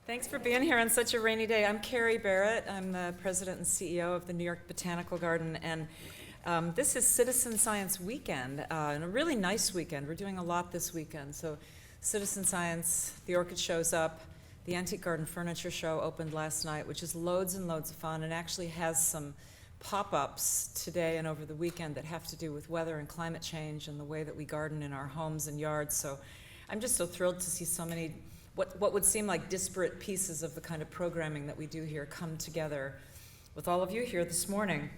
Thanks for being here on such a rainy day. I'm Carrie Barrett. I'm the president and CEO of the New York Botanical Garden, and this is Citizen Science Weekend, and a really nice weekend. We're doing a lot this weekend. So Citizen Science, the orchid show's up, the Antique Garden Furniture Show opened last night, which is loads and loads of fun, and actually has some pop-ups today and over the weekend that have to do with weather and climate change and the way that we garden in our homes and yards. So I'm just so thrilled to see so many what would seem like disparate pieces of the kind of programming that we do here come together with all of you here this morning.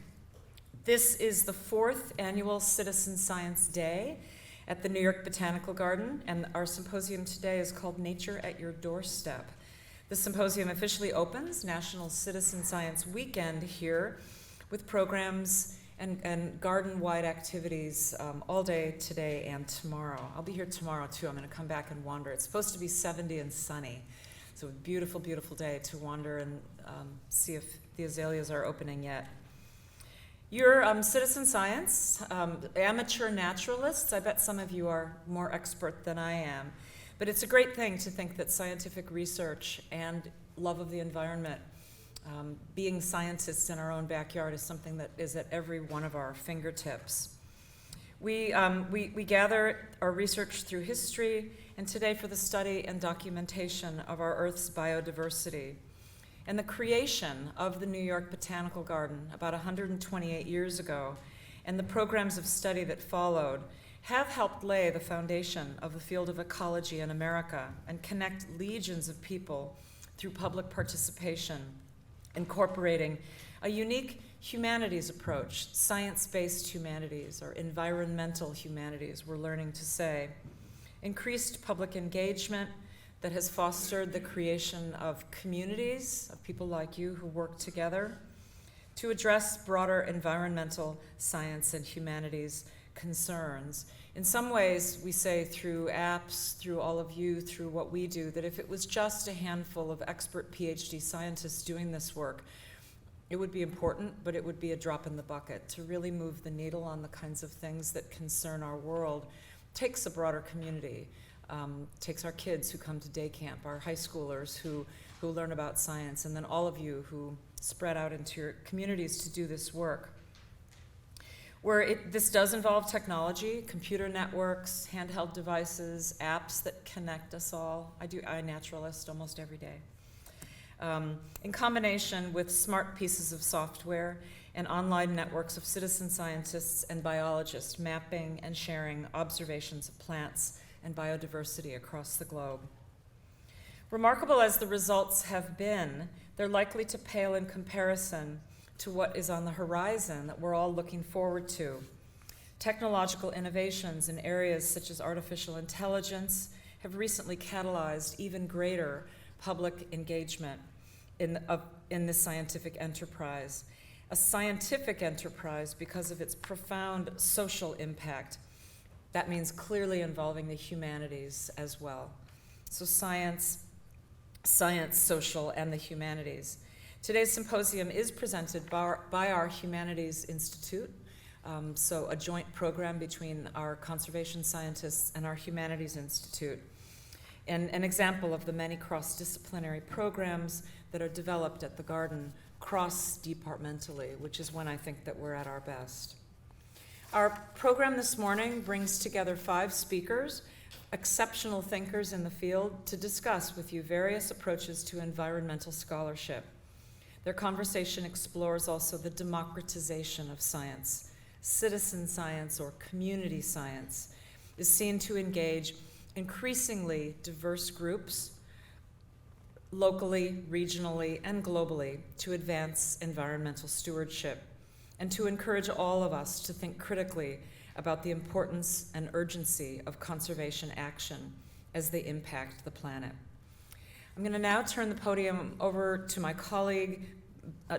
This is the 4th annual Citizen Science Day at the New York Botanical Garden, and our symposium today is called Nature at Your Doorstep. The symposium officially opens National Citizen Science Weekend here with programs and garden-wide activities all day today and tomorrow. I'll be here tomorrow too. I'm going to come back and wander. It's supposed to be 70 and sunny, so a beautiful, beautiful day to wander and see if the azaleas are opening yet. You're citizen science, amateur naturalists. I bet some of you are more expert than I am, but it's a great thing to think that scientific research and love of the environment, being scientists in our own backyard, is something that is at every one of our fingertips. We gather our research through history, and today for the study and documentation of our Earth's biodiversity. And the creation of the New York Botanical Garden about 128 years ago, and the programs of study that followed, have helped lay the foundation of the field of ecology in America and connect legions of people through public participation, incorporating a unique humanities approach, science-based humanities, or environmental humanities, we're learning to say, increased public engagement that has fostered the creation of communities of people like you who work together to address broader environmental science and humanities concerns. In some ways, we say through apps, through all of you, through what we do, that if it was just a handful of expert PhD scientists doing this work, it would be important, but it would be a drop in the bucket. To really move the needle on the kinds of things that concern our world takes a broader community, takes our kids who come to day camp, our high schoolers who learn about science, and then all of you who spread out into your communities to do this work. This does involve technology, computer networks, handheld devices, apps that connect us all. I do iNaturalist almost every day. In combination with smart pieces of software and online networks of citizen scientists and biologists mapping and sharing observations of plants and biodiversity across the globe. Remarkable as the results have been, they're likely to pale in comparison to what is on the horizon that we're all looking forward to. Technological innovations in areas such as artificial intelligence have recently catalyzed even greater public engagement in this scientific enterprise. A scientific enterprise because of its profound social impact. That means clearly involving the humanities as well. So science, social, and the humanities. Today's symposium is presented by our Humanities Institute, so a joint program between our conservation scientists and our Humanities Institute, and an example of the many cross-disciplinary programs that are developed at the garden cross-departmentally, which is when I think that we're at our best. Our program this morning brings together 5 speakers, exceptional thinkers in the field, to discuss with you various approaches to environmental scholarship. Their conversation explores also the democratization of science. Citizen science, or community science, is seen to engage increasingly diverse groups, locally, regionally, and globally, to advance environmental stewardship, and to encourage all of us to think critically about the importance and urgency of conservation action as they impact the planet. I'm going to now turn the podium over to my colleague,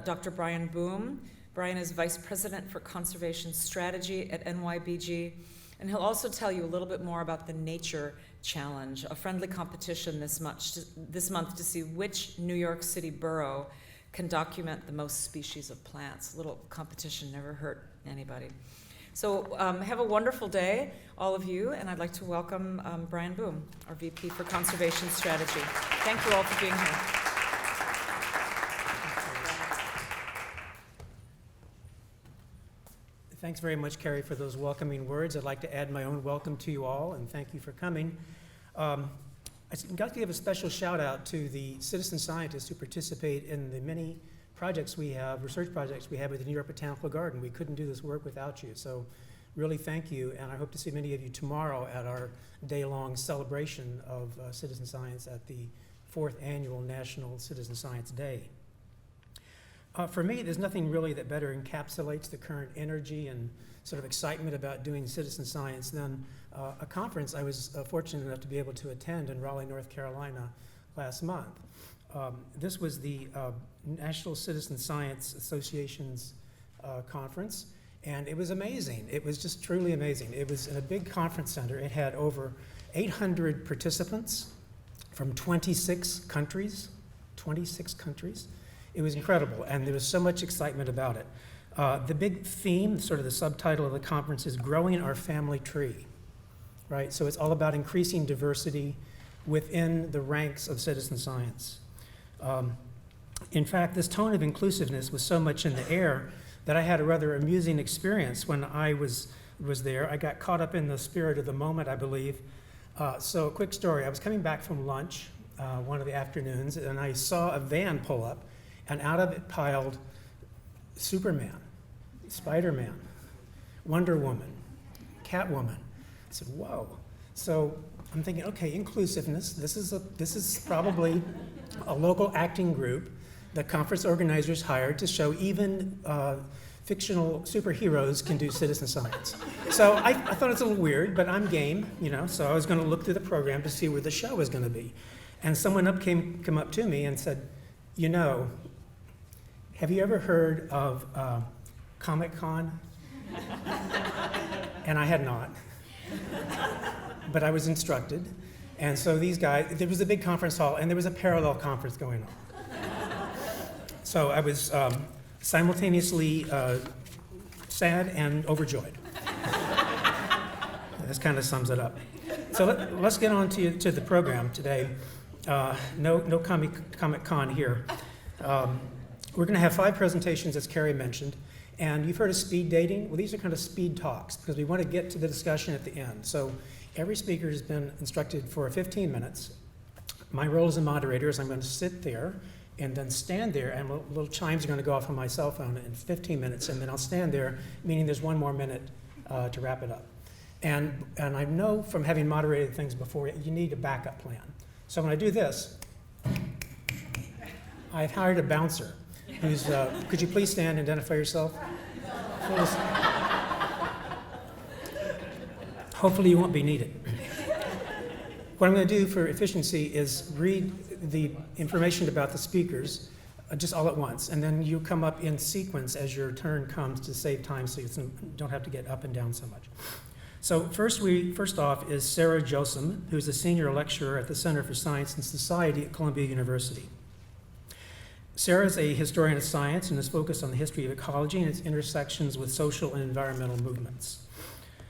Dr. Brian Boom. Brian is Vice President for Conservation Strategy at NYBG, and he'll also tell you a little bit more about the Nature Challenge, a friendly competition this month to see which New York City borough can document the most species of plants. A little competition never hurt anybody. So have a wonderful day, all of you, and I'd like to welcome Brian Boom, our VP for Conservation Strategy. Thank you all for being here. Thanks very much, Carrie, for those welcoming words. I'd like to add my own welcome to you all, and thank you for coming. I'd like to give a special shout out to the citizen scientists who participate in the many projects we have, research projects we have at the New York Botanical Garden. We couldn't do this work without you, so really thank you, and I hope to see many of you tomorrow at our day-long celebration of citizen science at the 4th Annual National Citizen Science Day. For me, there's nothing really that better encapsulates the current energy and sort of excitement about doing citizen science than a conference I was fortunate enough to be able to attend in Raleigh, North Carolina last month. This was the National Citizen Science Association's conference, and it was amazing. It was just truly amazing. It was in a big conference center. It had over 800 participants from 26 countries. 26 countries. It was incredible, and there was so much excitement about it. The big theme, sort of the subtitle of the conference, is Growing Our Family Tree, right? So it's all about increasing diversity within the ranks of citizen science. In fact, this tone of inclusiveness was so much in the air that I had a rather amusing experience when I was there. I got caught up in the spirit of the moment, I believe. So a quick story. I was coming back from lunch one of the afternoons, and I saw a van pull up, and out of it piled Superman, Spider-Man, Wonder Woman, Catwoman. I said, whoa. So I'm thinking, okay, inclusiveness. This is probably a local acting group that conference organizers hired to show even fictional superheroes can do citizen science. So I thought it's a little weird, but I'm game, so I was going to look through the program to see where the show was going to be. And someone came up to me and said, have you ever heard of Comic-Con? And I had not, but I was instructed. And so these guys, there was a big conference hall, and there was a parallel conference going on. So I was simultaneously sad and overjoyed. This kind of sums it up. So let's get on to the program today. No Comic-Con here. We're going to have 5 presentations, as Carrie mentioned, and you've heard of speed dating. Well, these are kind of speed talks because we want to get to the discussion at the end. So every speaker has been instructed for 15 minutes. My role as a moderator is I'm going to sit there and then stand there, and little chimes are going to go off on my cell phone in 15 minutes, and then I'll stand there, meaning there's 1 more minute to wrap it up. And I know from having moderated things before, you need a backup plan. So when I do this, I've hired a bouncer who's, could you please stand and identify yourself? Hopefully you won't be needed. What I'm going to do for efficiency is read the information about the speakers just all at once, and then you come up in sequence as your turn comes to save time so you don't have to get up and down so much. So first off is Sarah Josem, who's a senior lecturer at the Center for Science and Society at Columbia University. Sarah is a historian of science and is focused on the history of ecology and its intersections with social and environmental movements.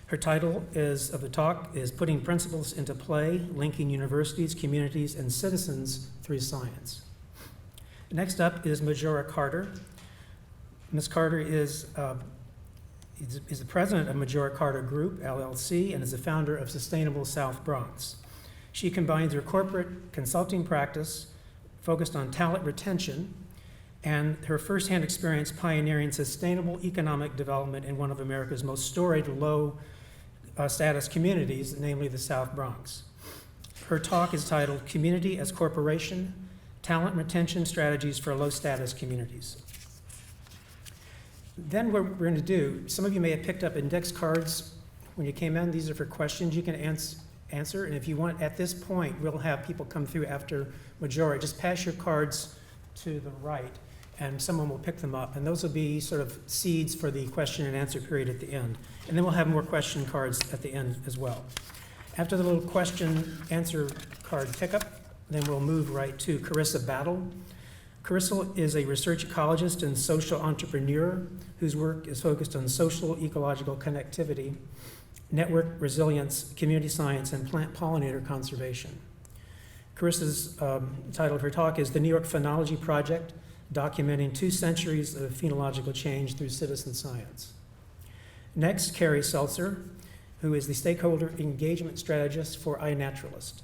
Her title of the talk is Putting Principles into Play, Linking Universities, Communities, and Citizens Through Science. Next up is Majora Carter. Ms. Carter is the president of Majora Carter Group, LLC, and is the founder of Sustainable South Bronx. She combines her corporate consulting practice focused on talent retention and her firsthand experience pioneering sustainable economic development in one of America's most storied low-status communities, namely the South Bronx. Her talk is titled Community as Corporation, Talent Retention Strategies for Low-Status Communities. Then what we're going to do, some of you may have picked up index cards when you came in. These are for questions you can answer, and if you want, at this point, we'll have people come through after Majora. Just pass your cards to the right, and someone will pick them up, and those will be sort of seeds for the question and answer period at the end. And then we'll have more question cards at the end as well. After the little question answer card pickup, then we'll move right to Carissa Battle. Carissa is a research ecologist and social entrepreneur whose work is focused on social ecological connectivity, network resilience, community science, and plant pollinator conservation. Carissa's title of her talk is The New York Phenology Project, Documenting 2 Centuries of Phenological Change Through Citizen Science. Next, Carrie Seltzer, who is the Stakeholder Engagement Strategist for iNaturalist.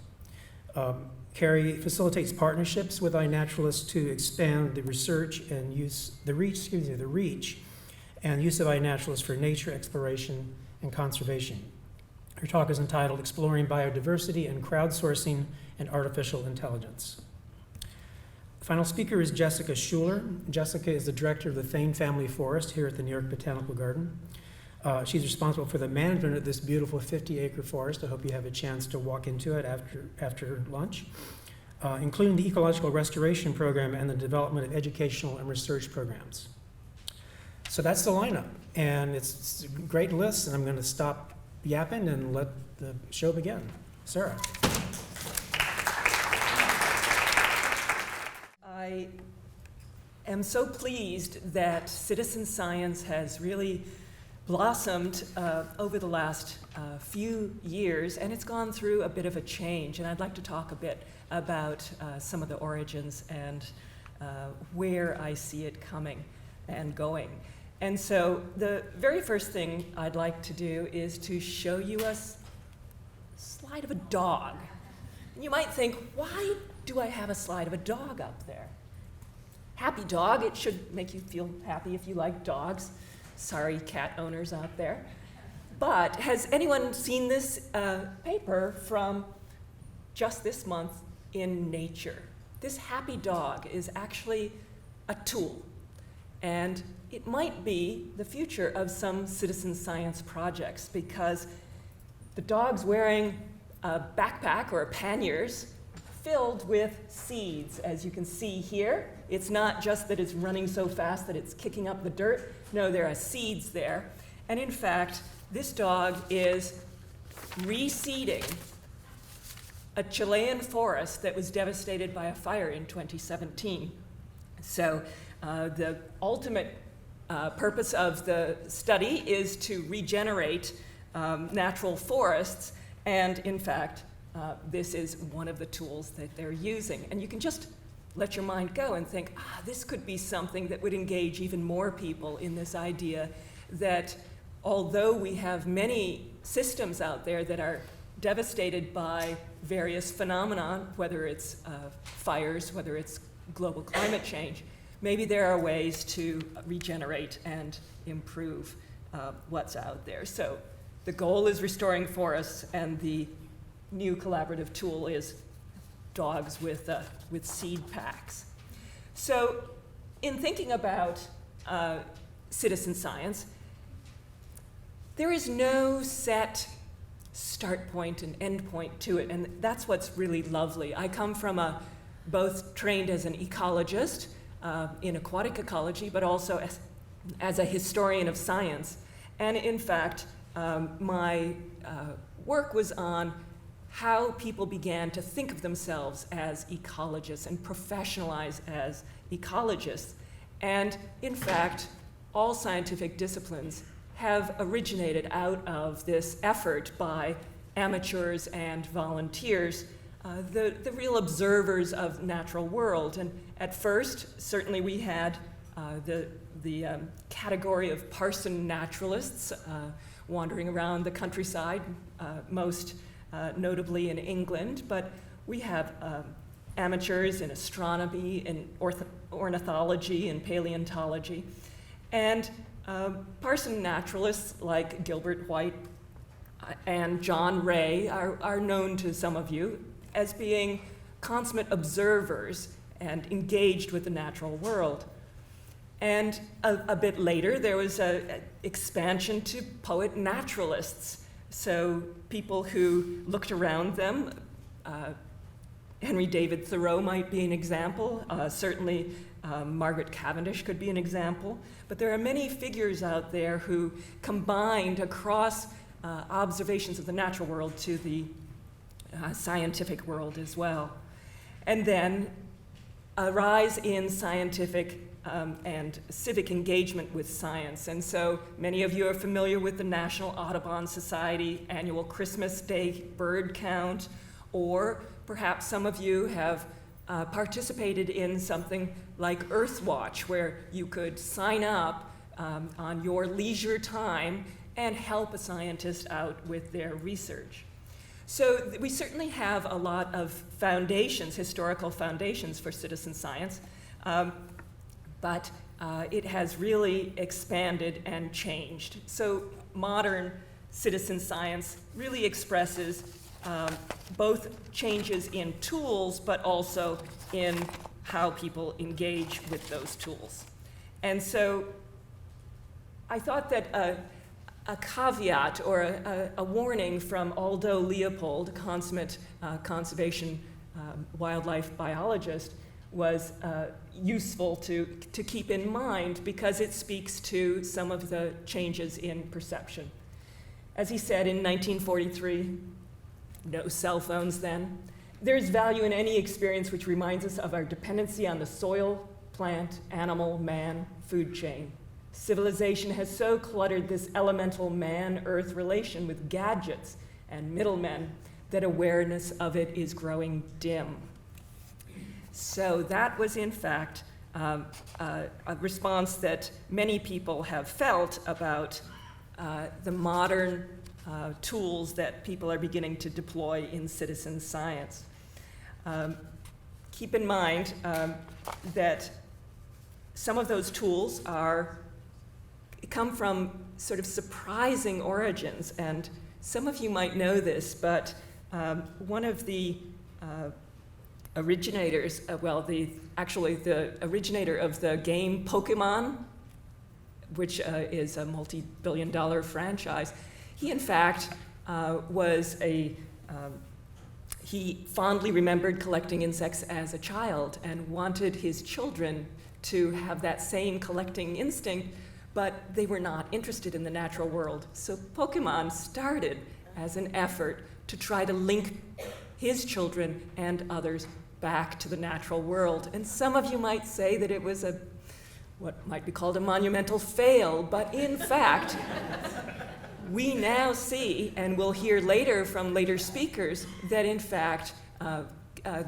Carrie facilitates partnerships with iNaturalist to expand the research and the reach and use of iNaturalist for nature exploration and conservation. Her talk is entitled Exploring Biodiversity and Crowdsourcing and Artificial Intelligence. The final speaker is Jessica Schuler. Jessica is the director of the Thane Family Forest here at the New York Botanical Garden. She's responsible for the management of this beautiful 50-acre forest. I hope you have a chance to walk into it after lunch, including the ecological restoration program and the development of educational and research programs. So that's the lineup, and it's a great list, and I'm going to stop yapping and let the show begin. Sarah. I am so pleased that citizen science has really blossomed over the last few years, and it's gone through a bit of a change. And I'd like to talk a bit about some of the origins and where I see it coming and going. And so the very first thing I'd like to do is to show you a slide of a dog. And you might think, why do I have a slide of a dog up there? Happy dog, it should make you feel happy if you like dogs. Sorry, cat owners out there. But has anyone seen this paper from just this month in Nature? This happy dog is actually a tool, and it might be the future of some citizen science projects, because the dog's wearing a backpack or panniers filled with seeds, as you can see here. It's not just that it's running so fast that it's kicking up the dirt. No, there are seeds there. And in fact, this dog is reseeding a Chilean forest that was devastated by a fire in 2017. So the ultimate purpose of the study is to regenerate natural forests, and in fact, this is one of the tools that they're using. And you can just let your mind go and think, this could be something that would engage even more people in this idea that although we have many systems out there that are devastated by various phenomena, whether it's fires, whether it's global climate change, maybe there are ways to regenerate and improve what's out there. So the goal is restoring forests, and the new collaborative tool is dogs with seed packs. So in thinking about citizen science, there is no set start point and end point to it, and that's what's really lovely. I come from both trained as an ecologist in aquatic ecology, but also as a historian of science. And in fact, my work was on how people began to think of themselves as ecologists and professionalize as ecologists. And in fact, all scientific disciplines have originated out of this effort by amateurs and volunteers, the real observers of natural world. And at first, certainly we had the category of parson naturalists wandering around the countryside, most notably in England, but we have amateurs in astronomy, in ornithology, and paleontology, and parson naturalists like Gilbert White and John Ray are known to some of you as being consummate observers and engaged with the natural world. And a bit later, there was an expansion to poet naturalists. So people who looked around them, Henry David Thoreau might be an example, certainly Margaret Cavendish could be an example, but there are many figures out there who combined across observations of the natural world to the scientific world as well. And then a rise in scientific and civic engagement with science. And so many of you are familiar with the National Audubon Society annual Christmas Day bird count, or perhaps some of you have participated in something like Earthwatch, where you could sign up on your leisure time and help a scientist out with their research. So we certainly have a lot of foundations, historical foundations for citizen science, but it has really expanded and changed. So modern citizen science really expresses both changes in tools, but also in how people engage with those tools. And so I thought that a caveat or a warning from Aldo Leopold, a consummate conservation wildlife biologist, was useful to keep in mind, because it speaks to some of the changes in perception. As he said in 1943, no cell phones then, "There is value in any experience which reminds us of our dependency on the soil, plant, animal, man, food chain. Civilization has so cluttered this elemental man-earth relation with gadgets and middlemen that awareness of it is growing dim." So that was, in fact, a response that many people have felt about the modern tools that people are beginning to deploy in citizen science. Keep in mind that some of those tools come from sort of surprising origins, and some of you might know this, but one of the originators, the originator of the game Pokemon, which is a multi-billion-dollar franchise, he in fact he fondly remembered collecting insects as a child and wanted his children to have that same collecting instinct, but they were not interested in the natural world. So Pokemon started as an effort to try to link his children and others back to the natural world. And some of you might say that it was what might be called a monumental fail, but in fact, we now see, and we'll hear later from later speakers, that in fact,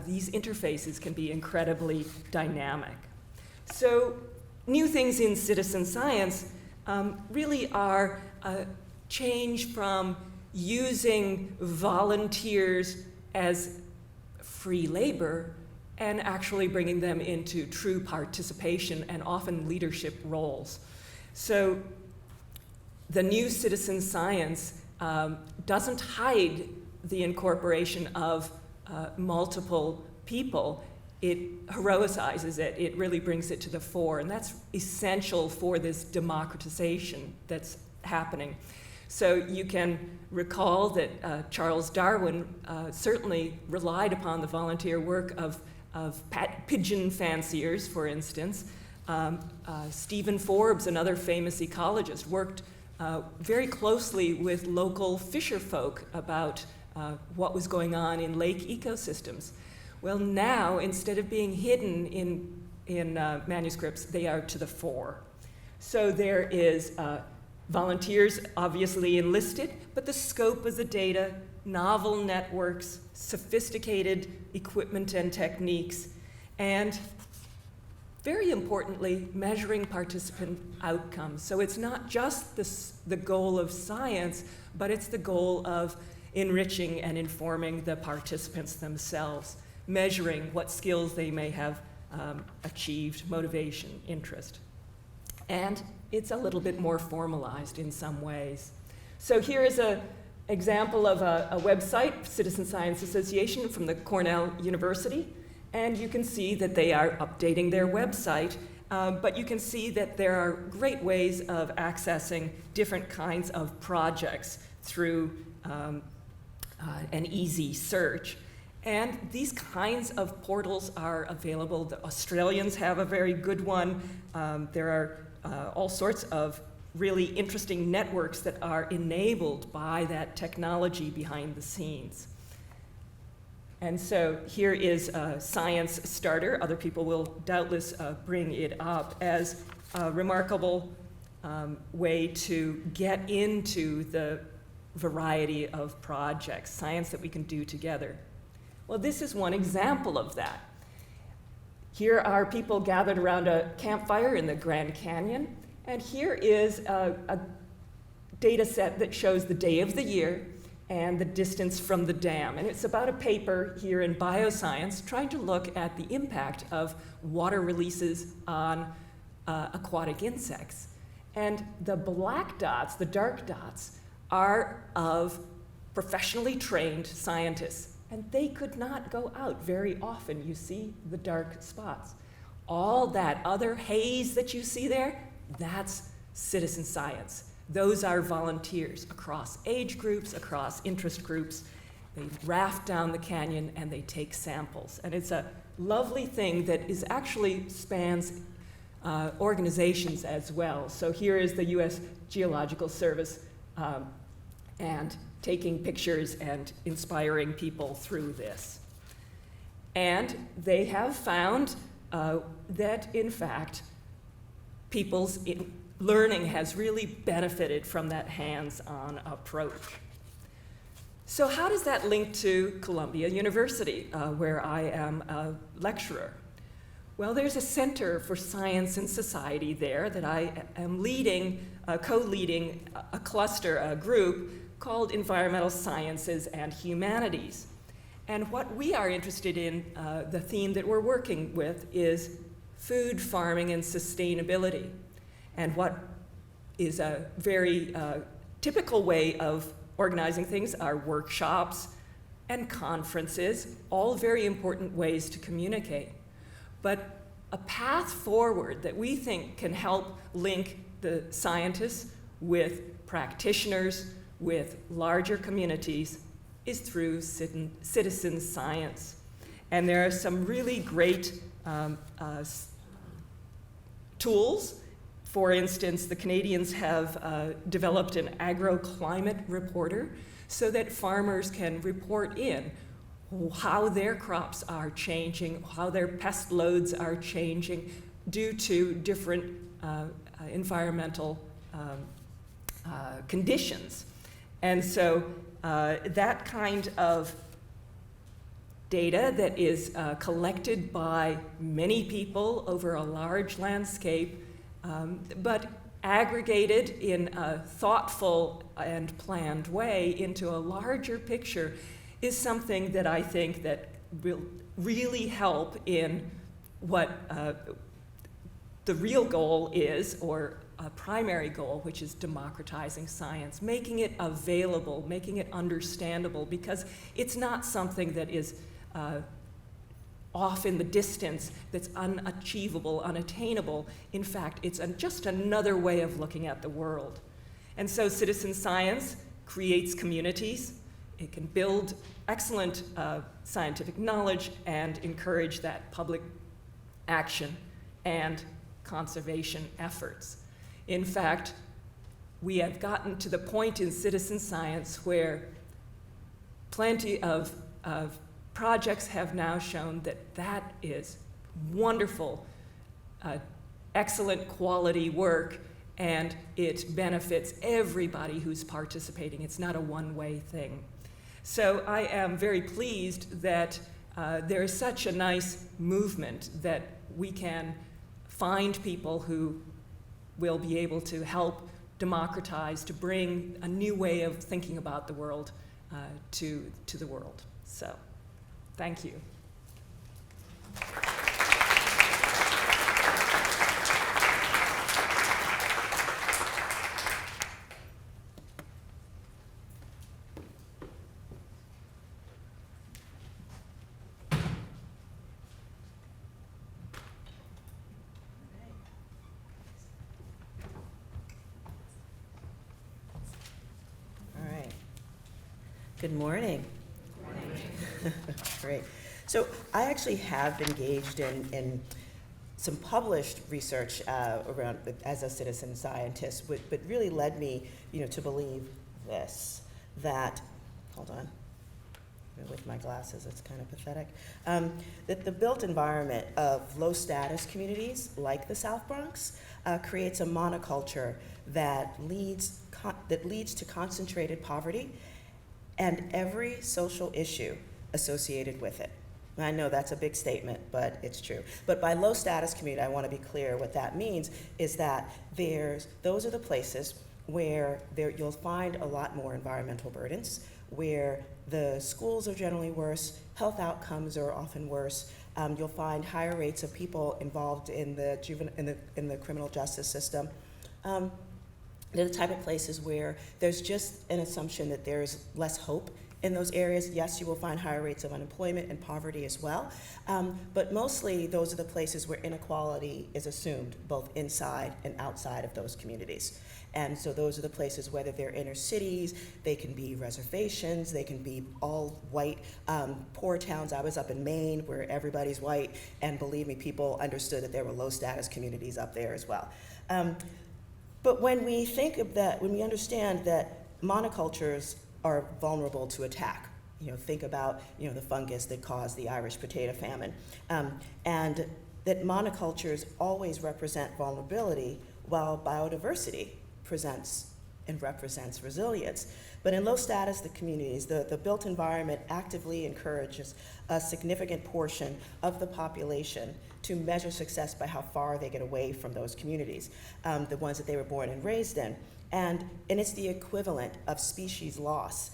these interfaces can be incredibly dynamic. So new things in citizen science really are a change from using volunteers as free labor and actually bringing them into true participation and often leadership roles. So the new citizen science doesn't hide the incorporation of multiple people. It heroicizes it. It really brings it to the fore, and that's essential for this democratization that's happening. So you can recall that Charles Darwin certainly relied upon the volunteer work of pigeon fanciers, for instance. Stephen Forbes, another famous ecologist, worked very closely with local fisher folk about what was going on in lake ecosystems. Well, now, instead of being hidden in manuscripts, they are to the fore. So there is volunteers obviously enlisted, but the scope of the data, novel networks, sophisticated equipment and techniques, and very importantly, measuring participant outcomes. So it's not just the goal of science, but it's the goal of enriching and informing the participants themselves, measuring what skills they may have achieved, motivation, interest. And it's a little bit more formalized in some ways. So here is an example of a website, Citizen Science Association from the Cornell University, and you can see that they are updating their website, but you can see that there are great ways of accessing different kinds of projects through an easy search. And these kinds of portals are available. The Australians have a very good one. There are all sorts of really interesting networks that are enabled by that technology behind the scenes. And so here is a science starter. Other people will doubtless bring it up as a remarkable way to get into the variety of projects, science that we can do together. Well, this is one example of that. Here are people gathered around a campfire in the Grand Canyon, and here is a data set that shows the day of the year and the distance from the dam. And it's about a paper here in bioscience trying to look at the impact of water releases on aquatic insects. And the black dots, the dark dots, are of professionally trained scientists. And they could not go out very often. You see the dark spots. All that other haze that you see there, that's citizen science. Those are volunteers across age groups, across interest groups. They raft down the canyon and they take samples. And it's a lovely thing that is actually spans organizations as well. So here is the US Geological Service and taking pictures and inspiring people through this. And they have found that, in fact, people's learning has really benefited from that hands-on approach. So how does that link to Columbia University, where I am a lecturer? Well, there's a Center for Science and Society there that I am leading, co-leading a cluster, a group called Environmental Sciences and Humanities. And what we are interested in, the theme that we're working with, is food, farming, and sustainability. And what is a very typical way of organizing things are workshops and conferences, all very important ways to communicate. But a path forward that we think can help link the scientists with practitioners, with larger communities, is through citizen science. And there are some really great tools. For instance, the Canadians have developed an agroclimate reporter so that farmers can report in how their crops are changing, how their pest loads are changing due to different environmental conditions. And so that kind of data that is collected by many people over a large landscape, but aggregated in a thoughtful and planned way into a larger picture, is something that I think that will really help in what the real goal is, or a primary goal, which is democratizing science, making it available, making it understandable, because it's not something that is off in the distance, that's unachievable, unattainable. In fact, it's just another way of looking at the world. And so citizen science creates communities. It can build excellent scientific knowledge and encourage that public action and conservation efforts. In fact, we have gotten to the point in citizen science where plenty of projects have now shown that that is wonderful, excellent quality work, and it benefits everybody who's participating. It's not a one-way thing. So I am very pleased that there is such a nice movement that we can find people who will be able to help democratize, to bring a new way of thinking about the world to the world. So, thank you. Good morning. Good morning. Great. So I actually have engaged in some published research around as a citizen scientist, but really led me, to believe this, that, hold on. with my glasses, it's kind of pathetic, that the built environment of low-status communities like the South Bronx creates a monoculture that leads to concentrated poverty and every social issue associated with it. I know that's a big statement, but it's true. But by low-status community, I want to be clear what that means is that those are the places where you'll find a lot more environmental burdens, where the schools are generally worse, health outcomes are often worse. You'll find higher rates of people involved in the criminal justice system. They're the type of places where there's just an assumption that there's less hope in those areas. Yes, you will find higher rates of unemployment and poverty as well, but mostly those are the places where inequality is assumed, both inside and outside of those communities. And so those are the places, whether they're inner cities, they can be reservations, they can be all white, poor towns. I was up in Maine where everybody's white, and believe me, people understood that there were low status communities up there as well. But when we think of that, when we understand that monocultures are vulnerable to attack, think about, the fungus that caused the Irish potato famine, and that monocultures always represent vulnerability while biodiversity presents and represents resilience. But in low status, the communities, the built environment actively encourages a significant portion of the population to measure success by how far they get away from those communities, the ones that they were born and raised in. And it's the equivalent of species loss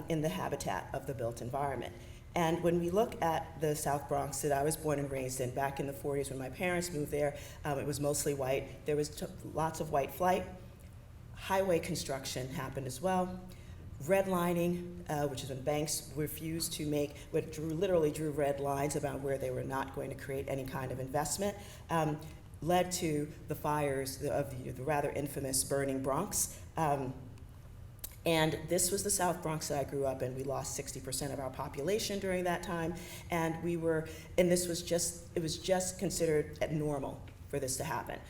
in the habitat of the built environment. And when we look at the South Bronx that I was born and raised in back in the 40s when my parents moved there, it was mostly white. There was lots of white flight. Highway construction happened as well. Redlining, which is when banks refused to literally drew red lines about where they were not going to create any kind of investment, led to the fires of the rather infamous burning Bronx. And this was the South Bronx that I grew up in. We lost 60% of our population during that time, and it was just considered normal for this to happen.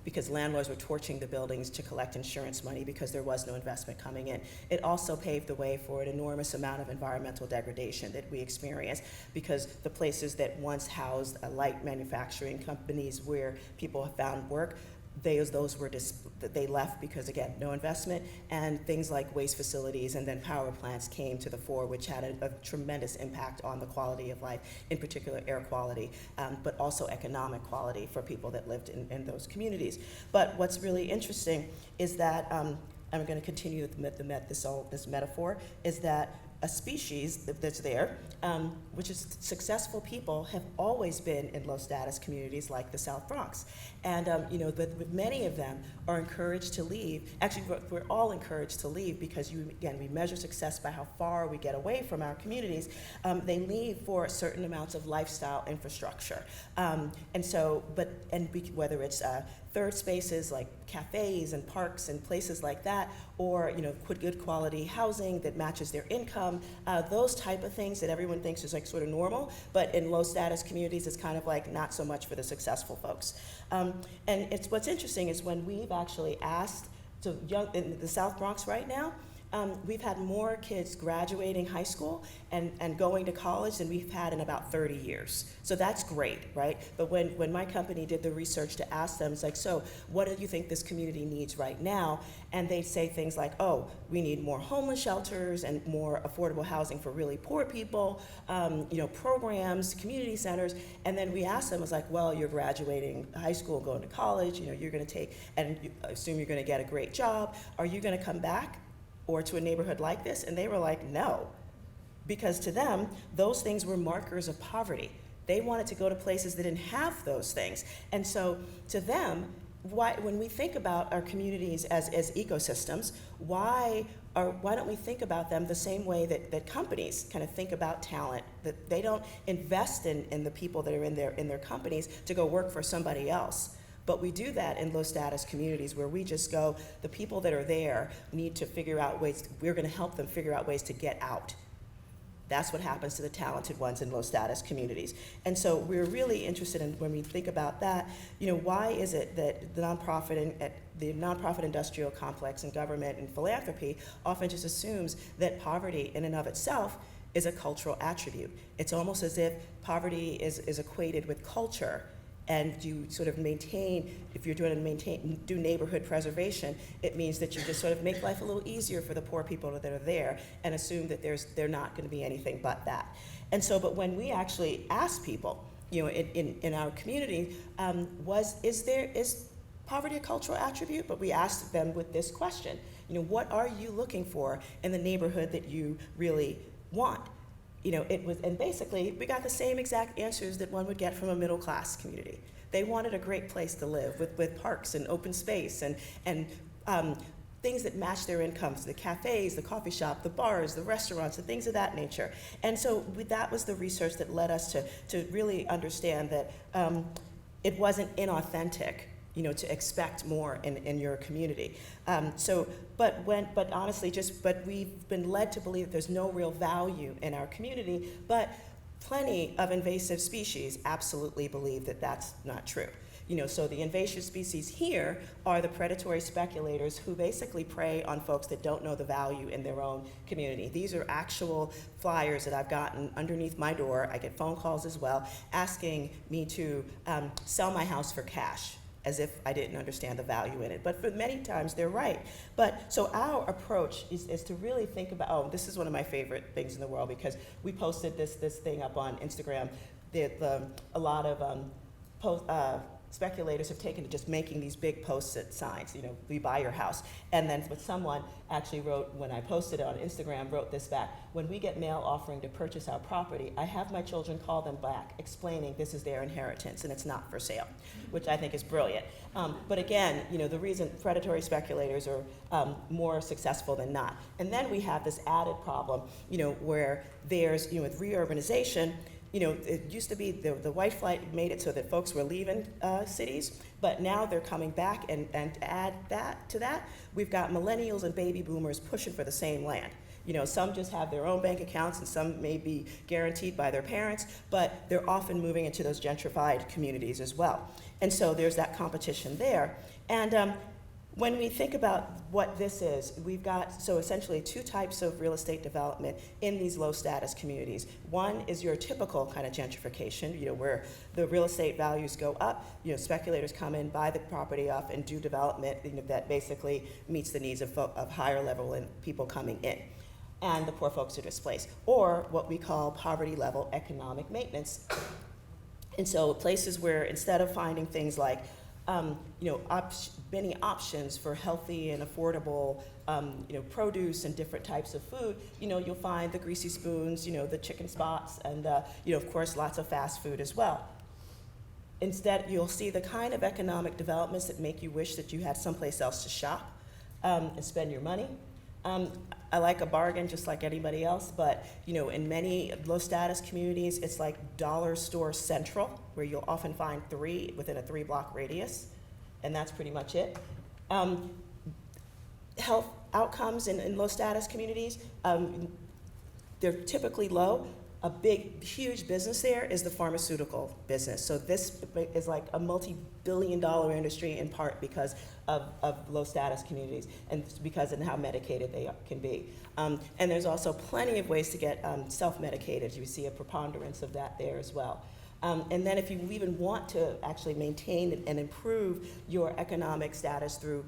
Because landlords were torching the buildings to collect insurance money because there was no investment coming in. It also paved the way for an enormous amount of environmental degradation that we experienced, because the places that once housed light manufacturing companies where people have found work, they left because, again, no investment, and things like waste facilities and then power plants came to the fore, which had a tremendous impact on the quality of life, in particular air quality, but also economic quality for people that lived in those communities. But what's really interesting is that, I'm going to continue this metaphor, is that a species that's there, which is successful people, have always been in low status communities like the South Bronx. And but many of them are encouraged to leave. Actually, we're all encouraged to leave because we measure success by how far we get away from our communities. They leave for certain amounts of lifestyle infrastructure. Whether it's third spaces like cafes and parks and places like that, or good quality housing that matches their income, those type of things that everyone thinks is like sort of normal, but in low status communities it's kind of like not so much for the successful folks. And what's interesting is when we've actually asked in the South Bronx right now, we've had more kids graduating high school and going to college than we've had in about 30 years. So that's great, right? But when my company did the research to ask them, it's like, so what do you think this community needs right now? And they'd say things like, oh, we need more homeless shelters and more affordable housing for really poor people, programs, community centers. And then we asked them, it was like, well, you're graduating high school, going to college, you're gonna assume you're gonna get a great job. Are you gonna come back or to a neighborhood like this? And they were like, no, because to them, those things were markers of poverty. They wanted to go to places that didn't have those things. And so to them, when we think about our communities as ecosystems, why don't we think about them the same way that companies kind of think about talent, that they don't invest in the people that are in their companies to go work for somebody else. But we do that in low status communities where we just go, the people that are there need to figure out ways, we're gonna help them figure out ways to get out. That's what happens to the talented ones in low status communities. And so we're really interested in, when we think about that, why is it that the nonprofit industrial complex and government and philanthropy often just assumes that poverty in and of itself is a cultural attribute. It's almost as if poverty is equated with culture, and you sort of maintain, if you're doing do neighborhood preservation, it means that you just sort of make life a little easier for the poor people that are there and assume that they're not going to be anything but that. And so, but when we actually ask people, in our community, is poverty a cultural attribute? But we asked them with this question, what are you looking for in the neighborhood that you really want? And basically, we got the same exact answers that one would get from a middle class community. They wanted a great place to live with parks and open space and things that match their incomes, the cafes, the coffee shop, the bars, the restaurants, and things of that nature. And so that was the research that led us to really understand that it wasn't inauthentic, to expect more in your community. But honestly, but we've been led to believe that there's no real value in our community, but plenty of invasive species absolutely believe that that's not true. So the invasive species here are the predatory speculators who basically prey on folks that don't know the value in their own community. These are actual flyers that I've gotten underneath my door. I get phone calls as well asking me to sell my house for cash, as if I didn't understand the value in it. But for many times, they're right. But so our approach is to really think about, this is one of my favorite things in the world, because we posted this thing up on Instagram that a lot of speculators have taken to just making these big post-it signs, we buy your house. And then what someone actually wrote when I posted it on Instagram, wrote this back: when we get mail offering to purchase our property, I have my children call them back explaining this is their inheritance and it's not for sale, which I think is brilliant. But again, the reason predatory speculators are more successful than not. And then we have this added problem, where there's, with reurbanization, it used to be the white flight made it so that folks were leaving cities, but now they're coming back, and to add that to that, we've got millennials and baby boomers pushing for the same land. Some just have their own bank accounts and some may be guaranteed by their parents, but they're often moving into those gentrified communities as well. And so there's that competition there. And when we think about what this is, we've got, so essentially, two types of real estate development in these low status communities. One is your typical kind of gentrification, where the real estate values go up, speculators come in, buy the property off, and do development that basically meets the needs of higher level and people coming in. And the poor folks are displaced. Or what we call poverty level economic maintenance. And so places where instead of finding things like many options for healthy and affordable, produce and different types of food, you'll find the greasy spoons, the chicken spots, and, of course, lots of fast food as well. Instead, you'll see the kind of economic developments that make you wish that you had someplace else to shop and spend your money. I like a bargain just like anybody else, but in many low status communities, it's like dollar store central, where you'll often find 3 within a 3-block radius, and that's pretty much it. Health outcomes in low status communities, they're typically low. A huge business there is the pharmaceutical business. So this is like a multi-billion-dollar industry, in part because of low status communities and because of how medicated they can be. And there's also plenty of ways to get self-medicated. You see a preponderance of that there as well. And then if you even want to actually maintain and improve your economic status through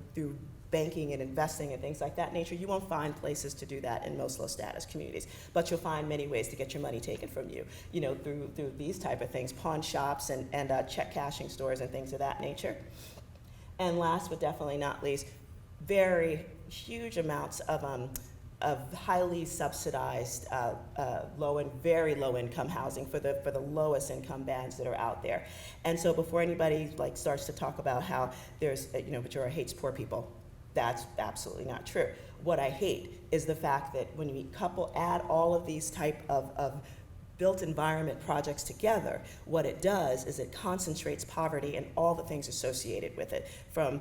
banking and investing and things like that nature, you won't find places to do that in most low status communities. But you'll find many ways to get your money taken from you, through these type of things, pawn shops and check cashing stores and things of that nature. And last but definitely not least, very huge amounts of highly subsidized very low income housing for the lowest income bands that are out there. And so before anybody starts to talk about how there's Ventura hates poor people, that's absolutely not true. What I hate is the fact that when we add all of these type of built environment projects together, what it does is it concentrates poverty and all the things associated with it, from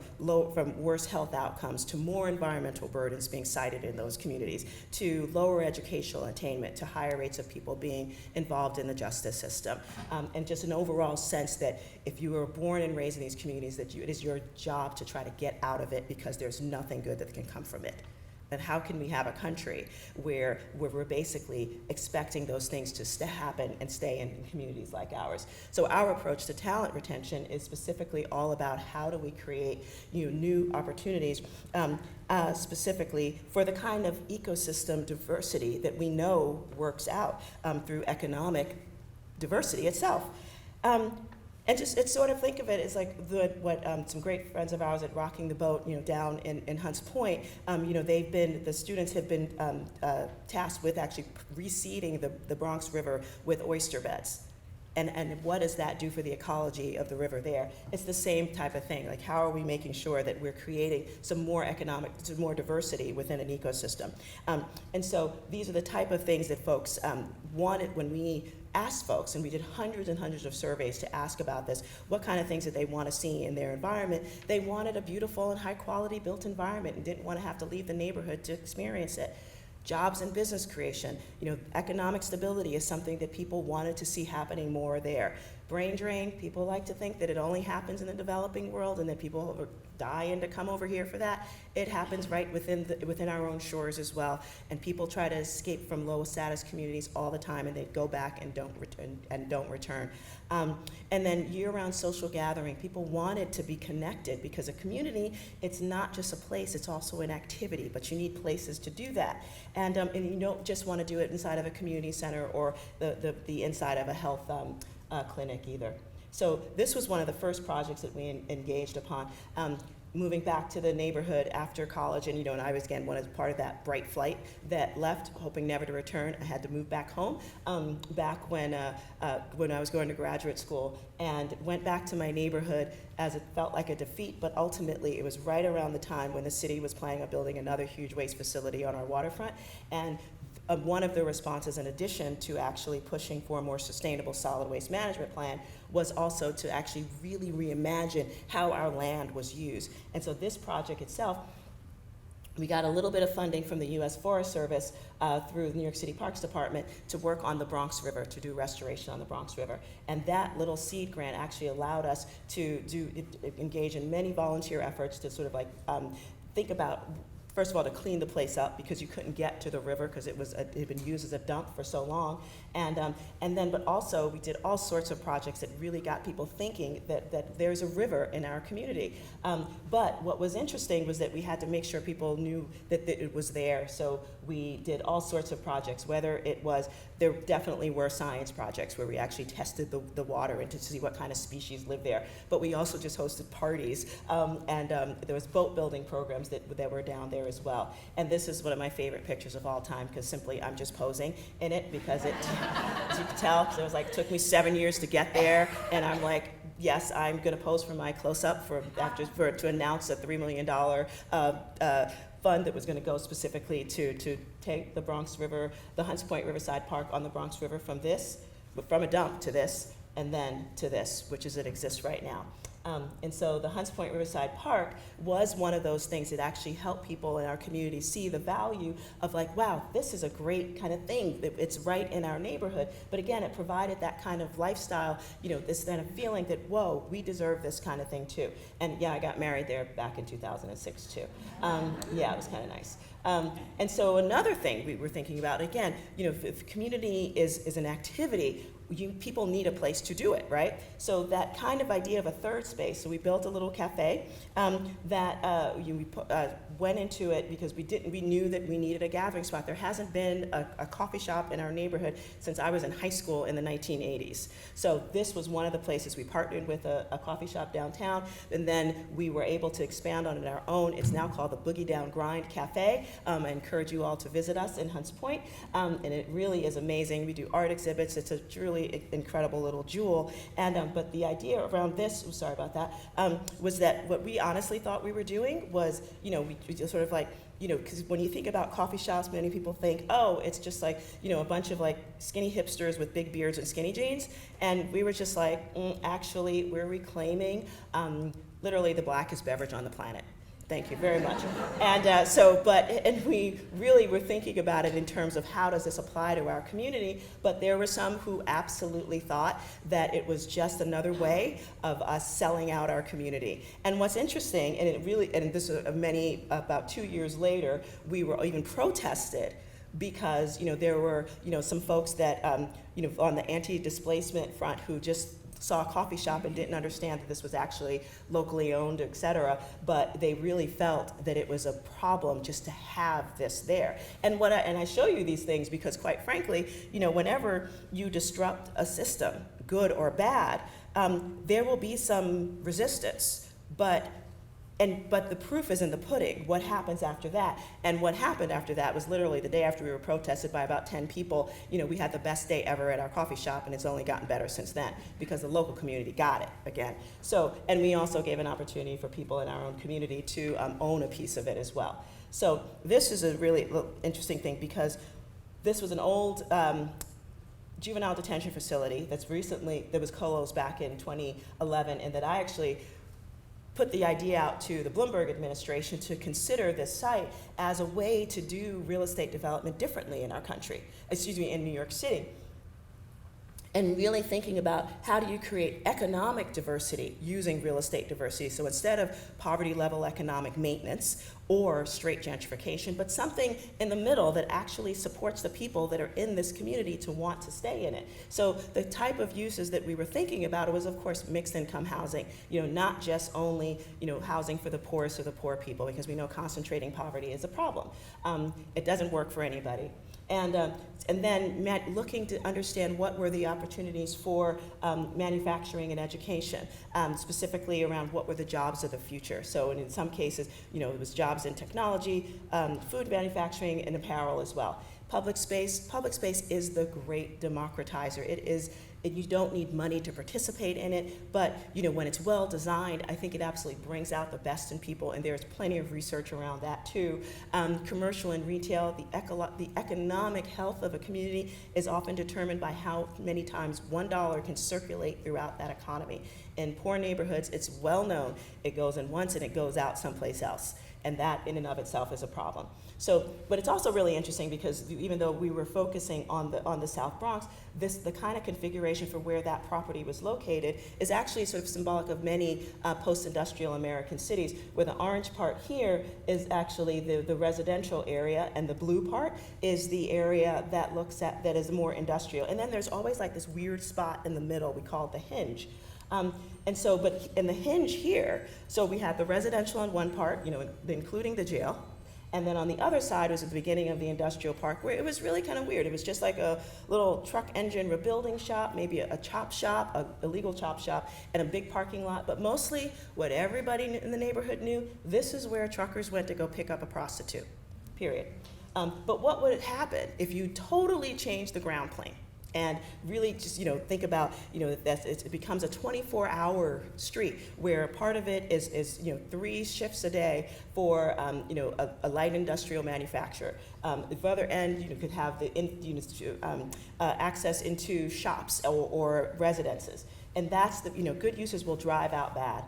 worse health outcomes to more environmental burdens being cited in those communities, to lower educational attainment, to higher rates of people being involved in the justice system, and just an overall sense that if you were born and raised in these communities, that it is your job to try to get out of it because there's nothing good that can come from it. And how can we have a country where we're basically expecting those things to happen and stay in communities like ours? So our approach to talent retention is specifically all about how do we create new opportunities, specifically for the kind of ecosystem diversity that we know works out through economic diversity itself. And just it's sort of think of it as like what some great friends of ours at Rocking the Boat, down in Hunts Point, the students have been tasked with actually reseeding the Bronx River with oyster beds. And what does that do for the ecology of the river there? It's the same type of thing. Like, how are we making sure that we're creating some more diversity within an ecosystem? And so these are the type of things that folks wanted when we asked folks, and we did hundreds and hundreds of surveys to ask about this, what kind of things that they want to see in their environment. They wanted a beautiful and high quality built environment and didn't want to have to leave the neighborhood to experience it. Jobs and business creation, economic stability is something that people wanted to see happening more there. Brain drain, people like to think that it only happens in the developing world and that people are dying to come over here for that. It happens right within our own shores as well. And people try to escape from low status communities all the time, and they go back and don't return. And then year-round social gathering, people wanted to be connected because a community, it's not just a place, it's also an activity, but you need places to do that. And you don't just want to do it inside of a community center or the inside of a health clinic either. So this was one of the first projects that we engaged upon. Moving back to the neighborhood after college, and I was again part of that bright flight that left, hoping never to return. I had to move back home back when I was going to graduate school, and went back to my neighborhood as it felt like a defeat, but ultimately it was right around the time when the city was planning on building another huge waste facility on our waterfront, and one of the responses, in addition to actually pushing for a more sustainable solid waste management plan, was also to actually really reimagine how our land was used. And so this project itself, we got a little bit of funding from the U.S. Forest Service through the New York City Parks Department to work on the Bronx River, to do restoration on the Bronx River. And that little seed grant actually allowed us to engage in many volunteer efforts to sort of think about, first of all, to clean the place up because you couldn't get to the river because it had been used as a dump for so long, but also we did all sorts of projects that really got people thinking that there's a river in our community. But what was interesting was that we had to make sure people knew that it was there. So we did all sorts of projects. There definitely were science projects where we actually tested the water and to see what kind of species live there. But we also just hosted parties, and there was boat building programs that were down there as well. And this is one of my favorite pictures of all time because simply I'm just posing in it because it, as you can tell, it took me 7 years to get there, and I'm like, yes, I'm going to pose for my close-up to announce a $3 million fund that was going to go specifically to take the Bronx River, the Hunts Point Riverside Park on the Bronx River from a dump to this, and then to this, which is it exists right now. And so the Hunts Point Riverside Park was one of those things that actually helped people in our community see the value of wow, this is a great kind of thing. It's right in our neighborhood. But again, it provided that kind of lifestyle, this kind of feeling that, whoa, we deserve this kind of thing too. And yeah, I got married there back in 2006 too. Yeah, it was kind of nice. And so another thing we were thinking about, again, if community is an activity, people need a place to do it, right? So that kind of idea of a third space. So we built a little cafe that we went into it because we knew that we needed a gathering spot. There hasn't been a coffee shop in our neighborhood since I was in high school in the 1980s. So this was one of the places we partnered with a coffee shop downtown, and then we were able to expand on it our own. It's now called the Boogie Down Grind Cafe. I encourage you all to visit us in Hunts Point, and it really is amazing. We do art exhibits. It's a truly incredible little jewel. And but the idea around this, sorry about that, was that what we honestly thought we were doing was, we just sort of because when you think about coffee shops, many people think, oh, it's just a bunch of skinny hipsters with big beards and skinny jeans. And we were just actually, we're reclaiming literally the blackest beverage on the planet. Thank you very much. And and we really were thinking about it in terms of how does this apply to our community, but there were some who absolutely thought that it was just another way of us selling out our community. And what's interesting, and this about 2 years later, we were even protested because, there were, some folks that, on the anti-displacement front who just saw a coffee shop and didn't understand that this was actually locally owned, et cetera, but they really felt that it was a problem just to have this there. And I show you these things because, quite frankly, whenever you disrupt a system, good or bad, there will be some resistance, but the proof is in the pudding. What happens after that? And what happened after that was literally the day after we were protested by about 10 people, we had the best day ever at our coffee shop, and it's only gotten better since then because the local community got it again. So, and we also gave an opportunity for people in our own community to own a piece of it as well. So this is a really interesting thing because this was an old juvenile detention facility that was closed back in 2011, and that I actually put the idea out to the Bloomberg administration to consider this site as a way to do real estate development differently in our country, in New York City. And really thinking about how do you create economic diversity using real estate diversity. So instead of poverty level economic maintenance or straight gentrification, but something in the middle that actually supports the people that are in this community to want to stay in it. So the type of uses that we were thinking about was, of course, mixed income housing, not just only, housing for the poorest of the poor people, because we know concentrating poverty is a problem. It doesn't work for anybody. And then looking to understand what were the opportunities for manufacturing and education, specifically around what were the jobs of the future. So in some cases, it was jobs in technology, food manufacturing, and apparel as well. Public space is the great democratizer. You don't need money to participate in it, but when it's well designed, I think it absolutely brings out the best in people, and there's plenty of research around that too. Commercial and retail, the economic health of a community is often determined by how many times $1 can circulate throughout that economy. In poor neighborhoods, it's well known, it goes in once and it goes out someplace else, and that in and of itself is a problem. So, but it's also really interesting because even though we were focusing on the South Bronx, the kind of configuration for where that property was located is actually sort of symbolic of many post-industrial American cities, where the orange part here is actually the residential area, and the blue part is the area that is more industrial. And then there's always like this weird spot in the middle, we call it the hinge. But in the hinge here, so we had the residential on one part, including the jail. And then on the other side was at the beginning of the industrial park, where it was really kind of weird. It was just like a little truck engine rebuilding shop, maybe a chop shop, a illegal chop shop, and a big parking lot. But mostly what everybody in the neighborhood knew, this is where truckers went to go pick up a prostitute, period. But what would happen if you totally changed the ground plane? And really just, think about, that it becomes a 24-hour street where part of it is 3 shifts a day for, a light industrial manufacturer. At the other end, you could have access into shops or residences. And that's good uses will drive out bad.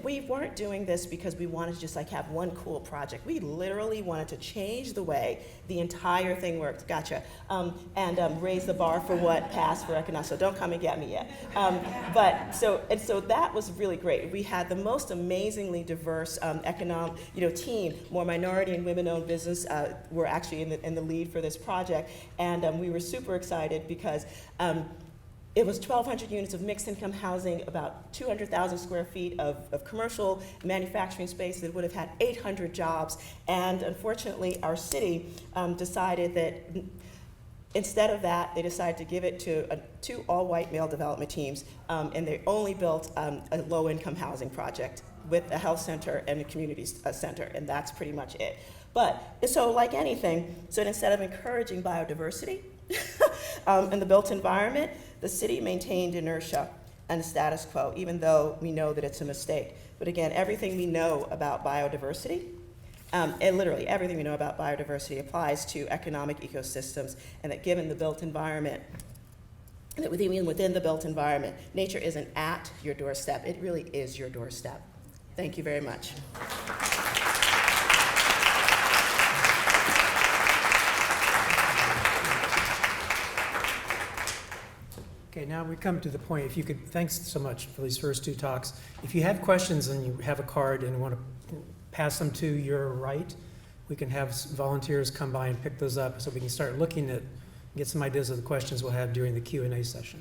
We weren't doing this because we wanted to just have one cool project. We literally wanted to change the way the entire thing works. Gotcha. And raise the bar for what passed for economics. So don't come and get me yet. So that was really great. We had the most amazingly diverse team. More minority and women-owned business were actually in the lead for this project, and we were super excited because. It was 1,200 units of mixed income housing, about 200,000 square feet of commercial manufacturing space that would have had 800 jobs. And unfortunately, our city decided that instead of that, they decided to give it to 2 all-white male development teams, and they only built a low-income housing project with a health center and a community center, and that's pretty much it. But so like anything, so instead of encouraging biodiversity in the built environment, the city maintained inertia and status quo, even though we know that it's a mistake. But again, everything we know about biodiversity, and literally everything we know about biodiversity applies to economic ecosystems, and that given the built environment, and that within the built environment, nature isn't at your doorstep, it really is your doorstep. Thank you very much. Okay, now we come to the point, if you could, thanks so much for these first two talks. If you have questions and you have a card and want to pass them to your right, we can have volunteers come by and pick those up so we can start looking at, get some ideas of the questions we'll have during the Q&A session.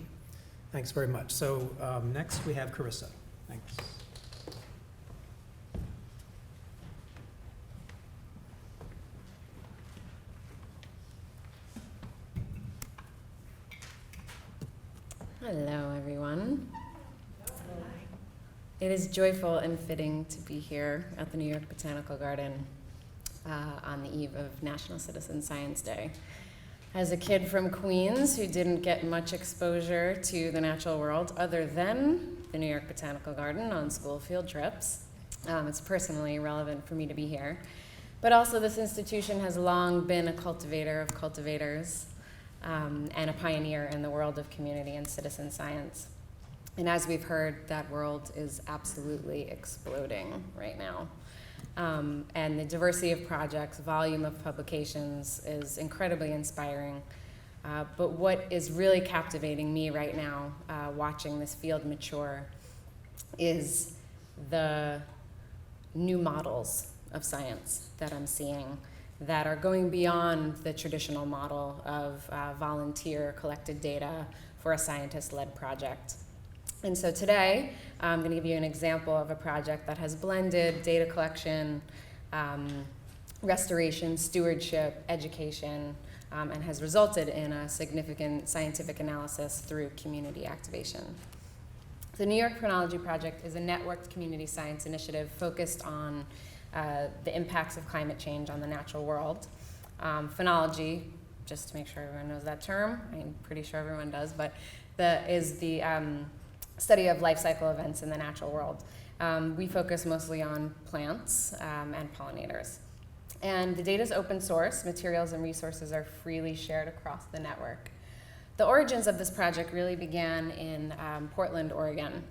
Thanks very much. So next we have Carissa. Thanks. Hello, everyone. It is joyful and fitting to be here at the New York Botanical Garden on the eve of National Citizen Science Day. As a kid from Queens who didn't get much exposure to the natural world other than the New York Botanical Garden on school field trips, it's personally relevant for me to be here. But also this institution has long been a cultivator of cultivators, and a pioneer in the world of community and citizen science. And as we've heard, that world is absolutely exploding right now. And the diversity of projects, volume of publications is incredibly inspiring. But what is really captivating me right now, watching this field mature, is the new models of science that I'm seeing that are going beyond the traditional model of volunteer collected data for a scientist-led project. And so today, I'm going to give you an example of a project that has blended data collection, restoration, stewardship, education, and has resulted in a significant scientific analysis through community activation. The New York Phrenology Project is a networked community science initiative focused on the impacts of climate change on the natural world. Phenology, just to make sure everyone knows that term, I'm pretty sure everyone does, but is the study of life cycle events in the natural world. We focus mostly on plants and pollinators. And the data is open source, materials and resources are freely shared across the network. The origins of this project really began in Portland, Oregon.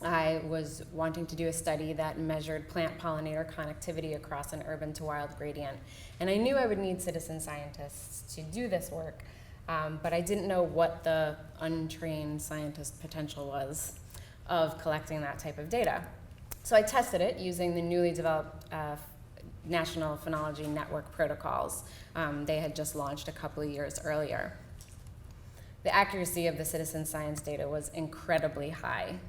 I was wanting to do a study that measured plant-pollinator connectivity across an urban-to-wild gradient. And I knew I would need citizen scientists to do this work, but I didn't know what the untrained scientist potential was of collecting that type of data. So I tested it using the newly developed National Phenology Network protocols. They had just launched a couple of years earlier. The accuracy of the citizen science data was incredibly high.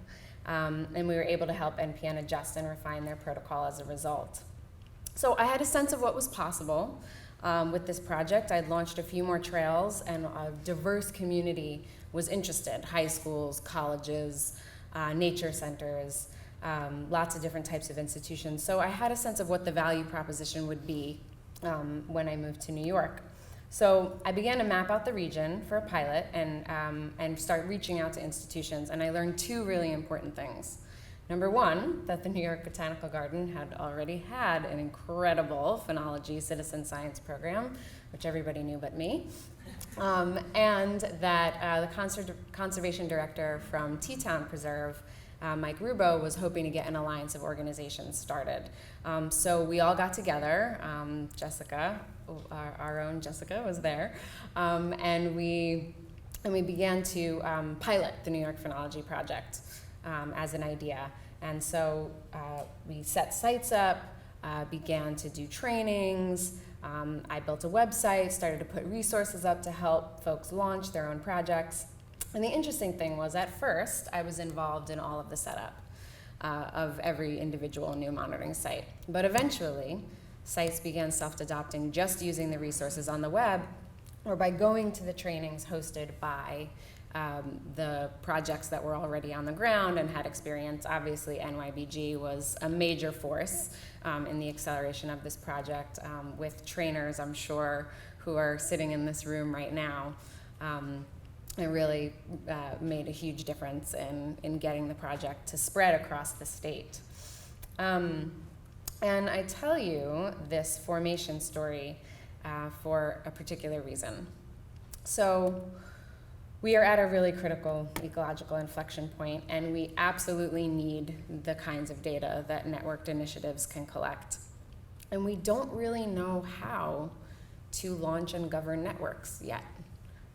And we were able to help NPN adjust and refine their protocol as a result. So I had a sense of what was possible with this project. I'd launched a few more trails, and a diverse community was interested: high schools, colleges, nature centers, lots of different types of institutions. So I had a sense of what the value proposition would be when I moved to New York. So I began to map out the region for a pilot and start reaching out to institutions. And I learned two really important things. Number one, that the New York Botanical Garden had already had an incredible phenology citizen science program, which everybody knew but me. And that the conservation director from Teatown Preserve, Mike Rubo, was hoping to get an alliance of organizations started. So we all got together. Jessica, our own Jessica, was there, and we began to pilot the New York Phenology Project as an idea. And so we set sites up, began to do trainings. I built a website, started to put resources up to help folks launch their own projects. And the interesting thing was, at first, I was involved in all of the setup of every individual new monitoring site. But eventually, sites began self-adopting, just using the resources on the web or by going to the trainings hosted by the projects that were already on the ground and had experience. Obviously, NYBG was a major force in the acceleration of this project, with trainers, I'm sure, who are sitting in this room right now. It really made a huge difference in getting the project to spread across the state. And I tell you this formation story for a particular reason. So we are at a really critical ecological inflection point, and we absolutely need the kinds of data that networked initiatives can collect. And we don't really know how to launch and govern networks yet.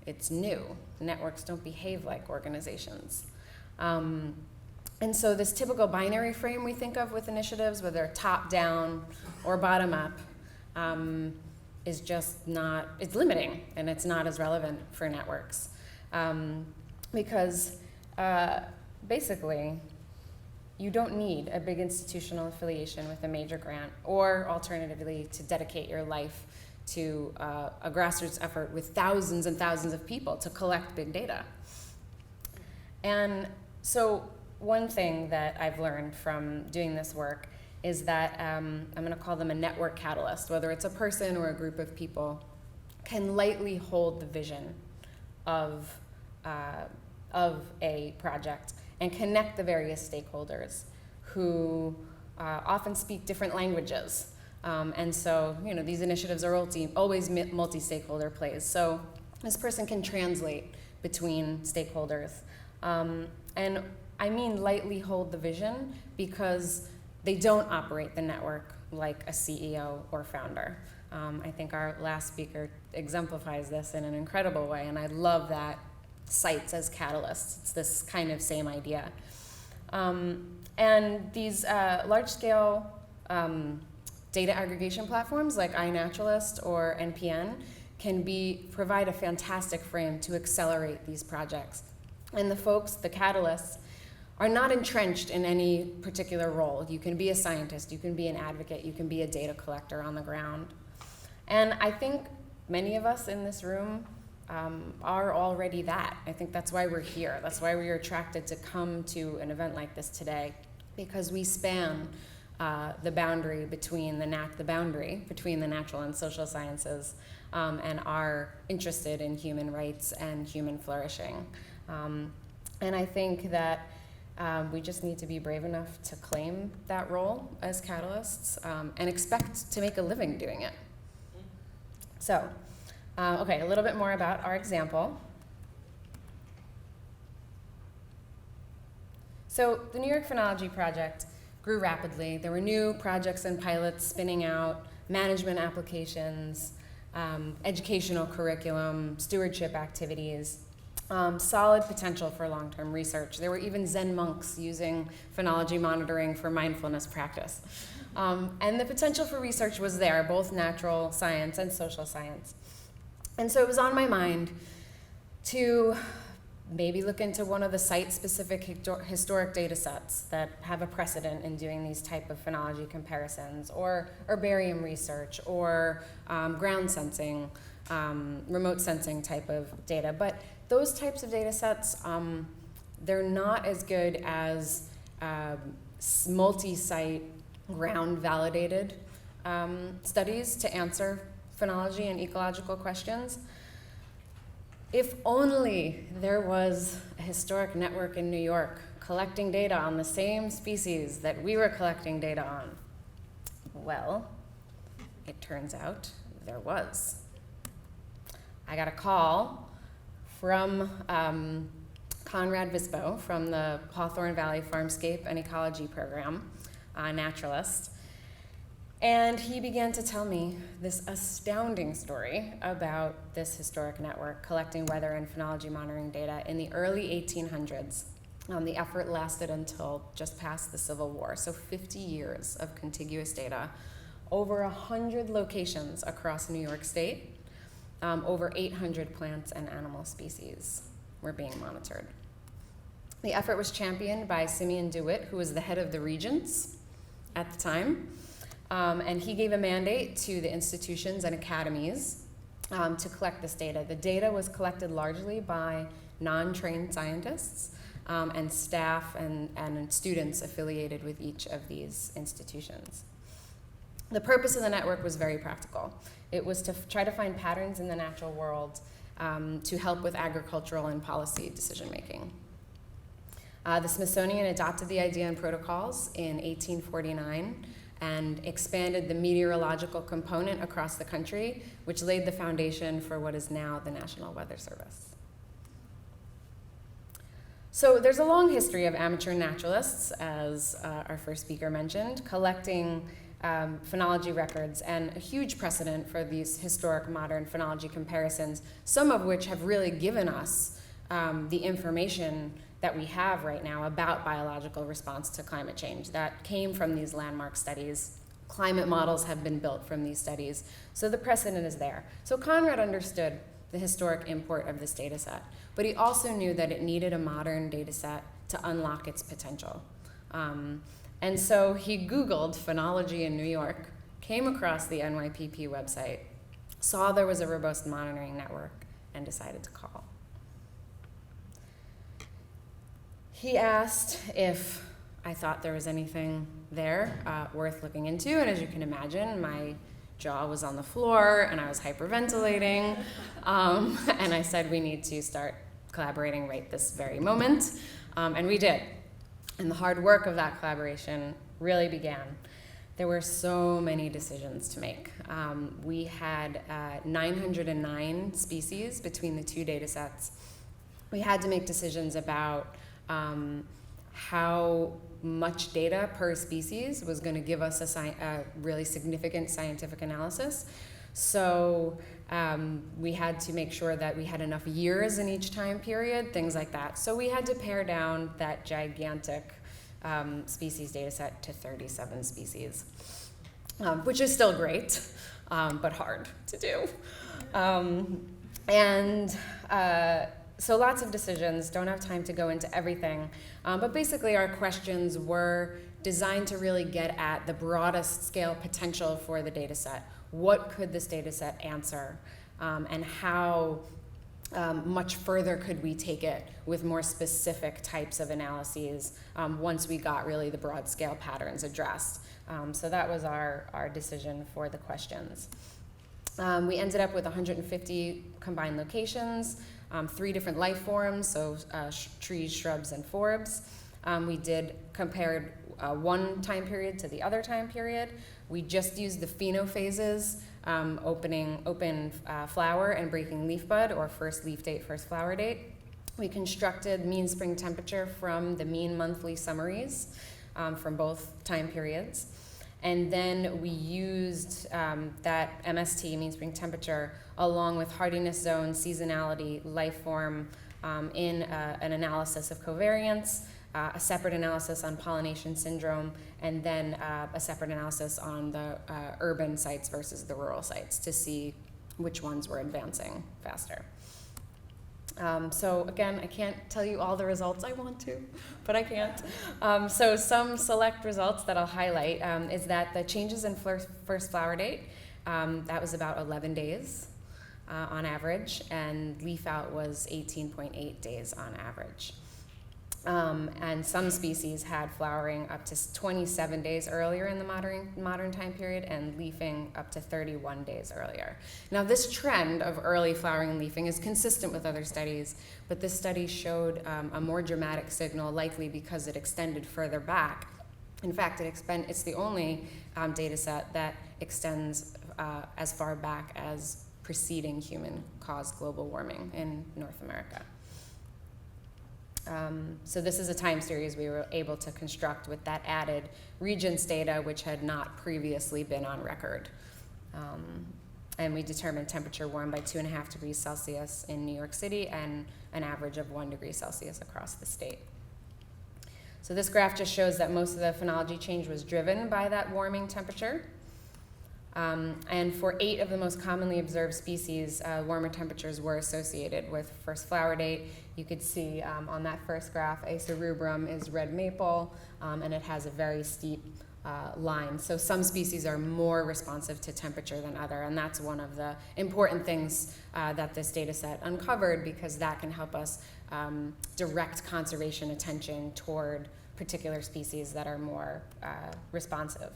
it's new. Networks don't behave like organizations. And so this typical binary frame we think of with initiatives, whether top-down or bottom-up, is just not, it's limiting, and it's not as relevant for networks. Because basically, you don't need a big institutional affiliation with a major grant, or alternatively, to dedicate your life to a grassroots effort with thousands and thousands of people to collect big data. And so one thing that I've learned from doing this work is that I'm going to call them a network catalyst, whether it's a person or a group of people, can lightly hold the vision of a project and connect the various stakeholders who often speak different languages. And so, these initiatives are always multi-stakeholder plays. So this person can translate between stakeholders. And I mean lightly hold the vision because they don't operate the network like a CEO or founder. I think our last speaker exemplifies this in an incredible way, and I love that sites as catalysts. It's this kind of same idea. And these large-scale data aggregation platforms like iNaturalist or NPN can provide a fantastic frame to accelerate these projects. And the folks, the catalysts, are not entrenched in any particular role. You can be a scientist, you can be an advocate, you can be a data collector on the ground. And I think many of us in this room are already that. I think that's why we're here. That's why we are attracted to come to an event like this today, because we span the boundary between the natural and social sciences, and are interested in human rights and human flourishing. And I think that we just need to be brave enough to claim that role as catalysts, and expect to make a living doing it. So, okay, a little bit more about our example. So the New York Phenology Project grew rapidly. There were new projects and pilots spinning out, management applications, educational curriculum, stewardship activities, solid potential for long-term research. There were even Zen monks using phenology monitoring for mindfulness practice. And the potential for research was there, both natural science and social science. And so it was on my mind to maybe look into one of the site-specific historic data sets that have a precedent in doing these type of phenology comparisons, or herbarium research, or ground sensing, remote sensing type of data. But those types of data sets, they're not as good as multi-site, ground-validated studies to answer phenology and ecological questions. If only there was a historic network in New York collecting data on the same species that we were collecting data on. Well, it turns out there was. I got a call from Conrad Vispo from the Hawthorne Valley Farmscape and Ecology Program, a naturalist. And he began to tell me this astounding story about this historic network collecting weather and phenology monitoring data in the early 1800s. The effort lasted until just past the Civil War, so 50 years of contiguous data, over 100 locations across New York State, over 800 plants and animal species were being monitored. The effort was championed by Simeon DeWitt, who was the head of the Regents at the time. And he gave a mandate to the institutions and academies to collect this data. The data was collected largely by non-trained scientists and staff and students affiliated with each of these institutions. The purpose of the network was very practical. It was to try to find patterns in the natural world to help with agricultural and policy decision-making. The Smithsonian adopted the idea and protocols in 1849 and expanded the meteorological component across the country, which laid the foundation for what is now the National Weather Service. So there's a long history of amateur naturalists, as our first speaker mentioned, collecting phenology records and a huge precedent for these historic modern phenology comparisons, some of which have really given us the information that we have right now about biological response to climate change that came from these landmark studies. Climate models have been built from these studies, so the precedent is there. So Conrad understood the historic import of this data set, but he also knew that it needed a modern data set to unlock its potential. And so he Googled phenology in New York, came across the NYPP website, saw there was a robust monitoring network, and decided to call. He asked if I thought there was anything there worth looking into, and as you can imagine, my jaw was on the floor and I was hyperventilating, and I said we need to start collaborating right this very moment, and we did. And the hard work of that collaboration really began. There were so many decisions to make. We had 909 species between the two data sets. We had to make decisions about how much data per species was going to give us a really significant scientific analysis. So we had to make sure that we had enough years in each time period, things like that. So we had to pare down that gigantic species data set to 37 species, which is still great, but hard to do. So lots of decisions, don't have time to go into everything, but basically our questions were designed to really get at the broadest scale potential for the data set. What could this data set answer, and how much further could we take it with more specific types of analyses once we got really the broad scale patterns addressed. So that was our decision for the questions. We ended up with 150 combined locations, 3 different life forms, so trees, shrubs, and forbs. We compared one time period to the other time period. We just used the phenophases, open flower and breaking leaf bud, or first leaf date, first flower date. We constructed mean spring temperature from the mean monthly summaries from both time periods. And then we used that MST, mean spring temperature, along with hardiness zone, seasonality, life form in an analysis of covariance, a separate analysis on pollination syndrome, and then a separate analysis on the urban sites versus the rural sites to see which ones were advancing faster. So again, I can't tell you all the results. I want to, but I can't. So some select results that I'll highlight is that the changes in first flower date, that was about 11 days on average, and leaf out was 18.8 days on average. And some species had flowering up to 27 days earlier in the modern time period, and leafing up to 31 days earlier. Now, this trend of early flowering and leafing is consistent with other studies, but this study showed a more dramatic signal, likely because it extended further back. In fact, it's the only data set that extends as far back as preceding human-caused global warming in North America. So this is a time series we were able to construct with that added regions data, which had not previously been on record. And we determined temperature warmed by 2.5 degrees Celsius in New York City and an average of 1 degree Celsius across the state. So this graph just shows that most of the phenology change was driven by that warming temperature. And for 8 of the most commonly observed species, warmer temperatures were associated with first flower date. You could see on that first graph, Acer rubrum is red maple, and it has a very steep line. So some species are more responsive to temperature than other, and that's one of the important things that this data set uncovered, because that can help us direct conservation attention toward particular species that are more responsive.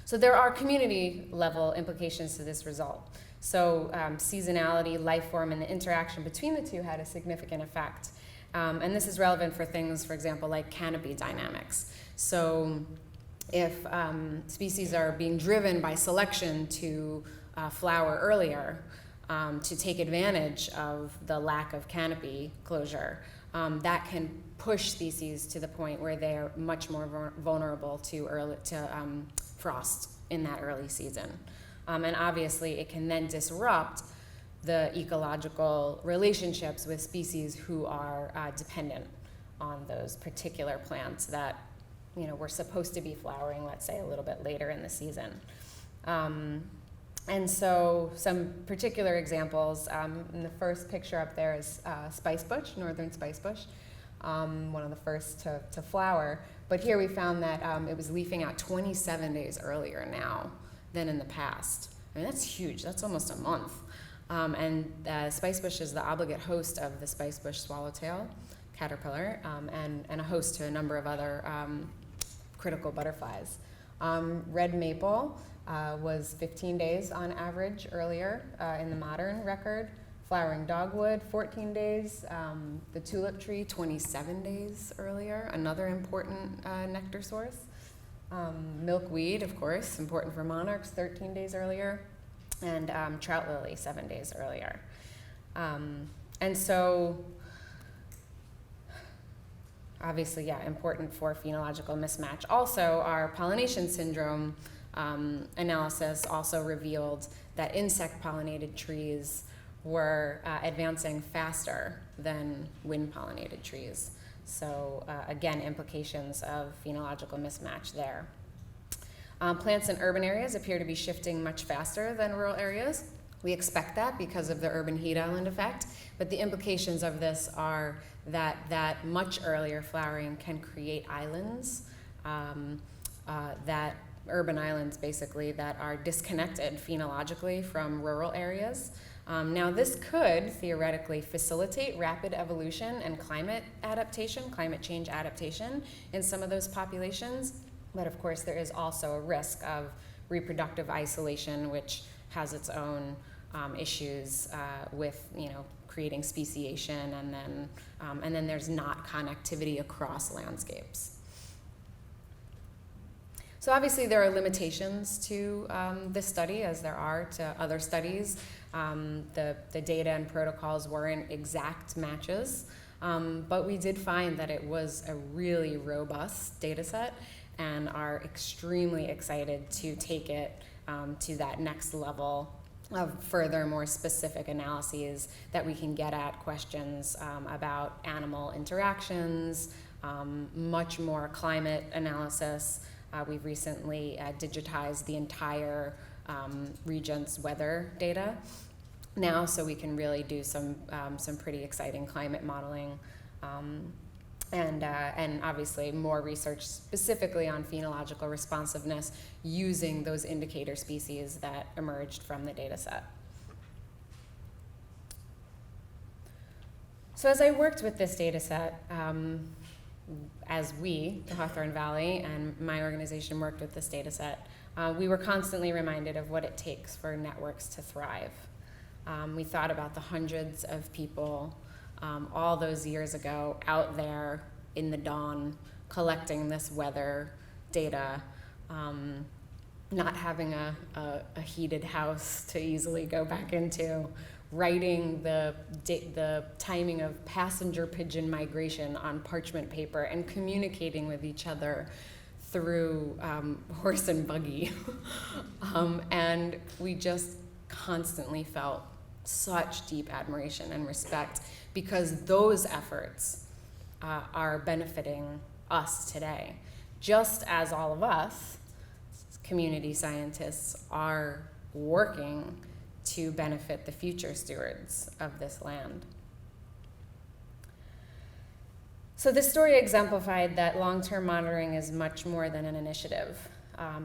So there are community level implications to this result. So seasonality, life form, and the interaction between the two had a significant effect. And this is relevant for things, for example, like canopy dynamics. So if species are being driven by selection to flower earlier, to take advantage of the lack of canopy closure, that can push species to the point where they are much more vulnerable to frost in that early season. And obviously it can then disrupt the ecological relationships with species who are dependent on those particular plants that, you know, were supposed to be flowering, let's say, a little bit later in the season. And so some particular examples, in the first picture up there is spicebush, northern spicebush, one of the first to flower. But here we found that it was leafing out 27 days earlier now than in the past. I mean, that's huge. That's almost a month. And spicebush is the obligate host of the spicebush swallowtail caterpillar, and a host to a number of other critical butterflies. Red maple was 15 days on average earlier in the modern record. Flowering dogwood, 14 days. The tulip tree, 27 days earlier, another important nectar source. Milkweed, of course, important for monarchs, 13 days earlier. And trout lily, 7 days earlier. And so, obviously, yeah, important for phenological mismatch. Also, our pollination syndrome analysis also revealed that insect-pollinated trees were advancing faster than wind-pollinated trees. So again, implications of phenological mismatch there. Plants in urban areas appear to be shifting much faster than rural areas. We expect that because of the urban heat island effect, but the implications of this are that much earlier flowering can create islands, that urban islands basically that are disconnected phenologically from rural areas. Now this could theoretically facilitate rapid evolution and climate change adaptation in some of those populations, but of course there is also a risk of reproductive isolation, which has its own issues with, you know, creating speciation, and then there's not connectivity across landscapes. So obviously there are limitations to this study, as there are to other studies. The data and protocols weren't exact matches, but we did find that it was a really robust data set and are extremely excited to take it to that next level of further, more specific analyses that we can get at questions about animal interactions, much more climate analysis. We've recently digitized the entire region's weather data now, so we can really do some pretty exciting climate modeling, and obviously more research specifically on phenological responsiveness using those indicator species that emerged from the data set. So as I worked with this data set, as we, the Hawthorne Valley, and my organization worked with this data set, we were constantly reminded of what it takes for networks to thrive. We thought about the hundreds of people all those years ago out there in the dawn collecting this weather data, not having a heated house to easily go back into, writing the timing of passenger pigeon migration on parchment paper and communicating with each other through horse and buggy. And we just constantly felt such deep admiration and respect because those efforts are benefiting us today, just as all of us, community scientists, are working to benefit the future stewards of this land. So this story exemplified that long-term monitoring is much more than an initiative.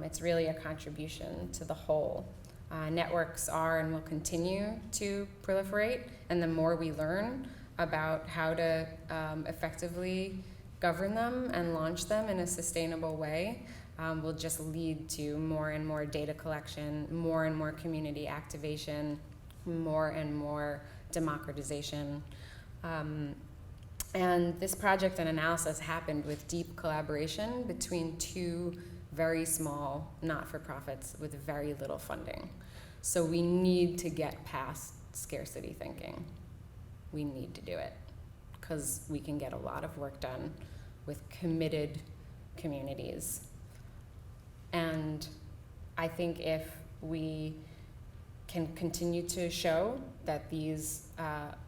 It's really a contribution to the whole. Networks are and will continue to proliferate, and the more we learn about how to effectively govern them and launch them in a sustainable way, will just lead to more and more data collection, more and more community activation, more and more democratization. And this project and analysis happened with deep collaboration between two very small not-for-profits with very little funding. So we need to get past scarcity thinking. We need to do it because we can get a lot of work done with committed communities. And I think if we can continue to show that these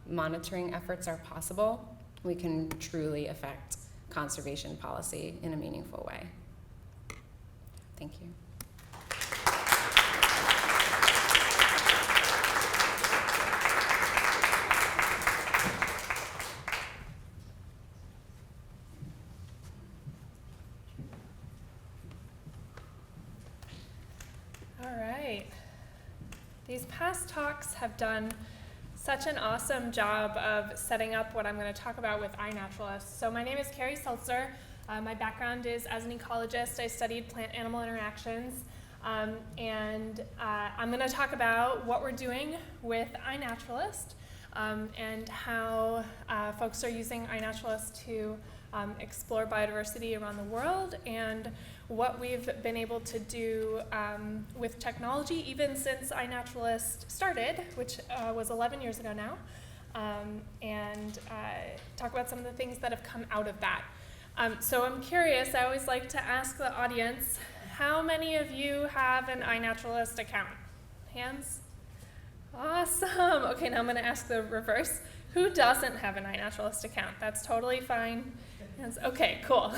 monitoring efforts are possible, we can truly affect conservation policy in a meaningful way. Thank you. All right. These past talks have done such an awesome job of setting up what I'm going to talk about with iNaturalist. So my name is Carrie Seltzer. My background is as an ecologist. I studied plant-animal interactions. And I'm going to talk about what we're doing with iNaturalist and how folks are using iNaturalist to explore biodiversity around the world, and what we've been able to do with technology even since iNaturalist started, which was 11 years ago now, and talk about some of the things that have come out of that. So I'm curious, I always like to ask the audience, how many of you have an iNaturalist account? Hands? Awesome. Okay, now I'm going to ask the reverse. Who doesn't have an iNaturalist account? That's totally fine. Hands. Okay, cool.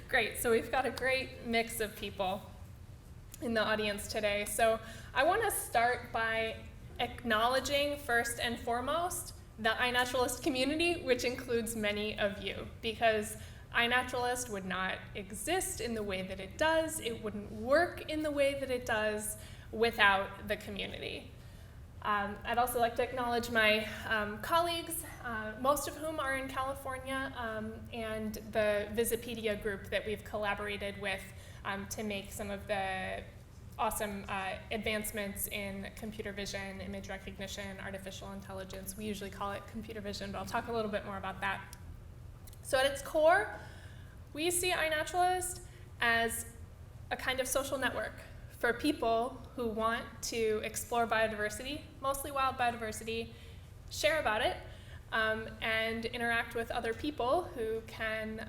Great. So we've got a great mix of people in the audience today. So I want to start by acknowledging first and foremost the iNaturalist community, which includes many of you, because iNaturalist would not exist in the way that it does. It wouldn't work in the way that it does without the community. I'd also like to acknowledge my colleagues, most of whom are in California, and the Visipedia group that we've collaborated with to make some of the awesome advancements in computer vision, image recognition, artificial intelligence. We usually call it computer vision, but I'll talk a little bit more about that. So at its core, we see iNaturalist as a kind of social network for people who want to explore biodiversity, mostly wild biodiversity, share about it, and interact with other people who can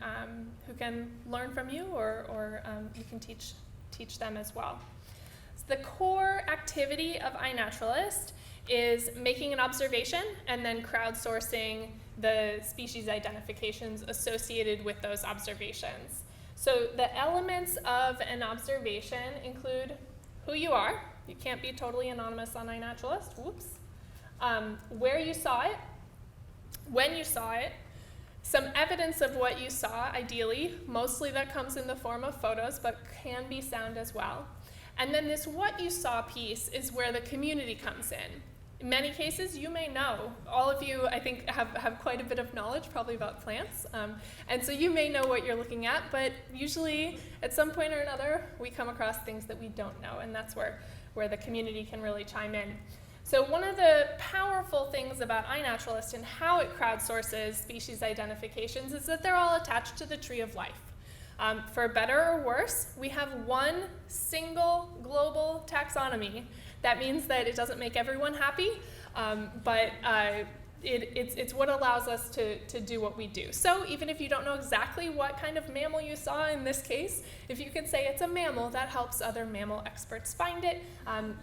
learn from you, or you can teach them as well. So the core activity of iNaturalist is making an observation and then crowdsourcing the species identifications associated with those observations. So the elements of an observation include who you are. You can't be totally anonymous on iNaturalist. Whoops. Where you saw it, when you saw it, some evidence of what you saw, ideally. Mostly that comes in the form of photos, but can be sound as well. And then this what you saw piece is where the community comes in. In many cases, you may know. All of you, I think, have quite a bit of knowledge, probably about plants. And so you may know what you're looking at, but usually, at some point or another, we come across things that we don't know, and that's where the community can really chime in. So one of the powerful things about iNaturalist and how it crowdsources species identifications is that they're all attached to the tree of life. For better or worse, we have one single global taxonomy. That means that it doesn't make everyone happy, but it's what allows us to do what we do. So even if you don't know exactly what kind of mammal you saw in this case, if you can say it's a mammal, that helps other mammal experts find it,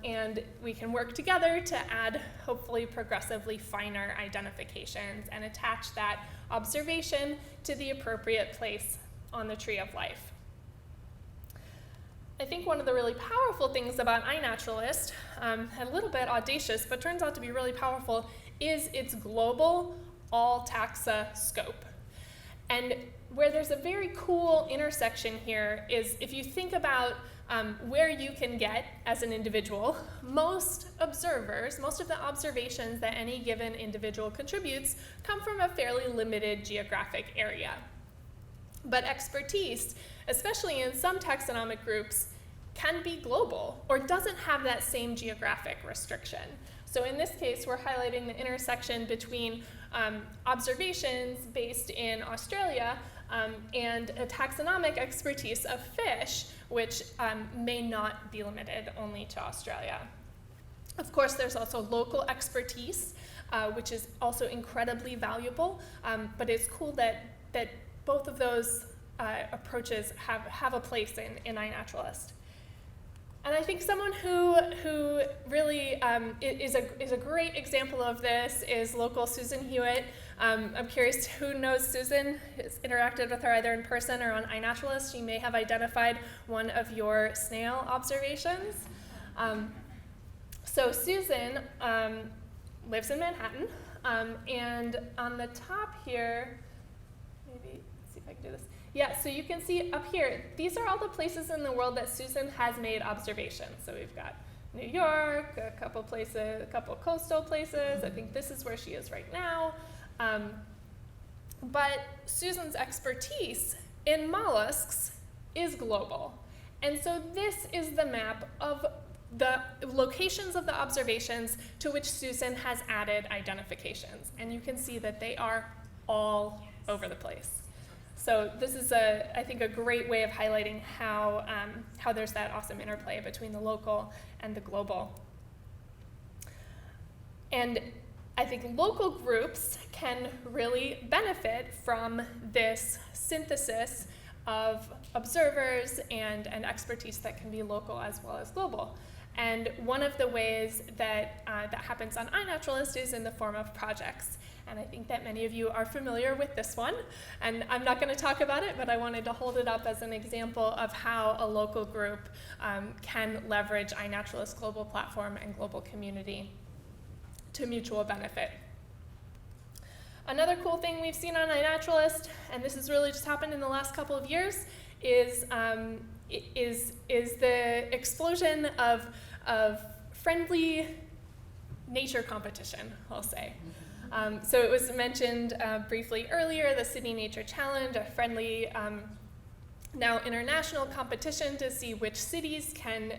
and we can work together to add hopefully progressively finer identifications and attach that observation to the appropriate place on the tree of life. I think one of the really powerful things about iNaturalist, a little bit audacious, but turns out to be really powerful, is its global all taxa scope. And where there's a very cool intersection here is if you think about where you can get as an individual, most observers, most of the observations that any given individual contributes come from a fairly limited geographic area. But expertise, especially in some taxonomic groups, can be global or doesn't have that same geographic restriction. So in this case, we're highlighting the intersection between observations based in Australia and a taxonomic expertise of fish, which may not be limited only to Australia. Of course, there's also local expertise, which is also incredibly valuable, but it's cool that both of those approaches have a place in iNaturalist. And I think someone who really is a great example of this is local Susan Hewitt. I'm curious who knows Susan, has interacted with her either in person or on iNaturalist. She may have identified one of your snail observations. So Susan lives in Manhattan, and on the top here, maybe, let's see if I can do this. Yeah, so you can see up here, these are all the places in the world that Susan has made observations. So we've got New York, a couple coastal places. I think this is where she is right now. But Susan's expertise in mollusks is global. And so this is the map of the locations of the observations to which Susan has added identifications. And you can see that they are all over the place. So this is, I think, a great way of highlighting how there's that awesome interplay between the local and the global. And I think local groups can really benefit from this synthesis of observers and expertise that can be local as well as global. And one of the ways that that happens on iNaturalist is in the form of projects. And I think that many of you are familiar with this one. And I'm not going to talk about it, but I wanted to hold it up as an example of how a local group can leverage iNaturalist's global platform and global community to mutual benefit. Another cool thing we've seen on iNaturalist, and this has really just happened in the last couple of years, is the explosion of friendly nature competition, I'll say. So it was mentioned briefly earlier, the City Nature Challenge, a friendly, now international competition to see which cities can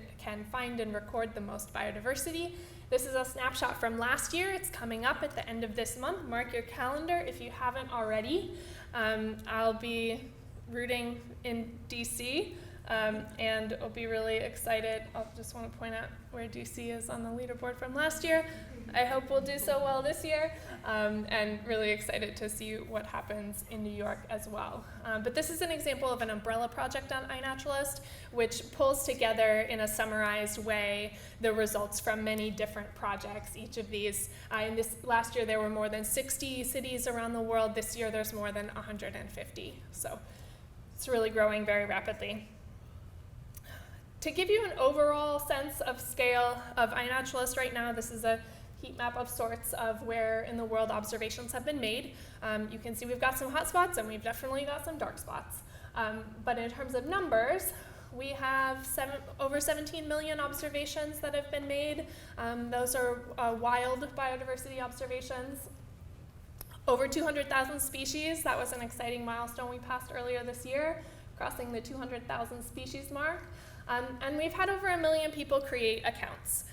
find and record the most biodiversity. This is a snapshot from last year. It's coming up at the end of this month. Mark your calendar if you haven't already. I'll be rooting in DC, and I'll be really excited. I just want to point out where DC is on the leaderboard from last year. I hope we'll do so well this year, and really excited to see what happens in New York as well. But this is an example of an umbrella project on iNaturalist, which pulls together in a summarized way the results from many different projects. Each of these, in this last year there were more than 60 cities around the world. This year there's more than 150. So it's really growing very rapidly. To give you an overall sense of scale of iNaturalist right now, this is a heat map of sorts of where in the world observations have been made. You can see we've got some hot spots and we've definitely got some dark spots. But in terms of numbers, we have over 17 million observations that have been made. Those are wild biodiversity observations. Over 200,000 species. That was an exciting milestone we passed earlier this year, crossing the 200,000 species mark. And we've had over 1 million people create accounts.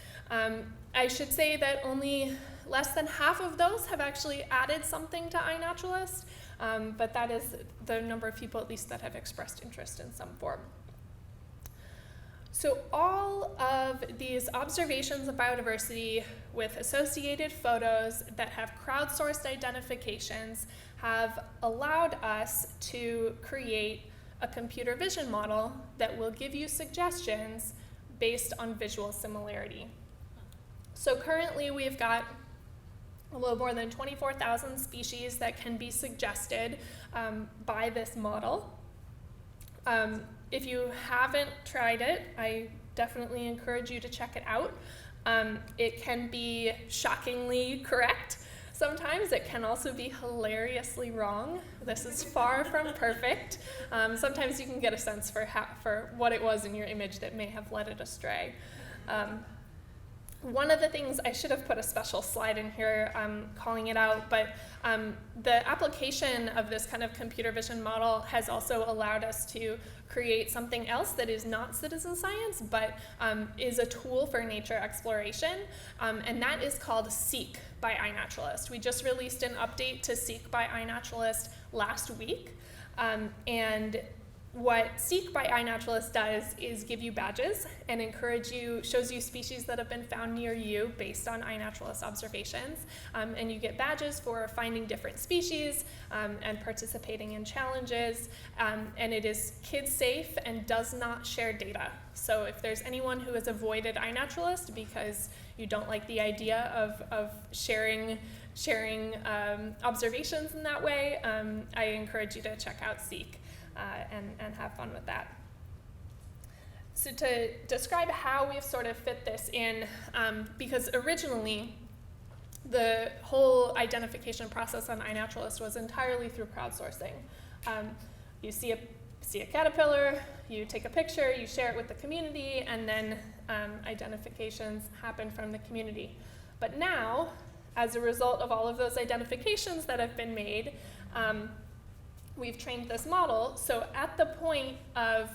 I should say that only less than half of those have actually added something to iNaturalist, but that is the number of people at least that have expressed interest in some form. So all of these observations of biodiversity with associated photos that have crowdsourced identifications have allowed us to create a computer vision model that will give you suggestions based on visual similarity. So currently we've got a little more than 24,000 species that can be suggested by this model. If you haven't tried it, I definitely encourage you to check it out. It can be shockingly correct. Sometimes it can also be hilariously wrong. This is far from perfect. Sometimes you can get a sense for what it was in your image that may have led it astray. One of the things, I should have put a special slide in here calling it out, but the application of this kind of computer vision model has also allowed us to create something else that is not citizen science, but is a tool for nature exploration, and that is called Seek by iNaturalist. We just released an update to Seek by iNaturalist last week, and what Seek by iNaturalist does is give you badges and shows you species that have been found near you based on iNaturalist observations. And you get badges for finding different species and participating in challenges. And it is kids safe and does not share data. So if there's anyone who has avoided iNaturalist because you don't like the idea of sharing observations in that way, I encourage you to check out Seek. And have fun with that. So to describe how we've sort of fit this in, because originally the whole identification process on iNaturalist was entirely through crowdsourcing. You see a caterpillar, you take a picture, you share it with the community, and then identifications happen from the community. But now, as a result of all of those identifications that have been made, we've trained this model, so at the point of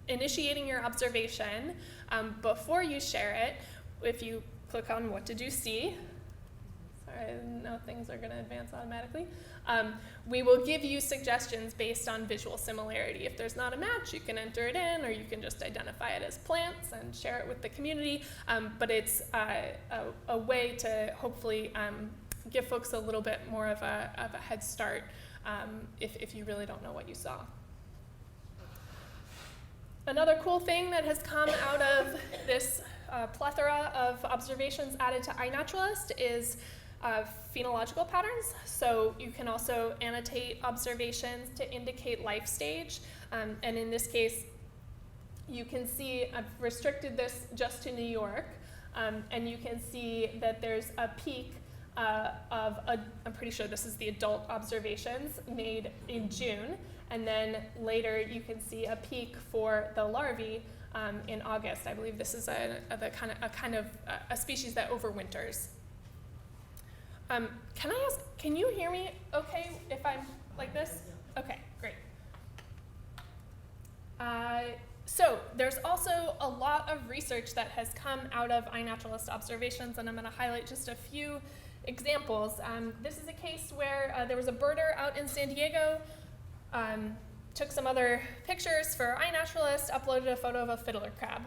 initiating your observation, before you share it, if you click on what did you see, sorry, I didn't know things are going to advance automatically, we will give you suggestions based on visual similarity. If there's not a match, you can enter it in, or you can just identify it as plants and share it with the community, but it's a way to hopefully give folks a little bit more of a head start if you really don't know what you saw. Another cool thing that has come out of this plethora of observations added to iNaturalist is phenological patterns. So you can also annotate observations to indicate life stage. And in this case, you can see, I've restricted this just to New York, and you can see that there's a peak I'm pretty sure this is the adult observations made in June, and then later you can see a peak for the larvae in August. I believe this is a kind of species that overwinters. Can I ask, can you hear me okay if I'm like this? Okay, great. So there's also a lot of research that has come out of iNaturalist observations, and I'm going to highlight just a few examples. This is a case where there was a birder out in San Diego, took some other pictures for iNaturalist, uploaded a photo of a fiddler crab,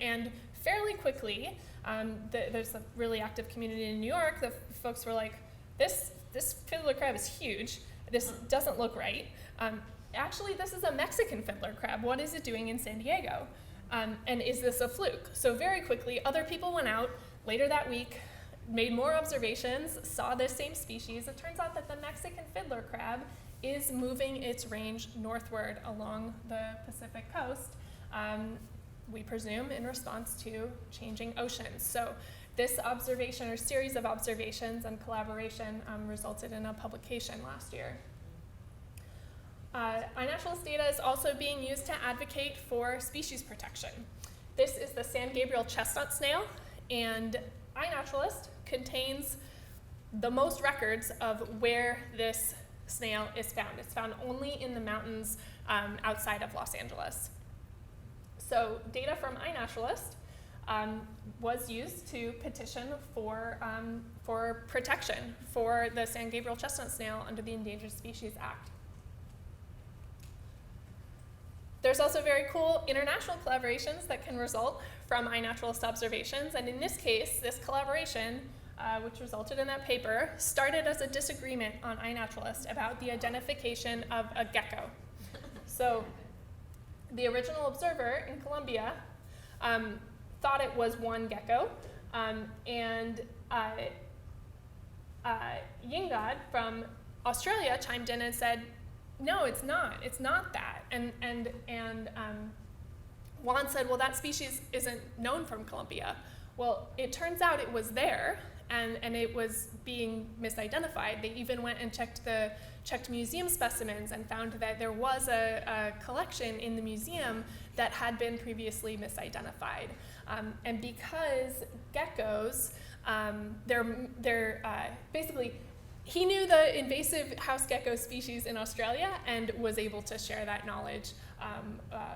and fairly quickly, there's a really active community in New York. The folks were like, this fiddler crab is huge. This doesn't look right. Actually, this is a Mexican fiddler crab. What is it doing in San Diego? And is this a fluke? So very quickly, other people went out later that week, made more observations, saw this same species. It turns out that the Mexican fiddler crab is moving its range northward along the Pacific coast, we presume in response to changing oceans. So this observation or series of observations and collaboration resulted in a publication last year. iNaturalist data is also being used to advocate for species protection. This is the San Gabriel chestnut snail, and iNaturalist contains the most records of where this snail is found. It's found only in the mountains outside of Los Angeles. So data from iNaturalist was used to petition for protection for the San Gabriel chestnut snail under the Endangered Species Act. There's also very cool international collaborations that can result from iNaturalist observations, and in this case, this collaboration, which resulted in that paper, started as a disagreement on iNaturalist about the identification of a gecko. So the original observer in Colombia thought it was one gecko, and Yingad from Australia chimed in and said, no, it's not that. And Juan said, well, that species isn't known from Colombia. Well, it turns out it was there, and it was being misidentified. They even went and checked museum specimens and found that there was a collection in the museum that had been previously misidentified. And because geckos, they're basically, he knew the invasive house gecko species in Australia and was able to share that knowledge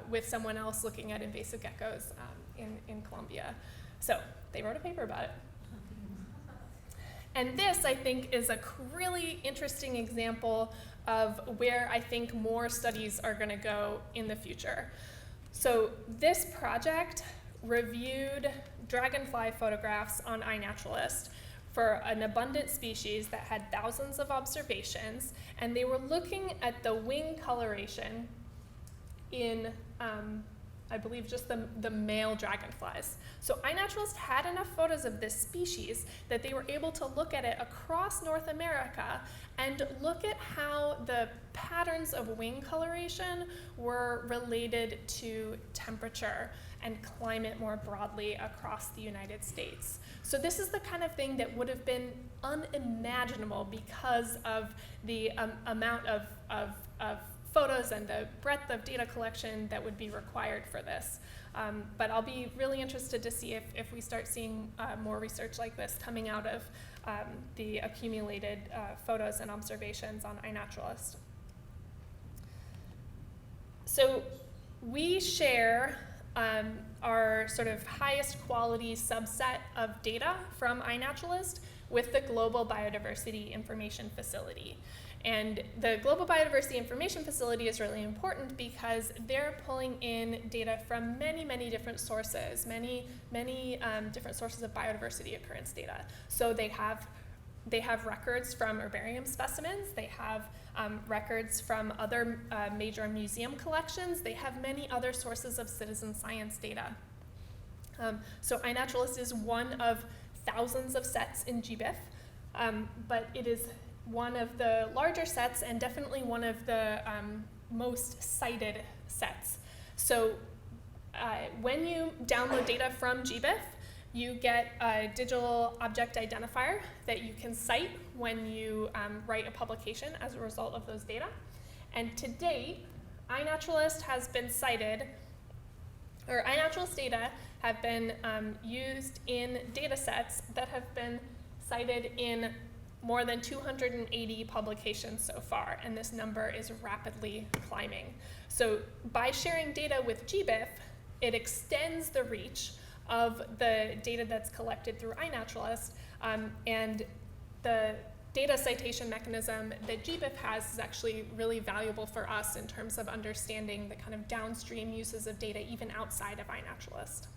with someone else looking at invasive geckos in Colombia. So they wrote a paper about it. And this, I think, is a really interesting example of where I think more studies are going to go in the future. So this project reviewed dragonfly photographs on iNaturalist for an abundant species that had thousands of observations, and they were looking at the wing coloration in, I believe, just the male dragonflies. So iNaturalist had enough photos of this species that they were able to look at it across North America and look at how the patterns of wing coloration were related to temperature and climate more broadly across the United States. So this is the kind of thing that would have been unimaginable because of the amount of photos and the breadth of data collection that would be required for this. But I'll be really interested to see if we start seeing more research like this coming out of the accumulated photos and observations on iNaturalist. So we share our sort of highest quality subset of data from iNaturalist with the Global Biodiversity Information Facility. And the Global Biodiversity Information Facility is really important because they're pulling in data from many, many different sources, many different sources of biodiversity occurrence data. So they have records from herbarium specimens, they have records from other major museum collections, they have many other sources of citizen science data. So iNaturalist is one of thousands of sets in GBIF, but it is one of the larger sets and definitely one of the most cited sets. So when you download data from GBIF, you get a digital object identifier that you can cite when you write a publication as a result of those data. And to date, iNaturalist has been cited, or iNaturalist data have been used in data sets that have been cited in more than 280 publications so far, and this number is rapidly climbing. So by sharing data with GBIF, it extends the reach of the data that's collected through iNaturalist, and the data citation mechanism that GBIF has is actually really valuable for us in terms of understanding the kind of downstream uses of data even outside of iNaturalist.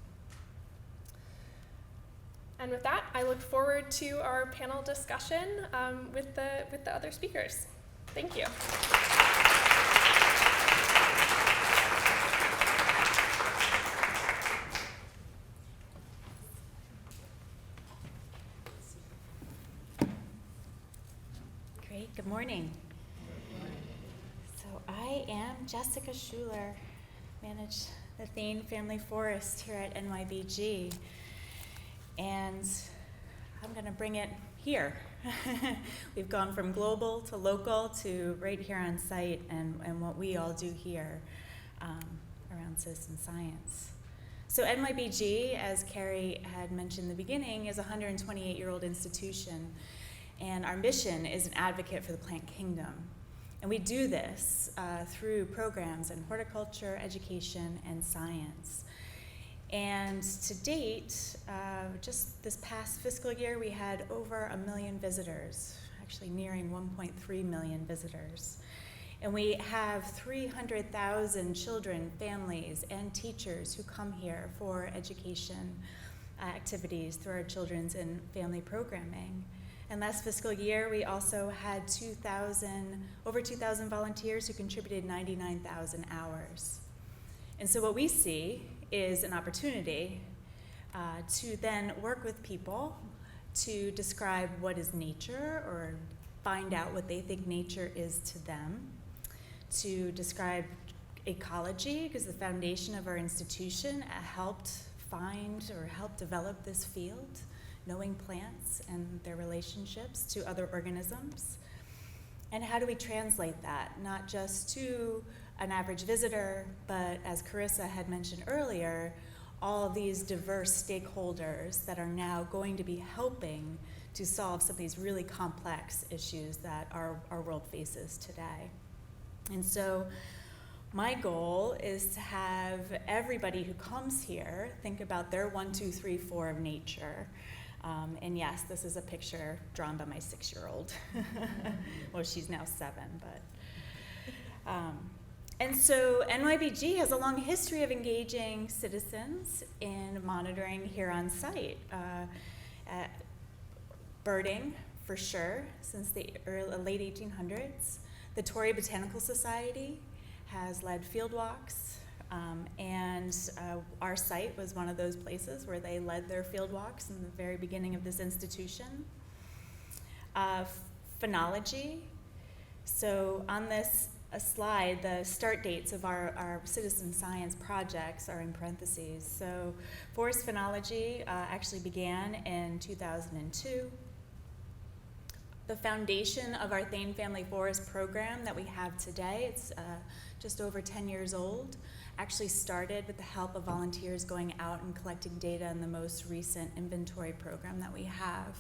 And with that, I look forward to our panel discussion with the other speakers. Thank you. Great, good morning. So I am Jessica Schuler, manage the Thane Family Forest here at NYBG. And I'm going to bring it here. We've gone from global to local to right here on site and what we all do here around citizen science. So NYBG, as Carrie had mentioned in the beginning, is a 128-year-old institution. And our mission is an advocate for the plant kingdom. And we do this through programs in horticulture, education, and science. And to date, just this past fiscal year, we had over 1 million visitors, actually nearing 1.3 million visitors. And we have 300,000 children, families, and teachers who come here for education activities through our children's and family programming. And last fiscal year, we also had over 2,000 volunteers who contributed 99,000 hours. And so what we see is an opportunity to then work with people to describe what is nature or find out what they think nature is to them, to describe ecology, because the foundation of our institution helped find or help develop this field, knowing plants and their relationships to other organisms. And how do we translate that, not just to an average visitor, but as Carissa had mentioned earlier, all of these diverse stakeholders that are now going to be helping to solve some of these really complex issues that our world faces today. And so my goal is to have everybody who comes here think about their 1, 2, 3, 4 of nature. And yes, this is a picture drawn by my 6-year-old. Well, she's now 7, but And so NYBG has a long history of engaging citizens in monitoring here on site. Birding, for sure, since the late 1800s. The Torrey Botanical Society has led field walks, and our site was one of those places where they led their field walks in the very beginning of this institution. Phenology. So on this slide, the start dates of our citizen science projects are in parentheses. So forest phenology actually began in 2002. The foundation of our Thane Family Forest program that we have today, it's just over 10 years old, actually started with the help of volunteers going out and collecting data in the most recent inventory program that we have.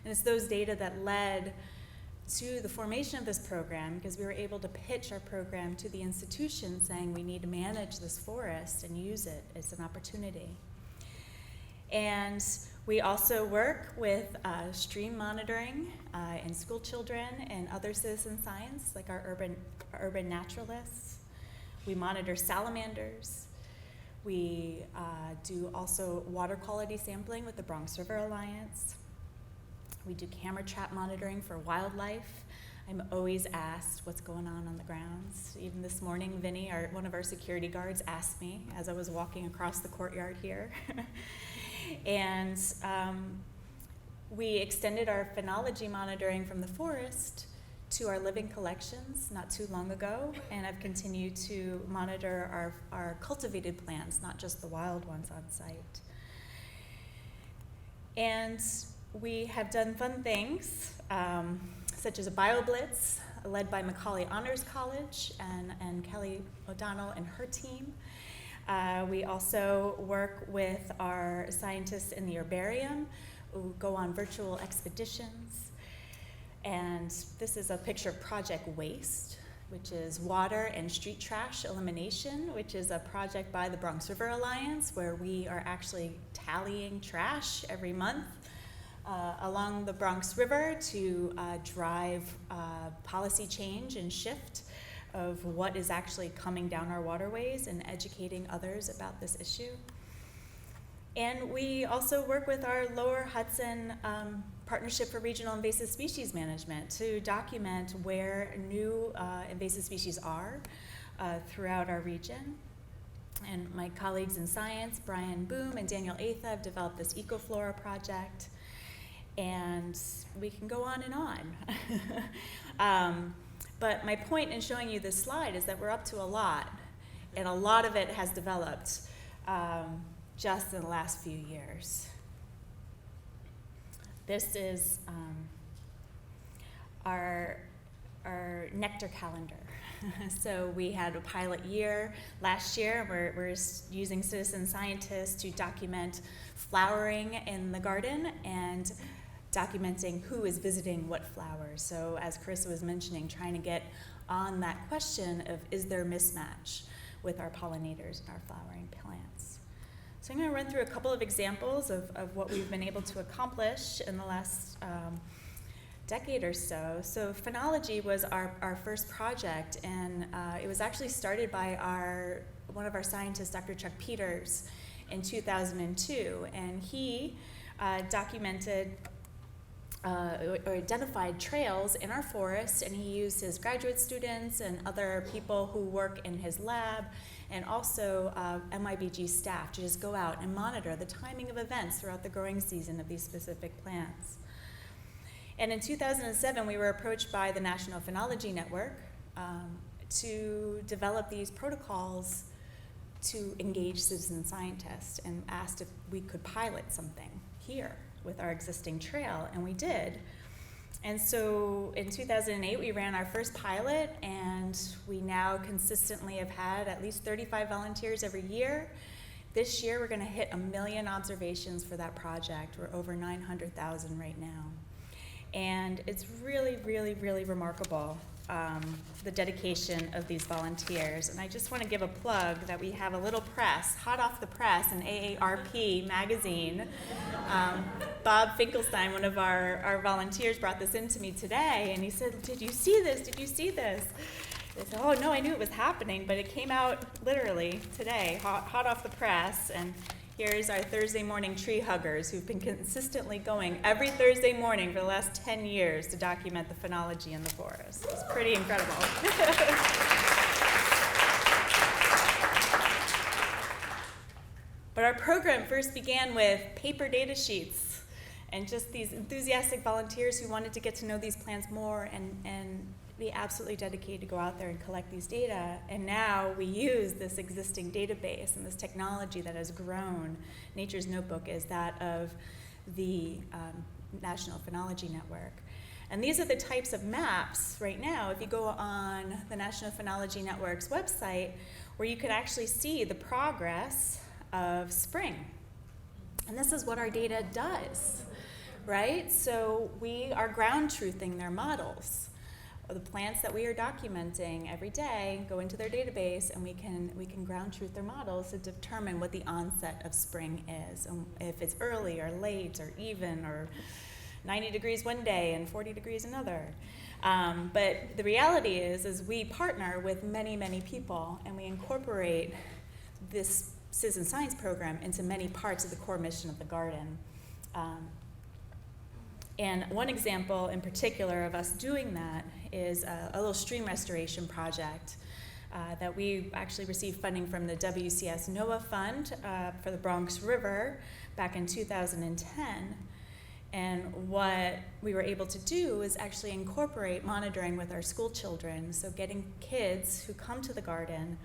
And it's those data that led to the formation of this program, because we were able to pitch our program to the institution saying we need to manage this forest and use it as an opportunity. And we also work with stream monitoring and school children and other citizen science, like our urban naturalists. We monitor salamanders. We do also water quality sampling with the Bronx River Alliance. We do camera trap monitoring for wildlife. I'm always asked what's going on the grounds. Even this morning, Vinny, one of our security guards, asked me as I was walking across the courtyard here. And we extended our phenology monitoring from the forest to our living collections not too long ago, and I've continued to monitor our cultivated plants, not just the wild ones on site. And we have done fun things, such as a BioBlitz, led by Macaulay Honors College and Kelly O'Donnell and her team. We also work with our scientists in the herbarium who go on virtual expeditions. And this is a picture of Project Waste, which is water and street trash elimination, which is a project by the Bronx River Alliance where we are actually tallying trash every month along the Bronx River to drive policy change and shift of what is actually coming down our waterways and educating others about this issue. And we also work with our Lower Hudson Partnership for Regional Invasive Species Management to document where new invasive species are throughout our region. And my colleagues in science, Brian Boom and Daniel Atha, have developed this EcoFlora project. And we can go on and on. But my point in showing you this slide is that we're up to a lot, and a lot of it has developed just in the last few years. This is our nectar calendar. So we had a pilot year last year. We're using citizen scientists to document flowering in the garden and documenting who is visiting what flowers. So as Chris was mentioning, trying to get on that question of is there mismatch with our pollinators and our flowering plants. So I'm going to run through a couple of examples of what we've been able to accomplish in the last decade or so. So phenology was our first project, and it was actually started by one of our scientists, Dr. Chuck Peters, in 2002, and he documented or identified trails in our forest, and he used his graduate students and other people who work in his lab and also MIBG staff to just go out and monitor the timing of events throughout the growing season of these specific plants. And in 2007, we were approached by the National Phenology Network to develop these protocols to engage citizen scientists, and asked if we could pilot something here with our existing trail, and we did. And so in 2008, we ran our first pilot, and we now consistently have had at least 35 volunteers every year. This year, we're going to hit 1 million observations for that project. We're over 900,000 right now. And it's really, really, really remarkable, the dedication of these volunteers. And I just want to give a plug that we have a little press, hot off the press, in AARP magazine. Bob Finkelstein, one of our volunteers, brought this in to me today, and he said, "Did you see this? Did you see this?" They said, oh, no, I knew it was happening, but it came out literally today, hot off the press. And here's our Thursday morning tree huggers who've been consistently going every Thursday morning for the last 10 years to document the phenology in the forest. It's pretty incredible. But our program first began with paper data sheets and just these enthusiastic volunteers who wanted to get to know these plants more and be absolutely dedicated to go out there and collect these data. And now we use this existing database and this technology that has grown. Nature's Notebook is that of the National Phenology Network. And these are the types of maps right now, if you go on the National Phenology Network's website, where you could actually see the progress of spring. And this is what our data does, right? So we are ground truthing their models. The plants that we are documenting every day go into their database, and we can ground truth their models to determine what the onset of spring is, and if it's early or late or even or 90 degrees one day and 40 degrees another. But the reality is we partner with many, many people, and we incorporate this citizen science program into many parts of the core mission of the garden. And one example in particular of us doing that is a little stream restoration project that we actually received funding from the WCS NOAA Fund for the Bronx River back in 2010. And what we were able to do is actually incorporate monitoring with our school children, so getting kids who come to the garden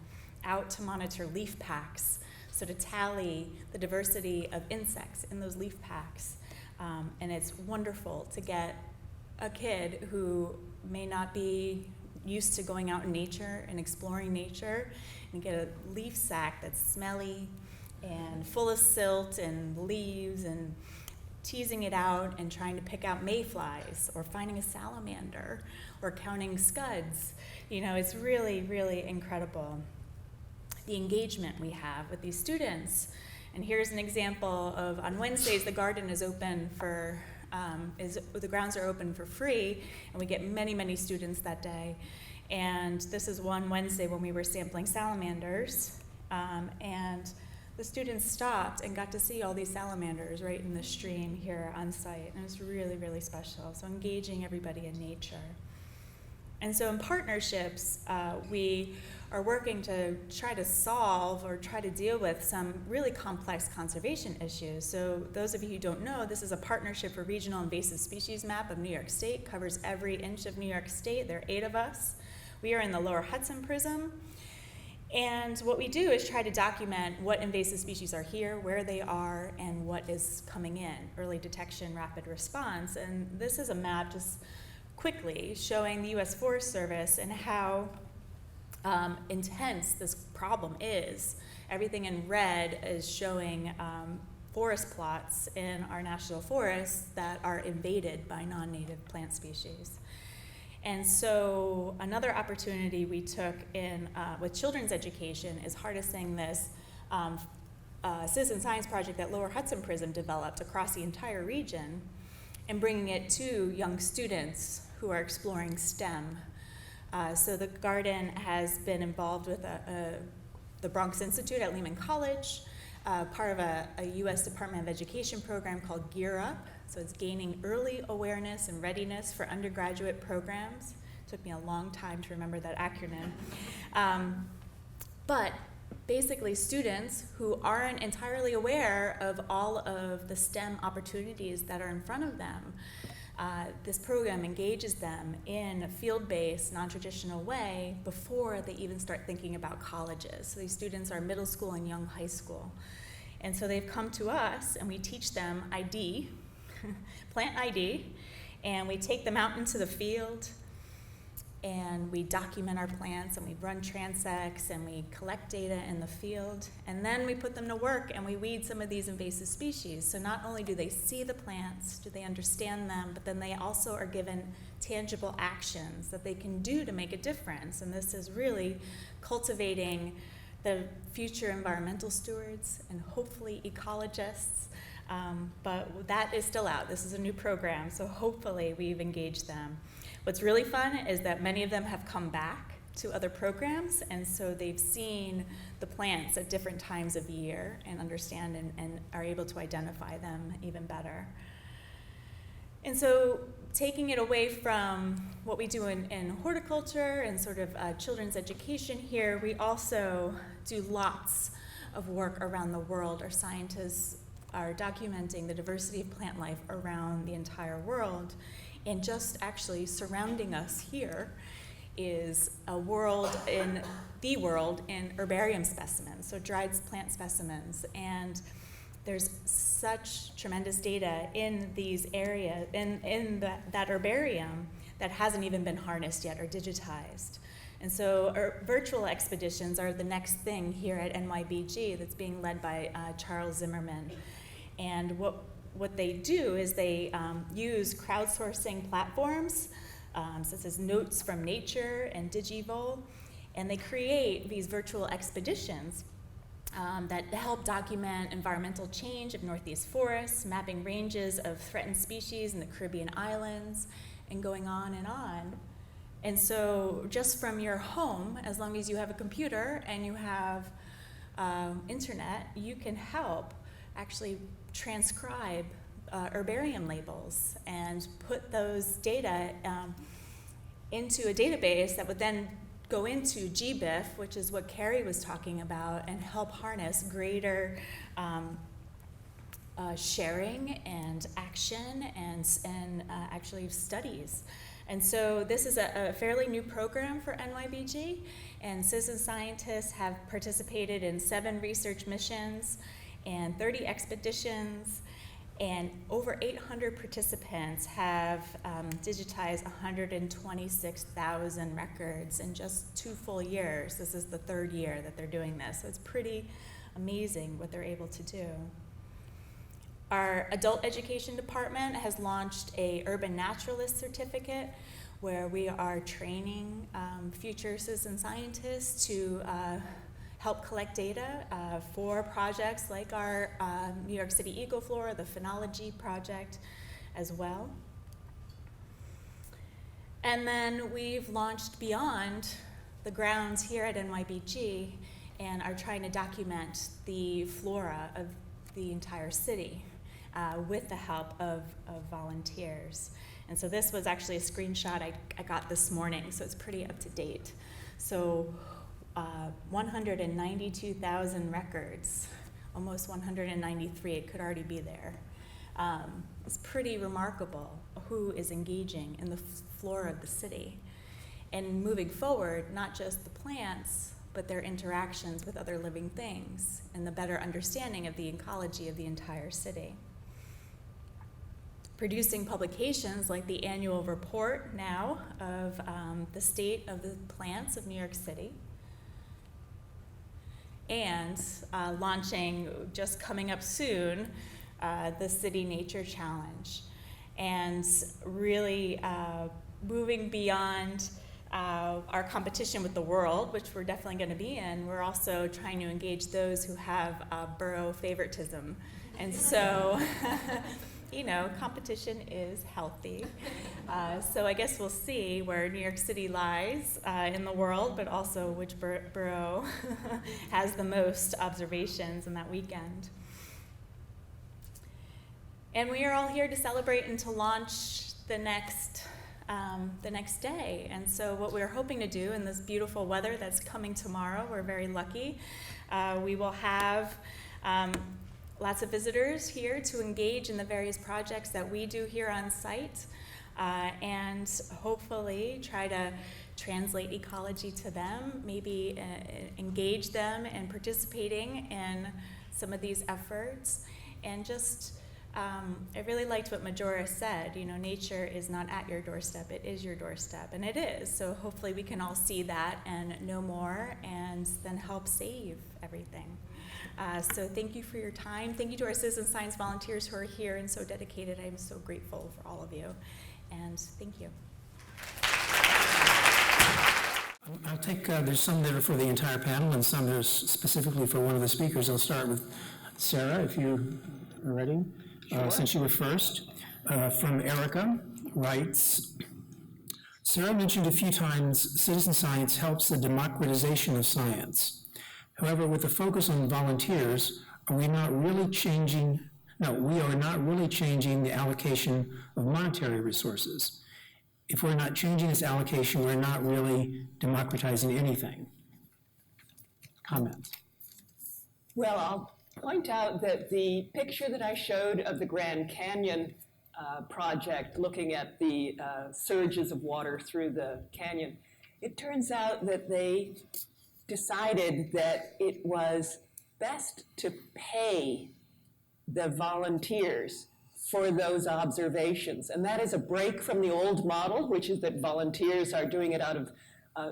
out to monitor leaf packs, so to tally the diversity of insects in those leaf packs. And it's wonderful to get a kid who may not be used to going out in nature and exploring nature and get a leaf sack that's smelly and full of silt and leaves and teasing it out and trying to pick out mayflies or finding a salamander or counting scuds. You know, it's really, really incredible, the engagement we have with these students. And here's an example of, on Wednesdays, the garden is open for, the grounds are open for free, and we get many, many students that day. And this is one Wednesday when we were sampling salamanders, and the students stopped and got to see all these salamanders right in the stream here on site, and it was really, really special. So engaging everybody in nature. And so in partnerships, we are working to try to solve or try to deal with some really complex conservation issues. So those of you who don't know, this is a partnership for regional invasive species map of New York State, covers every inch of New York State. There are 8 of us. We are in the Lower Hudson Prism. And what we do is try to document what invasive species are here, where they are, and what is coming in, early detection, rapid response. And this is a map just quickly showing the U.S. Forest Service and how intense this problem is. Everything in red is showing forest plots in our national forests that are invaded by non-native plant species. And so another opportunity we took in with children's education is harnessing this citizen science project that Lower Hudson Prism developed across the entire region and bringing it to young students who are exploring STEM. So the garden has been involved with the Bronx Institute at Lehman College, part of a U.S. Department of Education program called Gear Up. So it's gaining early awareness and readiness for undergraduate programs. It took me a long time to remember that acronym. But basically students who aren't entirely aware of all of the STEM opportunities that are in front of them, this program engages them in a field-based, non-traditional way before they even start thinking about colleges. So these students are middle school and young high school. And so they've come to us and we teach them ID, plant ID, and we take them out into the field and we document our plants and we run transects and we collect data in the field, and then we put them to work and we weed some of these invasive species. So not only do they see the plants, do they understand them, but then they also are given tangible actions that they can do to make a difference. And this is really cultivating the future environmental stewards and hopefully ecologists. But that is still out. This is a new program, so hopefully we've engaged them. What's really fun is that many of them have come back to other programs, and so they've seen the plants at different times of year and understand and are able to identify them even better. And so taking it away from what we do in horticulture and sort of children's education here, we also do lots of work around the world. Our scientists are documenting the diversity of plant life around the entire world. And just actually surrounding us here is the world in herbarium specimens, so dried plant specimens. And there's such tremendous data in these areas, in that herbarium, that hasn't even been harnessed yet or digitized. And so virtual expeditions are the next thing here at NYBG that's being led by Charles Zimmerman. And what they do is they use crowdsourcing platforms, such as Notes from Nature and Digivol, and they create these virtual expeditions that help document environmental change of Northeast forests, mapping ranges of threatened species in the Caribbean islands, and going on and on. And so just from your home, as long as you have a computer and you have internet, you can help actually transcribe herbarium labels and put those data into a database that would then go into GBIF, which is what Carrie was talking about, and help harness greater sharing and action and actually studies. And so this is a fairly new program for NYBG, and citizen scientists have participated in 7 research missions and 30 expeditions, and over 800 participants have digitized 126,000 records in just 2 full years. This is the 3rd year that they're doing this, so it's pretty amazing what they're able to do. Our adult education department has launched a urban naturalist certificate where we are training future citizen scientists to help collect data for projects like our New York City Ecoflora, the Phenology Project as well. And then we've launched beyond the grounds here at NYBG and are trying to document the flora of the entire city with the help of volunteers. And so this was actually a screenshot I got this morning, so it's pretty up to date. So 192,000 records, almost 193, it could already be there. It's pretty remarkable who is engaging in the flora of the city. And moving forward, not just the plants, but their interactions with other living things and the better understanding of the ecology of the entire city. Producing publications like the annual report now of the state of the plants of New York City, and launching, just coming up soon, the City Nature Challenge, and really moving beyond our competition with the world, which we're definitely going to be in. We're also trying to engage those who have borough favoritism, and so you know, competition is healthy. So I guess we'll see where New York City lies in the world, but also which borough has the most observations in that weekend. And we are all here to celebrate and to launch the next day. And so what we're hoping to do in this beautiful weather that's coming tomorrow, we're very lucky, we will have lots of visitors here to engage in the various projects that we do here on site, and hopefully try to translate ecology to them, maybe engage them in participating in some of these efforts. And just, I really liked what Majora said, you know, nature is not at your doorstep, it is your doorstep, and it is. So hopefully we can all see that and know more and then help save everything. So thank you for your time. Thank you to our citizen science volunteers who are here and so dedicated. I'm so grateful for all of you. And thank you. I'll take, there's some that are for the entire panel and some that are specifically for one of the speakers. I'll start with Sarah, if you are ready. Sure. Since you were first. From Erica, writes, Sarah mentioned a few times citizen science helps the democratization of science. However, with the focus on volunteers, we are not really changing the allocation of monetary resources. If we're not changing this allocation, we're not really democratizing anything. Comments? Well, I'll point out that the picture that I showed of the Grand Canyon project, looking at the surges of water through the canyon, it turns out that they decided that it was best to pay the volunteers for those observations. And that is a break from the old model, which is that volunteers are doing it out of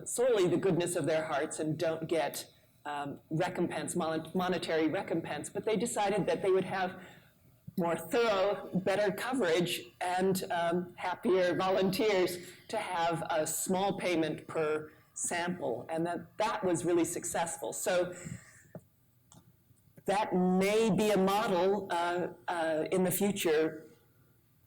solely the goodness of their hearts and don't get recompense, monetary recompense. But they decided that they would have more thorough, better coverage and happier volunteers to have a small payment per sample. And that was really successful. So that may be a model in the future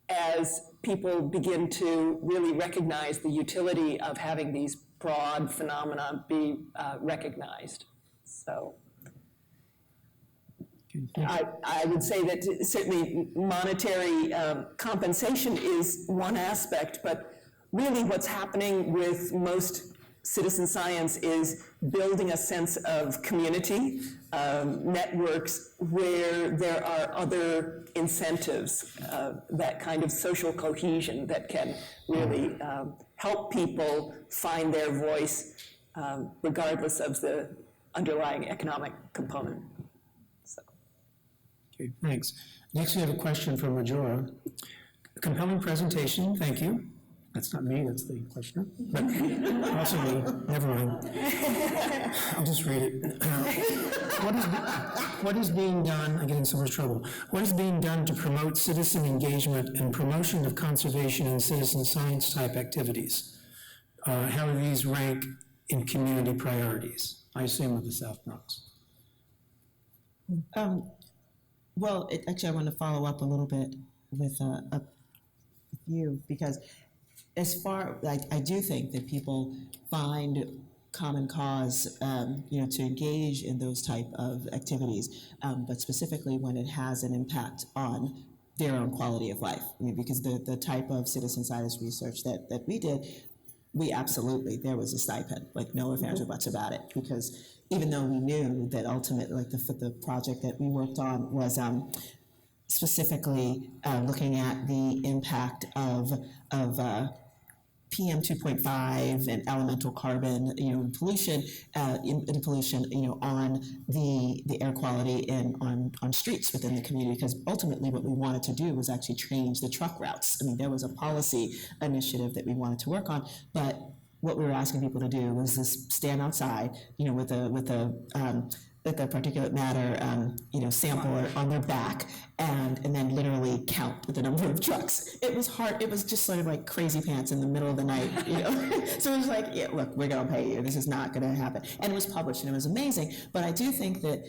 as people begin to really recognize the utility of having these broad phenomena be recognized. So I would say that certainly monetary compensation is one aspect, but really what's happening with most citizen science is building a sense of community, networks where there are other incentives, that kind of social cohesion that can really help people find their voice regardless of the underlying economic component. So. Okay, thanks. Next we have a question from Majora. Compelling presentation, thank you. That's not me, that's the questioner, but also me, never mind. I'll just read it. What is being done, I get in so much trouble, what is being done to promote citizen engagement and promotion of conservation and citizen science type activities? How do these rank in community priorities? I assume with the South Bronx. Well, actually, I want to follow up a little bit with you, because as far, I do think that people find common cause, to engage in those type of activities, but specifically when it has an impact on their own quality of life. I mean, because the type of citizen science research that we did, there was a stipend, like no ifs, ands, or buts about it, because even though we knew that ultimately, like the project that we worked on was specifically looking at the impact of PM 2.5 and elemental carbon, pollution, in pollution, on the air quality and on streets within the community. Because ultimately, what we wanted to do was actually change the truck routes. I mean, there was a policy initiative that we wanted to work on, but what we were asking people to do was just stand outside, with the particulate matter, sampler on their back, and then literally count the number of trucks. It was hard. It was just sort of like crazy pants in the middle of the night, So it was like, yeah, look, we're gonna pay you. This is not gonna happen. And it was published, and it was amazing. But I do think that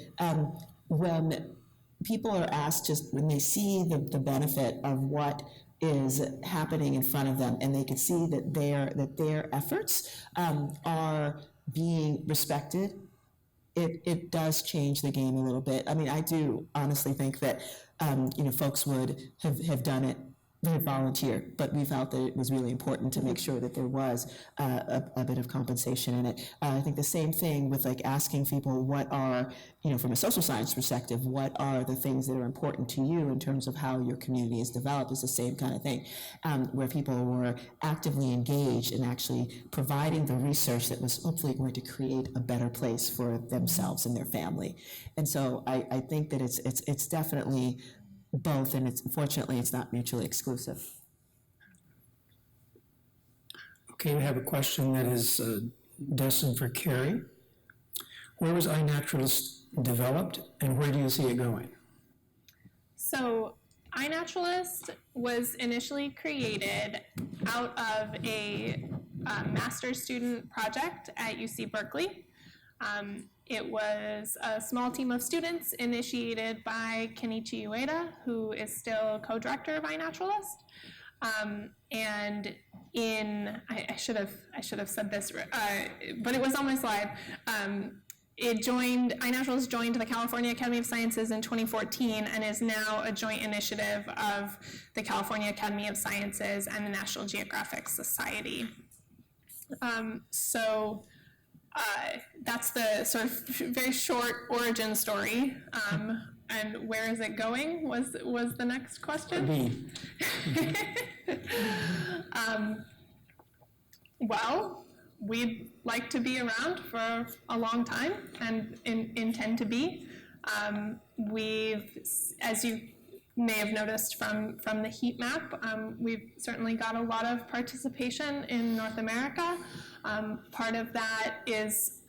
when people are asked, just when they see the benefit of what is happening in front of them, and they can see that their efforts are being respected, it does change the game a little bit. I mean, I do honestly think that folks would have done it, they volunteer, but we felt that it was really important to make sure that there was a bit of compensation in it. I think the same thing with like asking people what are, from a social science perspective, what are the things that are important to you in terms of how your community is developed is the same kind of thing, where people were actively engaged in actually providing the research that was hopefully going to create a better place for themselves and their family. And so I think that it's definitely both, and unfortunately it's not mutually exclusive. Okay, we have a question that is destined for Carrie. Where was iNaturalist developed, and where do you see it going? So iNaturalist was initially created out of a master's student project at UC Berkeley. It was a small team of students initiated by Kenichi Ueda, who is still co-director of iNaturalist. And I should have said this, but it was on my slide. iNaturalist joined the California Academy of Sciences in 2014 and is now a joint initiative of the California Academy of Sciences and the National Geographic Society. That's the sort of very short origin story. And where is it going was the next question. Well, we'd like to be around for a long time and intend to be. As you may have noticed from the heat map, we've certainly got a lot of participation in North America. Part of that is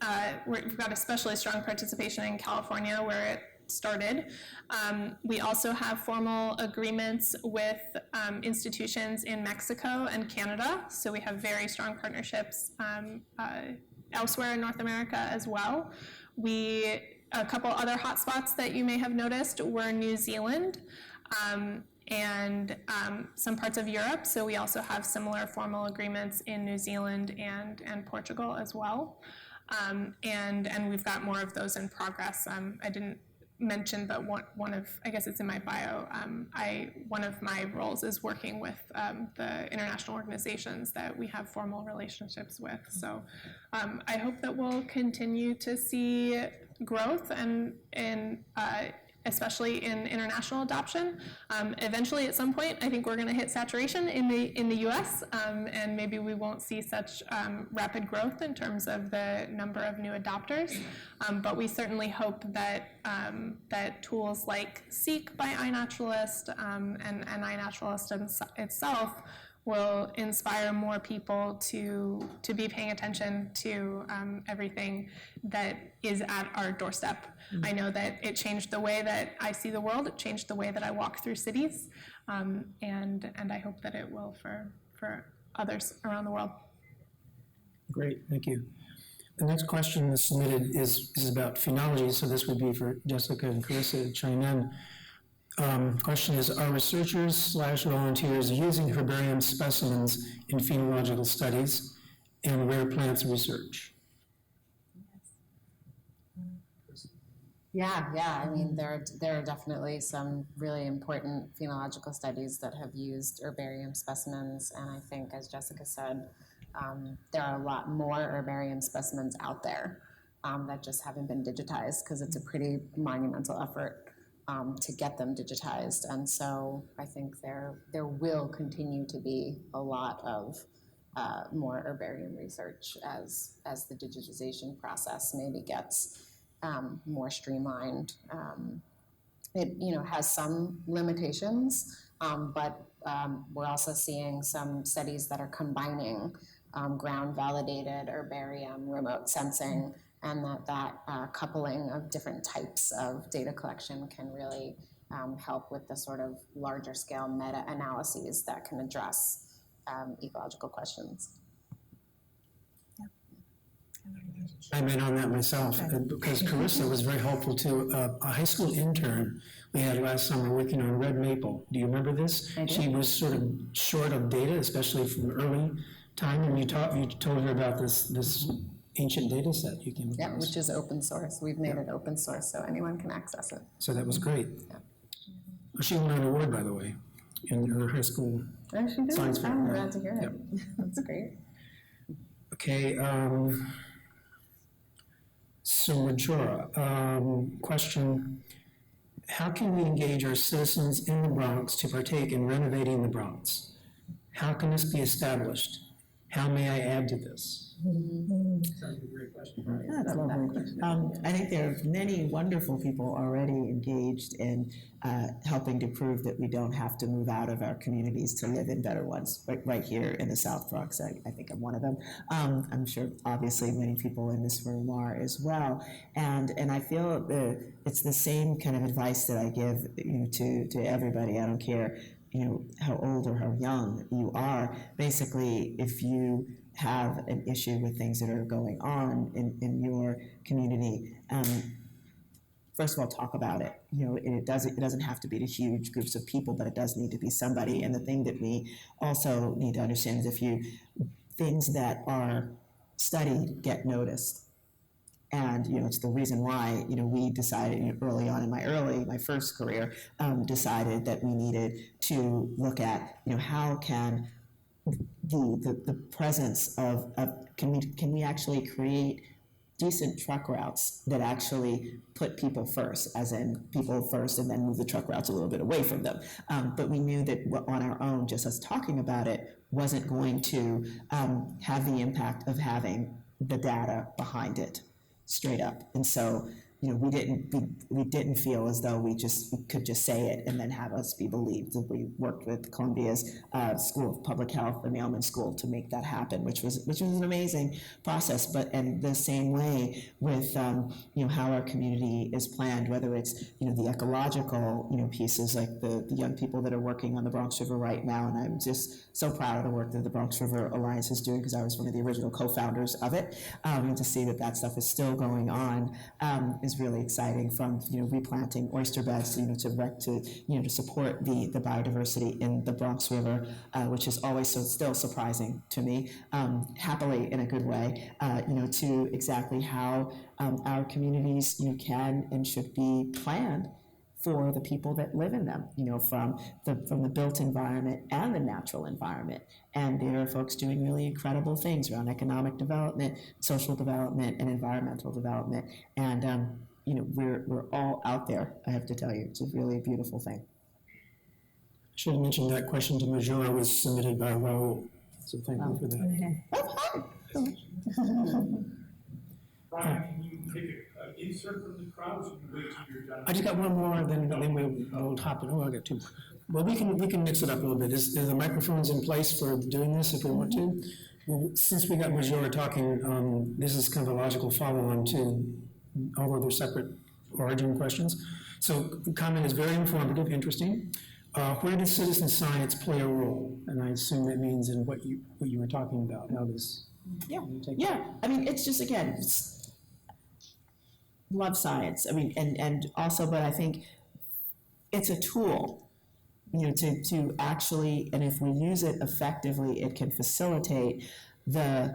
we've got especially strong participation in California, where it started. We also have formal agreements with institutions in Mexico and Canada, so we have very strong partnerships elsewhere in North America as well. A couple other hotspots that you may have noticed were New Zealand and some parts of Europe, so we also have similar formal agreements in New Zealand and Portugal as well. And we've got more of those in progress. I didn't mention, but one of, I guess it's in my bio, one of my roles is working with the international organizations that we have formal relationships with. So I hope that we'll continue to see growth and especially in international adoption. Eventually, at some point, I think we're going to hit saturation in the U.S., and maybe we won't see such rapid growth in terms of the number of new adopters. But we certainly hope that that tools like Seek by iNaturalist and iNaturalist itself will inspire more people to be paying attention to everything that is at our doorstep. I know that it changed the way that I see the world. It changed the way that I walk through cities, and I hope that it will for others around the world. Great, thank you. The next question that's submitted is about phenology, so this would be for Jessica and Carissa to chime in. Question is, are researchers/volunteers using herbarium specimens in phenological studies and rare plants research? Yeah. I mean, there are definitely some really important phenological studies that have used herbarium specimens, and I think, as Jessica said, there are a lot more herbarium specimens out there that just haven't been digitized because it's a pretty monumental effort to get them digitized. And so I think there will continue to be a lot of more herbarium research as the digitization process maybe gets more streamlined. It has some limitations, but we're also seeing some studies that are combining ground-validated herbarium remote sensing, and that coupling of different types of data collection can really help with the sort of larger scale meta-analyses that can address ecological questions. I'm in on that myself, because Carissa was very helpful to a high school intern we had last summer working on red maple. Do you remember this? I do. She was sort of short of data, especially from early time, and you told her about this ancient data set you came across. Yeah, which is open source. We've made it open source so anyone can access it. So that was great. Yeah. She won an award, by the way, in her high school science fair. I'm glad to hear it. Yep. That's great. Okay, so Majora, question, how can we engage our citizens in the Bronx to partake in renovating the Bronx? How can this be established? How may I add to this? Sounds like a great question. That's lovely. I think there are many wonderful people already engaged in helping to prove that we don't have to move out of our communities to live in better ones, right here in the South Bronx. I think I'm one of them. I'm sure obviously many people in this room are as well. And I feel it's the same kind of advice that I give to everybody. I don't care how old or how young you are. Basically, if you have an issue with things that are going on in your community, first of all, talk about it. And it doesn't have to be to huge groups of people, but it does need to be somebody. And the thing that we also need to understand is things that are studied get noticed. And it's the reason why we decided early on in my first career, decided that we needed to look at how can the presence of can we actually create decent truck routes that actually put people first, as in people first, and then move the truck routes a little bit away from them. But we knew that on our own, just us talking about it wasn't going to have the impact of having the data behind it straight up. And so we didn't feel as though we could just say it and then have us be believed. We worked with Columbia's School of Public Health, the Mailman School, to make that happen, which was an amazing process. But and the same way with how our community is planned, whether it's the ecological pieces, like the young people that are working on the Bronx River right now, and I'm just so proud of the work that the Bronx River Alliance is doing, because I was one of the original co-founders of it. To see that stuff is still going on is really exciting. From replanting oyster beds to support the biodiversity in the Bronx River, which is always still surprising to me, happily in a good way, to exactly how our communities can and should be planned for the people that live in them, from the built environment and the natural environment. And there are folks doing really incredible things around economic development, social development, and environmental development. And we're all out there, I have to tell you. It's a really beautiful thing. Should have mentioned that question to Majora was submitted by Raul, so thank you for that. Brian, can you take an insert from the crowd, so you can wait till you're done? I just got one more, then we'll hop in. Oh, I got two. Well, we can mix it up a little bit. Is the microphones in place for doing this if we want to? Well, since we got Majora talking, this is kind of a logical follow-on to, although they're separate origin questions. So comment is very informative, interesting. Where does citizen science play a role? And I assume that means in what you were talking about. How does I mean, it's just, again, love science. I mean, and also, but I think it's a tool, to actually, and if we use it effectively, it can facilitate the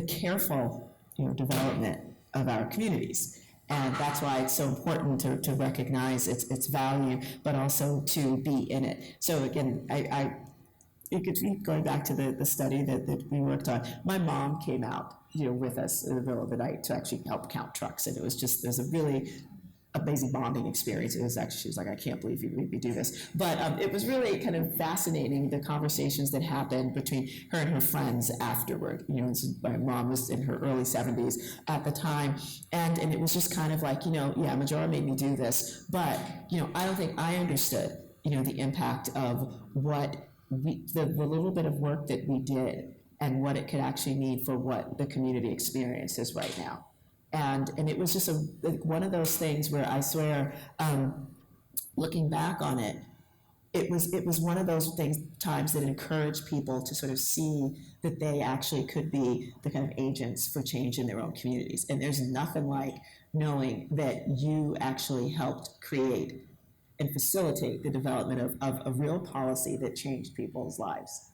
careful, development of our communities. And that's why it's so important to recognize its value, but also to be in it. So again, it could be going back to the study that we worked on. My mom came out, with us in the middle of the night to actually help count trucks, and there's a really amazing bonding experience. It was actually, she was like, I can't believe you made me do this. But it was really kind of fascinating, the conversations that happened between her and her friends afterward. My mom was in her early 70s at the time, and it was just kind of like, Majora made me do this, but I don't think I understood, the impact of what the little bit of work that we did and what it could actually mean for what the community experiences right now. And it was just one of those things where I swear, looking back on it, it was one of those times that encouraged people to sort of see that they actually could be the kind of agents for change in their own communities. And there's nothing like knowing that you actually helped create and facilitate the development of a real policy that changed people's lives.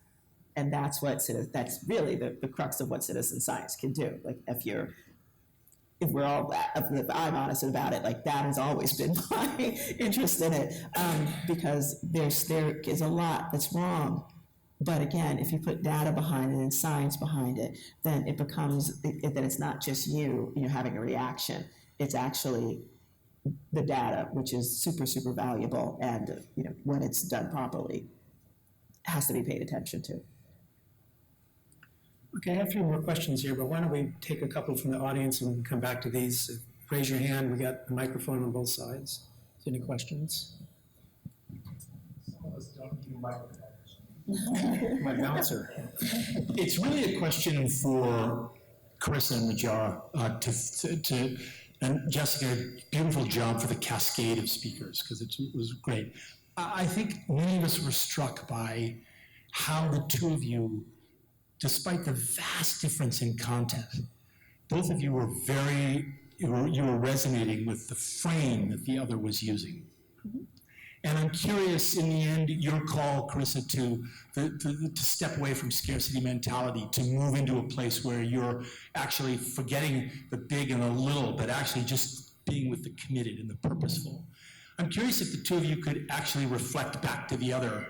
And that's really the crux of what citizen science can do. Like if I'm honest about it, like that has always been my interest in it, because there is a lot that's wrong. But again, if you put data behind it and science behind it, then it becomes, then it's not just you having a reaction. It's actually the data, which is super, super valuable, and when it's done properly, has to be paid attention to. Okay, I have a few more questions here, but why don't we take a couple from the audience and come back to these. Raise your hand. We got a microphone on both sides. Any questions? Some of us don't need microphones. My bouncer. It's really a question for Carissa and Majora and Jessica. Beautiful job for the cascade of speakers, because it was great. I think many of us were struck by how the two of you, despite the vast difference in content, both of you were very you were resonating with the frame that the other was using. And I'm curious, in the end, your call, Carissa, to step away from scarcity mentality, to move into a place where you're actually forgetting the big and the little, but actually just being with the committed and the purposeful. I'm curious if the two of you could actually reflect back to the other.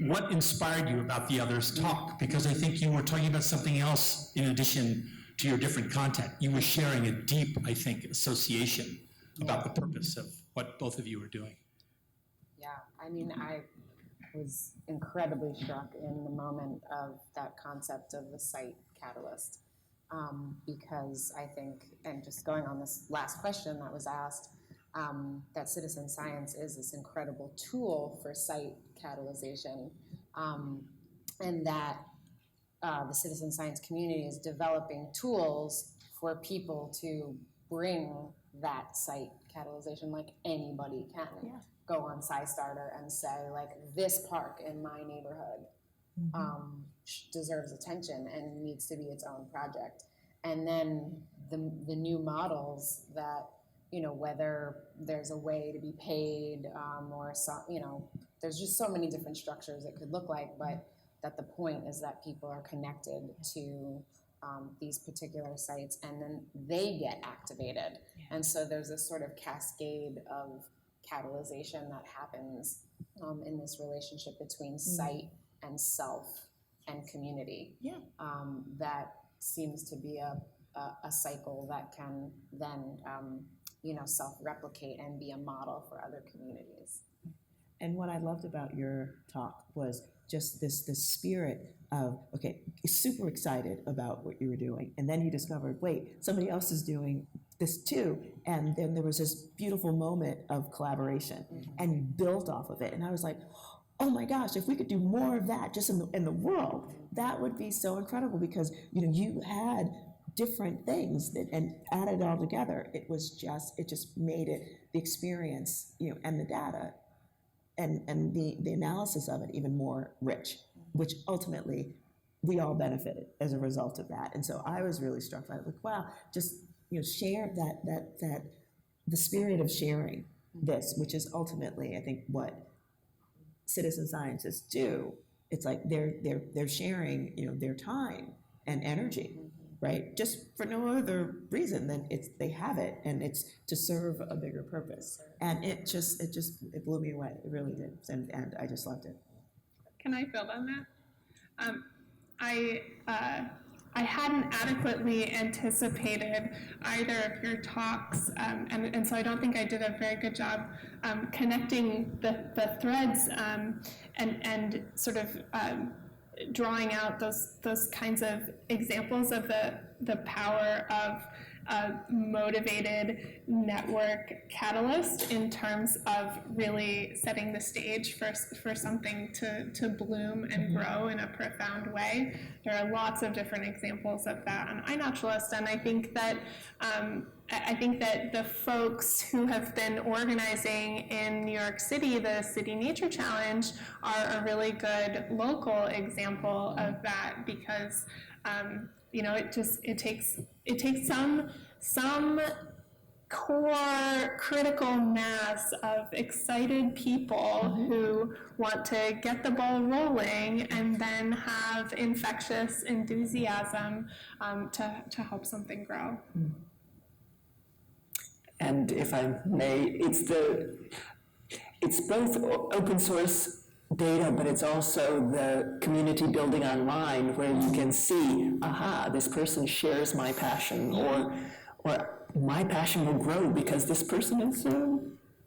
What inspired you about the other's talk? Because I think you were talking about something else in addition to your different content. You were sharing a deep, I think, association about the purpose of what both of you were doing. Yeah, I mean, I was incredibly struck in the moment of that concept of the site catalyst, because I think, and just going on this last question that was asked, that citizen science is this incredible tool for site catalyzation, and that the citizen science community is developing tools for people to bring that site catalyzation like anybody can. Yeah. Go on SciStarter and say, like, this park in my neighborhood deserves attention and needs to be its own project. And then the new models that, you know, whether there's a way to be paid or some, you know, there's just so many different structures it could look like, but that the point is that people are connected to these particular sites and then they get activated. Yeah. And so there's this sort of cascade of catalyzation that happens in this relationship between site and self and community. Yeah. That seems to be a cycle that can then you know, self-replicate and be a model for other communities. And what I loved about your talk was just this spirit of, okay, super excited about what you were doing. And then you discovered, wait, somebody else is doing this too. And then there was this beautiful moment of collaboration and you built off of it. And I was like, oh my gosh, if we could do more of that just in the world, that would be so incredible, because, you know, you had different things that, and added it all together. It just made it, the experience, you know, and the data and the analysis of it even more rich, which ultimately we all benefited as a result of that. And so I was really struck by it, like, wow, just, you know, share that the spirit of sharing this, which is ultimately, I think, what citizen scientists do. It's like they're sharing, you know, their time and energy, right? Just for no other reason than they have it, and it's to serve a bigger purpose. And it blew me away. It really did, and I just loved it. Can I build on that? I hadn't adequately anticipated either of your talks, and so I don't think I did a very good job connecting the threads and sort of drawing out those kinds of examples of the power of a motivated network catalyst in terms of really setting the stage for something to bloom and grow in a profound way. There are lots of different examples of that on iNaturalist, and I think that the folks who have been organizing in New York City, the City Nature Challenge, are a really good local example of that, because you know, it takes some core critical mass of excited people who want to get the ball rolling and then have infectious enthusiasm to help something grow. And if I may, it's both open source data, but it's also the community building online where you can see, aha, this person shares my passion, or my passion will grow because this person is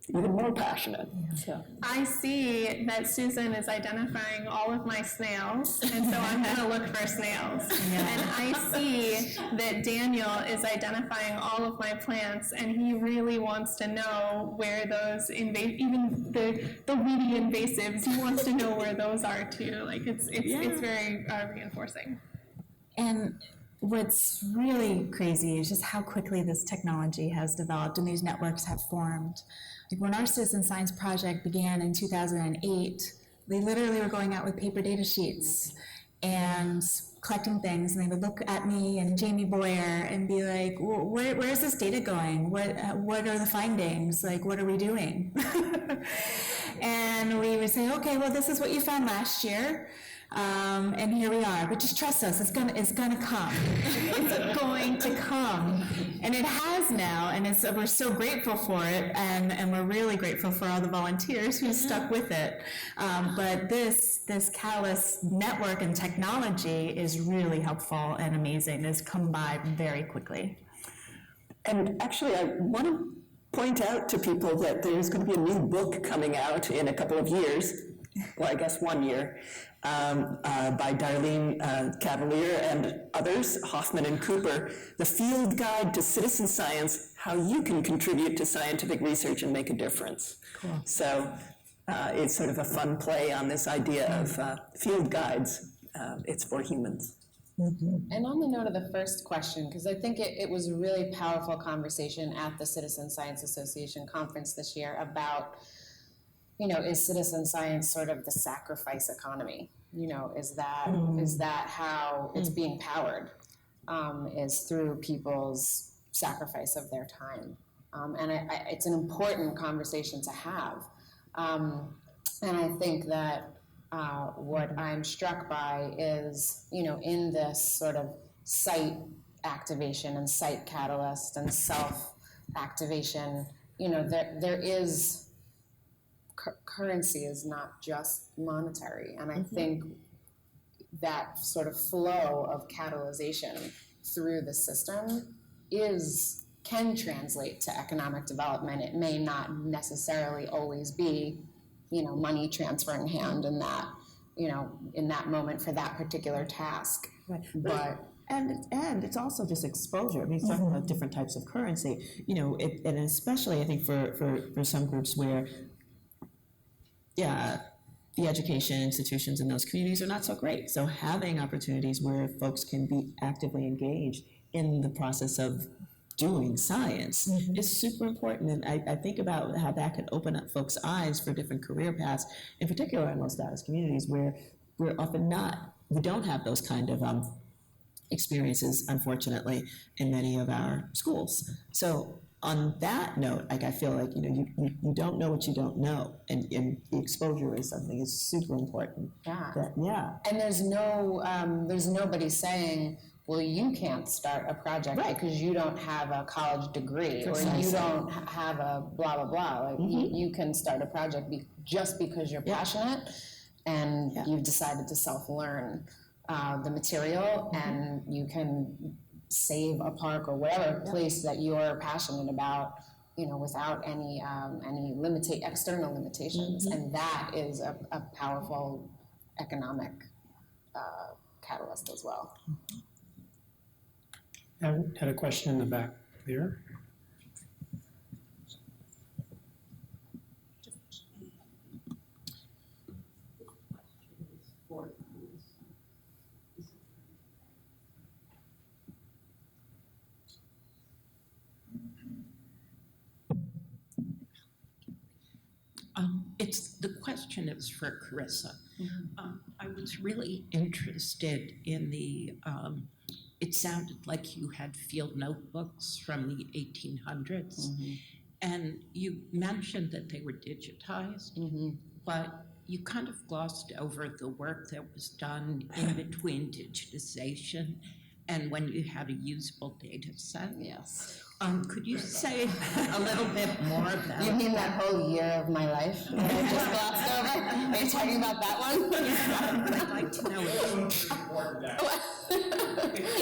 even more passionate. So. I see that Susan is identifying all of my snails, and so I'm going to look for snails. Yeah. And I see that Daniel is identifying all of my plants, and he really wants to know where those even the weedy invasives, he wants to know where those are too. Like it's very reinforcing. And what's really crazy is just how quickly this technology has developed and these networks have formed. Like when our citizen science project began in 2008, they literally were going out with paper data sheets and collecting things, and they would look at me and Jamie Boyer and be like, where is this data going? What are the findings? Like, what are we doing? And we would say, okay, well, this is what you found last year. And here we are, but just trust us, it's gonna come. It's going to come. And it has now, and we're so grateful for it, and we're really grateful for all the volunteers who stuck with it. But this Catalyst network and technology is really helpful and amazing. It's come by very quickly. And actually, I want to point out to people that there's going to be a new book coming out in a couple of years, well, I guess 1 year, by Darlene Cavalier and others, Hoffman and Cooper, The Field Guide to Citizen Science, How You Can Contribute to Scientific Research and Make a Difference. Cool. So it's sort of a fun play on this idea of field guides. It's for humans. Mm-hmm. And on the note of the first question, because I think it was a really powerful conversation at the Citizen Science Association conference this year about, is citizen science sort of the sacrifice economy? Is that how it's being powered? Is through people's sacrifice of their time. And it's an important conversation to have. And I think that what I'm struck by is, in this sort of site activation and site catalyst and self-activation, there is currency is not just monetary. And I think that sort of flow of catalyzation through the system can translate to economic development. It may not necessarily always be, money transferring hand in that, in that moment for that particular task. Right. But and it's also just exposure. I mean, talking about different types of currency, and especially I think for some groups where, the education institutions in those communities are not so great. So having opportunities where folks can be actively engaged in the process of doing science is super important. And I think about how that could open up folks' eyes for different career paths, in particular in low-status communities where we don't have those kind of experiences, unfortunately, in many of our schools. So on that note, I feel like, you don't know what you don't know, and the exposure is something that's super important. And there's nobody saying, well, you can't start a project because you don't have a college degree or you don't have a blah, blah, blah. Like you can start a project just because you're passionate and you've decided to self-learn the material, and you can save a park or whatever place that you're passionate about, without any external limitations. And that is a powerful economic catalyst as well. I had a question in the back there. The question is for Carissa. I was really interested in it sounded like you had field notebooks from the 1800s, and you mentioned that they were digitized, but you kind of glossed over the work that was done in between digitization and when you had a usable data set. Yes. Could you say a little bit more about You mean that whole year of my life that I just glossed over? Are you talking about that one? I'd like to know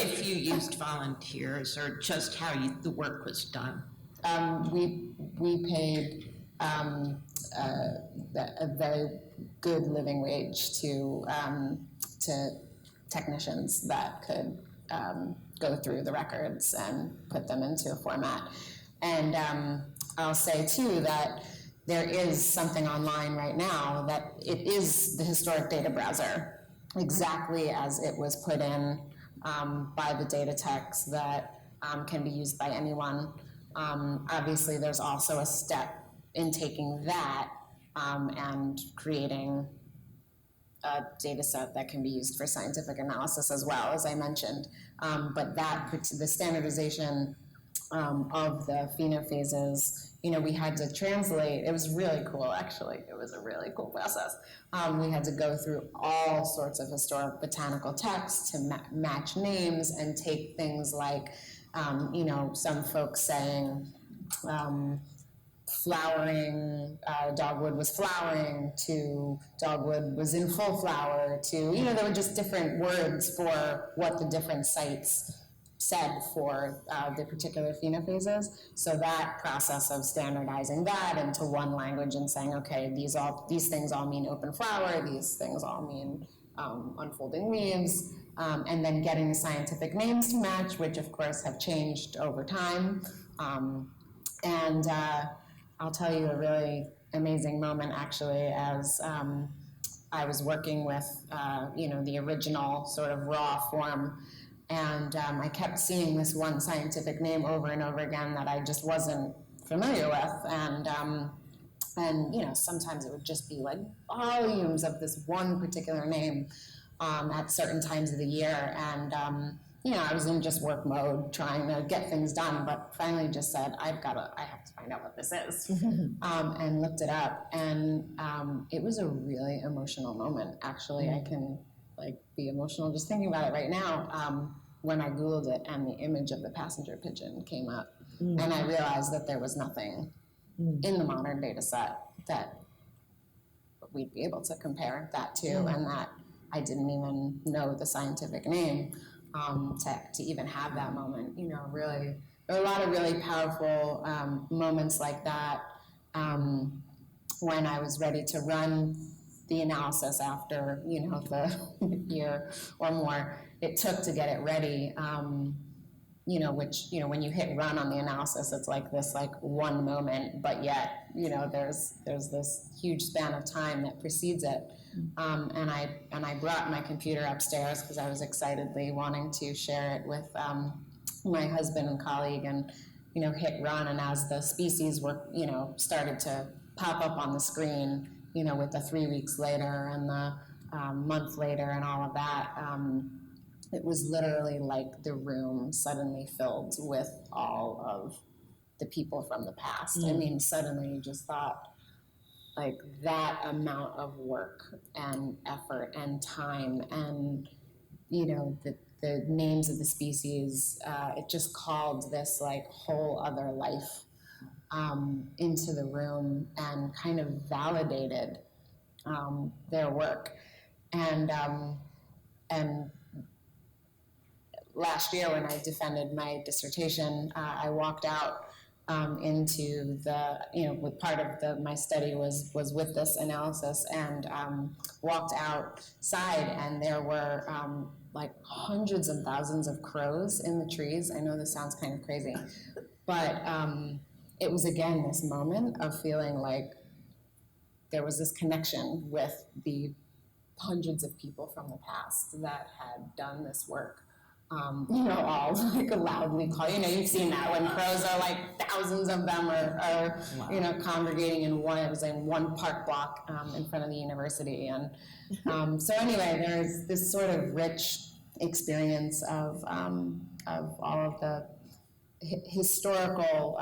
if you used volunteers or just how the work was done. We paid a very good living wage to technicians that could go through the records and put them into a format. And I'll say too that there is something online right now that it is the historic data browser, exactly as it was put in by the data techs, that can be used by anyone. Obviously, there's also a step in taking that and creating a data set that can be used for scientific analysis as well, as I mentioned. But the standardization of the phenophases, we had to translate. It was really cool, actually. It was a really cool process. We had to go through all sorts of historic botanical texts to match names and take things like, some folks saying, flowering, dogwood was flowering, to dogwood was in full flower, to, there were just different words for what the different sites said for the particular phenophases. So that process of standardizing that into one language and saying, okay, these things all mean open flower, these things all mean unfolding leaves, and then getting the scientific names to match, which of course have changed over time. And I'll tell you a really amazing moment, actually, as I was working with, the original sort of raw form, and I kept seeing this one scientific name over and over again that I just wasn't familiar with, and sometimes it would just be like volumes of this one particular name at certain times of the year, and I was in just work mode trying to get things done, but finally just said, I have to find out what this is, and looked it up, and it was a really emotional moment. Actually, I can be emotional just thinking about it right now. When I Googled it and the image of the passenger pigeon came up, and I realized that there was nothing in the modern data set that we'd be able to compare that to, and that I didn't even know the scientific name. To even have that moment, really, there are a lot of really powerful moments like that. When I was ready to run the analysis after, the year or more it took to get it ready, which, when you hit run on the analysis, it's like this one moment, but yet, there's this huge span of time that precedes it. And I brought my computer upstairs because I was excitedly wanting to share it with my husband and colleague, and hit run. And as the species were started to pop up on the screen, with the 3 weeks later and the month later and all of that, it was literally like the room suddenly filled with all of the people from the past. I mean, suddenly you just thought, that amount of work and effort and time and, the names of the species, it just called this whole other life into the room and kind of validated their work. And last year when I defended my dissertation, I walked out into the, with part of my study was with this analysis, and walked outside, and there were hundreds of thousands of crows in the trees. I know this sounds kind of crazy, but it was again this moment of feeling like there was this connection with the hundreds of people from the past that had done this work. All loudly call. You've seen that when crows are thousands of them are wow. Congregating in one. It was in one park block in front of the university, and so anyway, there's this sort of rich experience of all of the historical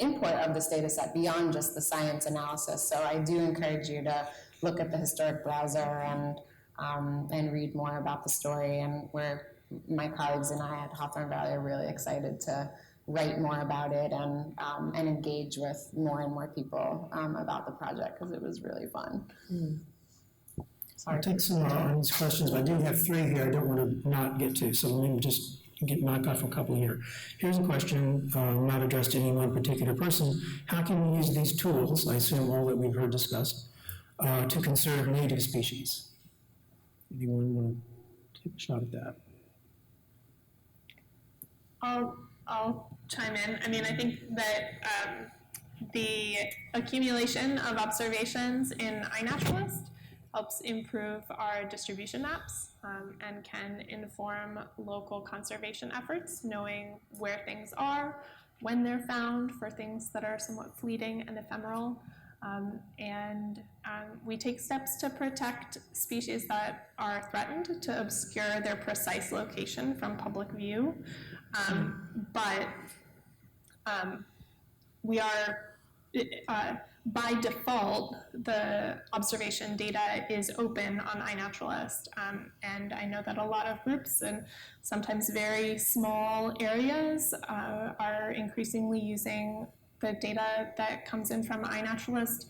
import of this data set beyond just the science analysis. So I do encourage you to look at the historic browser and read more about the story, and my colleagues and I at Hawthorne Valley are really excited to write more about it and engage with more and more people about the project, because it was really fun. I'll take some audience questions, but I do have 3 here I don't want to not get to, so let me just knock off a couple here. Here's a question, not addressed to any one particular person. How can we use these tools, I assume all that we've heard discussed, to conserve native species? Anyone want to take a shot at that? I'll chime in. I mean, I think that the accumulation of observations in iNaturalist helps improve our distribution maps and can inform local conservation efforts, knowing where things are, when they're found for things that are somewhat fleeting and ephemeral. We take steps to protect species that are threatened, to obscure their precise location from public view. But we are, by default, the observation data is open on iNaturalist. And I know that a lot of groups and sometimes very small areas are increasingly using the data that comes in from iNaturalist,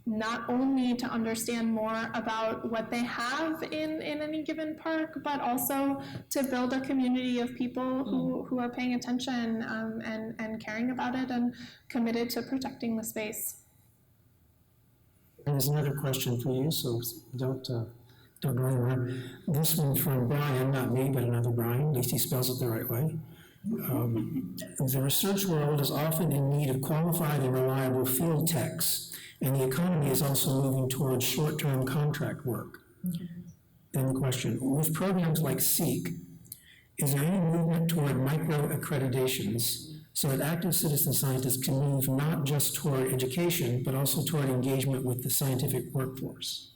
not only to understand more about what they have in any given park, but also to build a community of people who are paying attention and caring about it and committed to protecting the space. There's another question for you, so don't go anywhere. This one from Brian, not me, but another Brian. At least he spells it the right way. The research world is often in need of qualified and reliable field techs, and the economy is also moving towards short-term contract work. Then the question, with programs like SEEK, is there any movement toward micro-accreditations so that active citizen scientists can move not just toward education, but also toward engagement with the scientific workforce?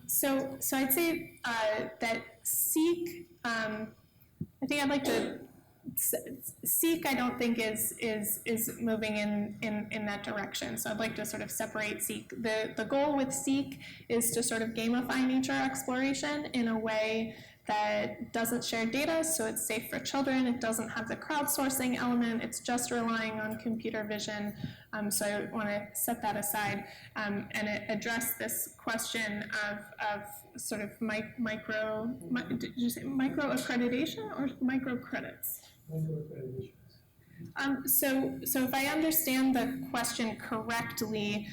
So I'd say that SEEK, I think I'd like to, SEEK I don't think is moving in that direction. So I'd like to sort of separate SEEK. The goal with SEEK is to sort of gamify nature exploration in a way that doesn't share data, so it's safe for children. It doesn't have the crowdsourcing element. It's just relying on computer vision. So I want to set that aside and address this question of sort of did you say micro accreditation or micro credits? Micro accreditations. So if I understand the question correctly,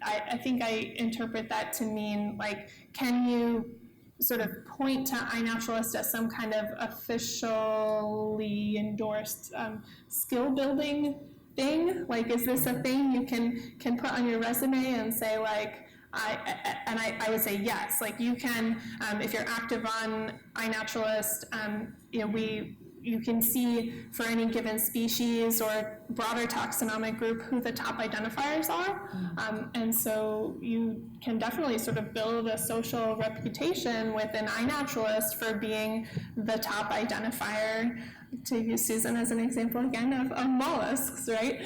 I think I interpret that to mean, like, can you sort of point to iNaturalist as some kind of officially endorsed skill building thing? Like, is this a thing you can put on your resume and say, like, I would say yes. Like, you can, if you're active on iNaturalist, you can see for any given species or broader taxonomic group who the top identifiers are. And so you can definitely sort of build a social reputation within iNaturalist for being the top identifier, to use Susan as an example again, of mollusks, right?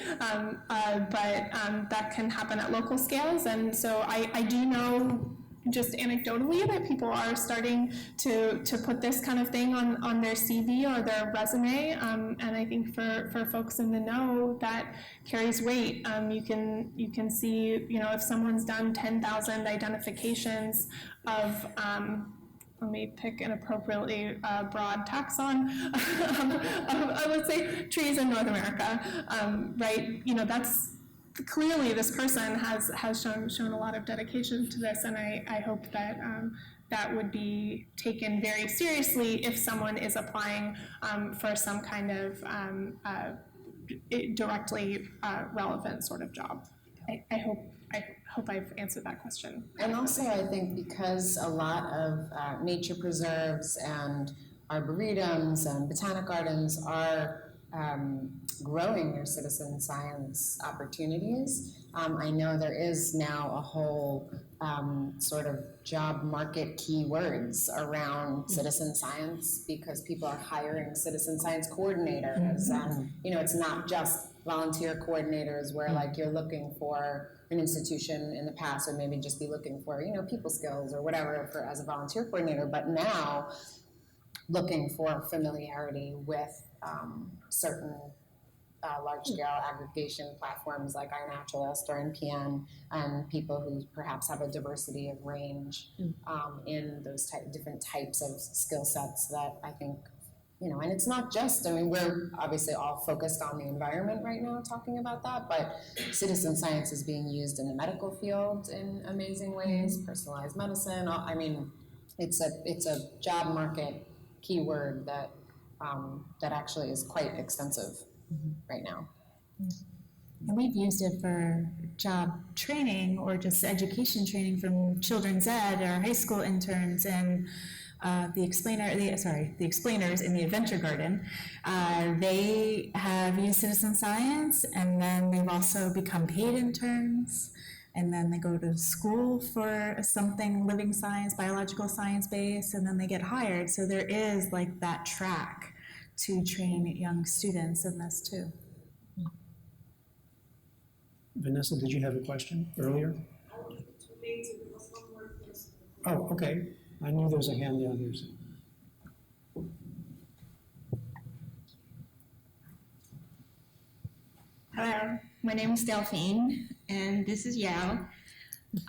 But that can happen at local scales. And so I do know, just anecdotally, that people are starting to put this kind of thing on their CV or their resume, and I think for folks in the know, that carries weight. You can see, if someone's done 10,000 identifications of let me pick an appropriately broad taxon of, let's say, trees in North America, right? That's clearly this person has shown a lot of dedication to this, and I hope that that would be taken very seriously if someone is applying for some kind of directly relevant sort of job. I hope I've answered that question. And also, I think because a lot of nature preserves and arboretums and botanic gardens are growing their citizen science opportunities. I know there is now a whole sort of job market keywords around citizen science, because people are hiring citizen science coordinators. It's not just volunteer coordinators where, like, you're looking for an institution in the past would maybe just be looking for, people skills or whatever as a volunteer coordinator, but now looking for familiarity with certain large-scale aggregation platforms like iNaturalist or NPN, and people who perhaps have a diversity of range in those different types of skill sets that I think, and it's not just, we're obviously all focused on the environment right now talking about that, but citizen science is being used in the medical field in amazing ways, personalized medicine. It's a job market keyword that actually is quite extensive right now. And we've used it for job training or just education training from children's ed or high school interns, and the explainers in the Adventure Garden, they have used citizen science, and then they've also become paid interns, and then they go to school for something living science, biological science based, and then they get hired. So there is like that track to train young students in this too. Vanessa, did you have a question earlier? Oh, okay. I knew there was a hand down here. Hello, my name is Delphine, and this is Yao.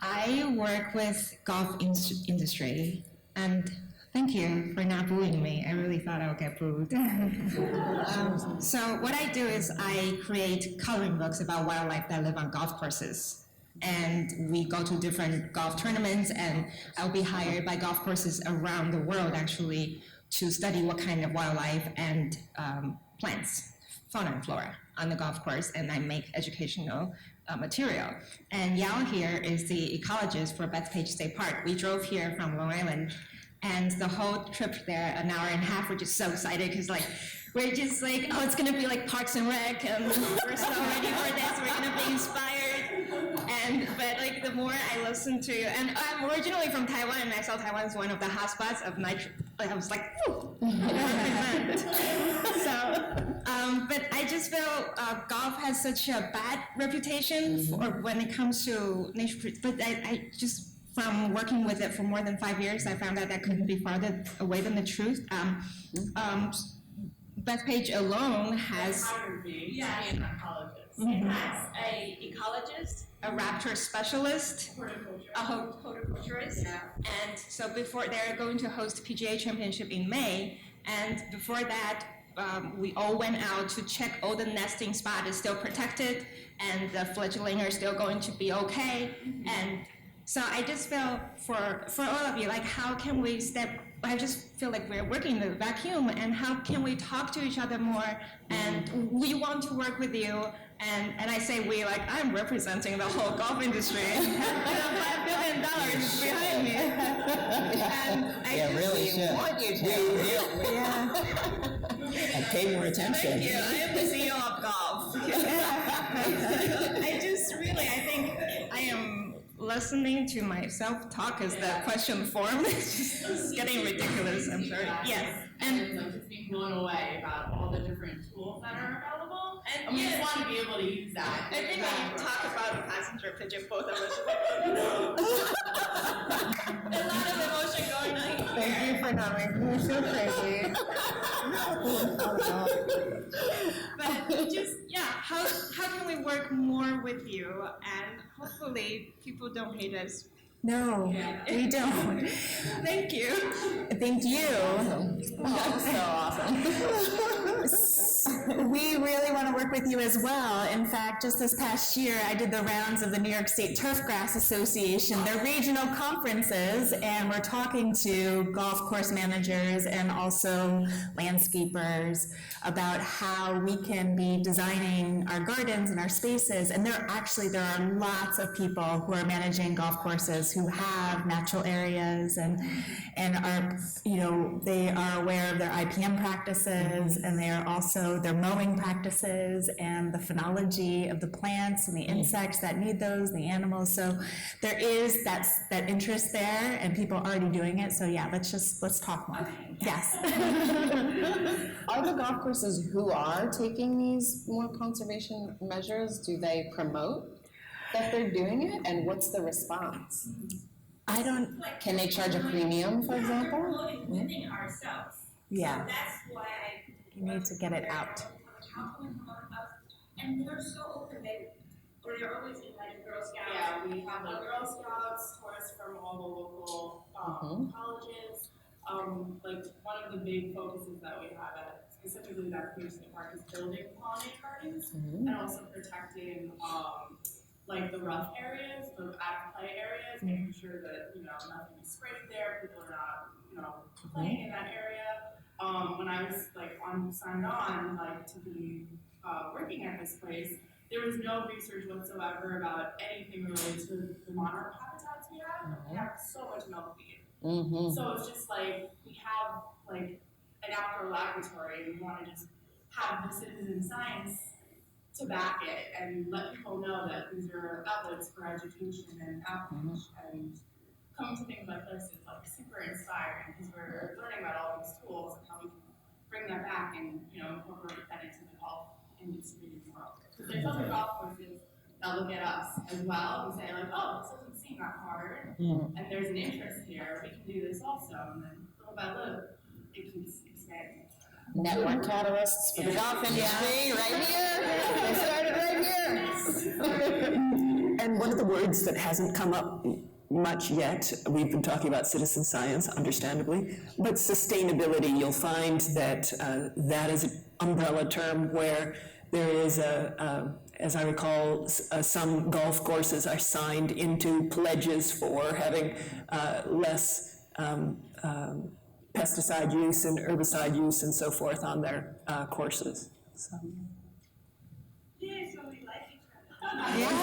I work with golf industry, and thank you for not booing me. I really thought I would get booed. So what I do is I create coloring books about wildlife that live on golf courses. And we go to different golf tournaments, and I'll be hired by golf courses around the world, actually, to study what kind of wildlife and plants, fauna and flora, on the golf course, and I make educational material. And Yao here is the ecologist for Bethpage State Park. We drove here from Long Island, and the whole trip there, an hour and a half, we're just so excited, because we're just like, oh, it's gonna be like Parks and Rec, and we're so ready for this, we're gonna be inspired. But like the more I listen to, and I'm originally from Taiwan, and I saw Taiwan as one of the hotspots of night. Like I was like, ooh. But I just feel golf has such a bad reputation for when it comes to nature. But I just, from working with it for more than 5 years, I found out that couldn't be farther away than the truth. Bethpage alone has. Yeah, an ecologist. Mm-hmm. It has a ecologist, a raptor specialist, horticulturist. a horticulturist, yeah. And so before they're going to host PGA Championship in May, and before that, we all went out to check all the nesting spot is still protected, and the fledgling are still going to be okay. And so I just feel for all of you, like how can we I just feel like we're working in the vacuum, and how can we talk to each other more? And we want to work with you. And I say we, like I'm representing the whole golf industry. $5 billion is behind me. And I really should. want you to. And pay more attention. Thank you. I am the CEO of golf. I think I am listening to myself talk as the question form. It's just getting ridiculous. I'm sorry. Yes. And like just being blown away about all the different tools that are available. And we just want to be able to use that. I think when you talk about the passenger pigeon, both of us are like, a lot of emotion going on. Thank you for not making me so crazy. But just, how can we work more with you, and hopefully people don't hate us. No, we don't. Thank you. Thank you. Oh, so awesome. We really want to work with you as well. In fact, just this past year, I did the rounds of the New York State Turfgrass Association, their regional conferences, and we're talking to golf course managers and also landscapers about how we can be designing our gardens and our spaces. And there are lots of people who are managing golf courses who have natural areas and are, they are aware of their IPM practices, and they are also their mowing practices and the phenology of the plants and the insects that need those, the animals. So there is that interest there, and people are already doing it. So yeah, let's talk more. Okay. Yes. Are the golf courses who are taking these more conservation measures, do they promote that they're doing it, and what's the response? Can they charge a premium, for example? We're promoting within ourselves. Yeah. So that's why You need to get it out. how can we promote us? And they're so open, they're always invited Girl Scouts. Yeah, we have like Girl Scouts, tourists from all the local colleges. Like one of the big focuses that we have at specifically that State Park is building pollinator gardens and also protecting like the rough areas, the out of play areas, making sure that nothing is sprayed there, people are not playing in that area. When I was signed on to be working at this place, there was no research whatsoever about anything related to the monarch habitats we have. We have so much milkweed. So it's just like, we have like an outdoor laboratory, and we wanna just have the citizen science to back it and let people know that these are outlets for education and outreach, and coming to things like this is like super inspiring, because we're learning about all these tools and how we can bring that back and, you know, incorporate that into the golf industry as well. Because there's other golf courses that look at us as well and say like, oh, this doesn't seem that hard, and there's an interest here, we can do this also, and then little by little, it keeps expanding. Network catalysts for the golf industry, right here. They started right here. And one of the words that hasn't come up much yet, we've been talking about citizen science, understandably, but sustainability, you'll find that that is an umbrella term where there is as I recall, some golf courses are signed into pledges for having less pesticide use and herbicide use and so forth on their courses. So. Yeah, so we like each other. Yes.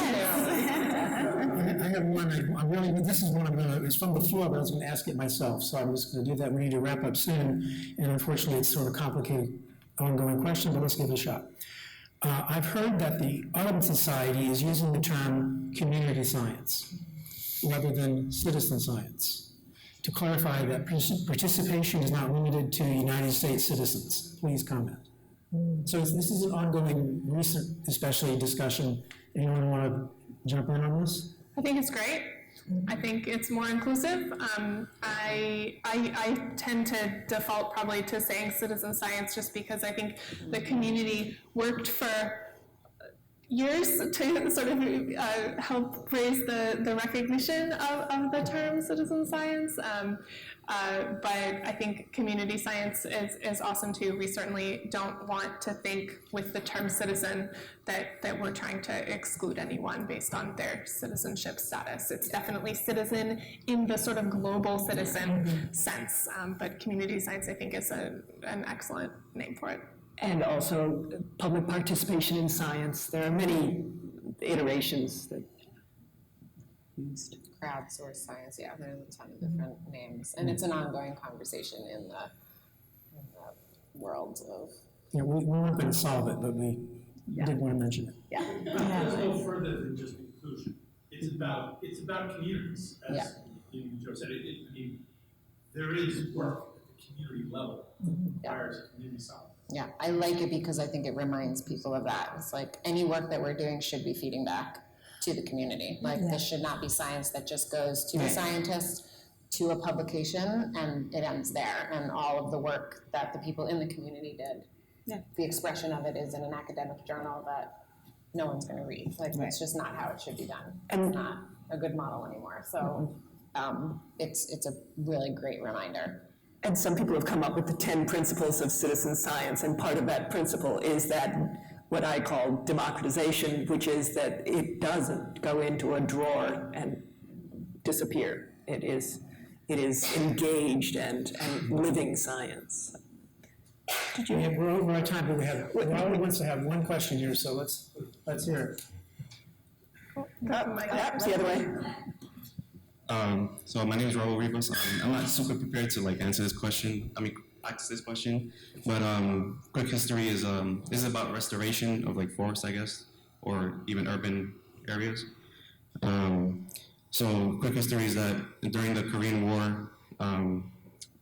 I have one, this is one it's from the floor, but I was gonna ask it myself, so I'm just gonna do that. We need to wrap up soon, and unfortunately it's sort of a complicated, ongoing question, but let's give it a shot. I've heard that the Audubon Society is using the term community science rather than citizen science. To clarify that participation is not limited to United States citizens. Please comment. So this is an ongoing, recent, especially discussion. Anyone want to jump in on this? I think it's great. I think it's more inclusive. I tend to default probably to saying citizen science just because I think the community worked for years to sort of help raise the recognition of the term citizen science. But I think community science is awesome too. We certainly don't want to think with the term citizen that we're trying to exclude anyone based on their citizenship status. It's definitely citizen in the sort of global citizen sense, but community science I think is an excellent name for it. And also public participation in science. There are many iterations that used. Crowdsourced science, yeah, there's a ton of different names. And it's an ongoing conversation in the world of... Yeah, we weren't going to solve it, but we did want to mention it. Yeah. It's go further than just inclusion. It's about communities, as Joe said. I mean, there is work at the community level that requires community science. Yeah, I like it because I think it reminds people of that. It's like any work that we're doing should be feeding back to the community. Like this should not be science that just goes to a scientist, to a publication, and it ends there. And all of the work that the people in the community did, the expression of it is in an academic journal that no one's going to read. Like that's just not how it should be done. It's not a good model anymore. So it's a really great reminder. And some people have come up with the 10 principles of citizen science, and part of that principle is that what I call democratization, which is that it doesn't go into a drawer and disappear. It is engaged and living science. We're over our time, but Raul wants to have one question here, so let's hear it. The other way. So my name is Raul Rivas. I'm not super prepared to answer this question. Ask this question, but quick history is about restoration of forests, I guess, or even urban areas. So quick history is that during the Korean War,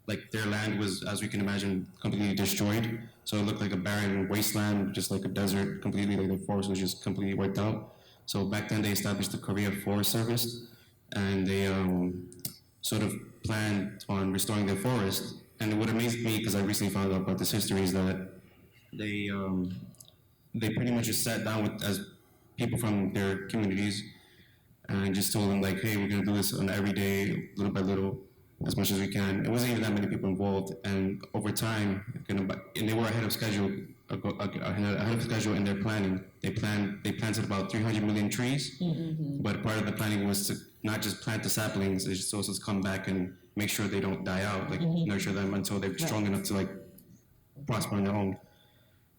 their land was, as we can imagine, completely destroyed. So it looked like a barren wasteland, just like a desert, completely, the forest was just completely wiped out. So back then they established the Korea Forest Service, and they sort of planned on restoring their forest. And what amazed me, because I recently found out about this history, is that they pretty much just sat down as people from their communities and just told them hey, we're gonna do this on every day, little by little, as much as we can. It wasn't even that many people involved, and over time, and they were ahead of schedule in their planning. They planted about 300 million trees, but part of the planning was to not just plant the saplings, it's just also to come back and make sure they don't die out, nurture them until they're strong enough to prosper on their own.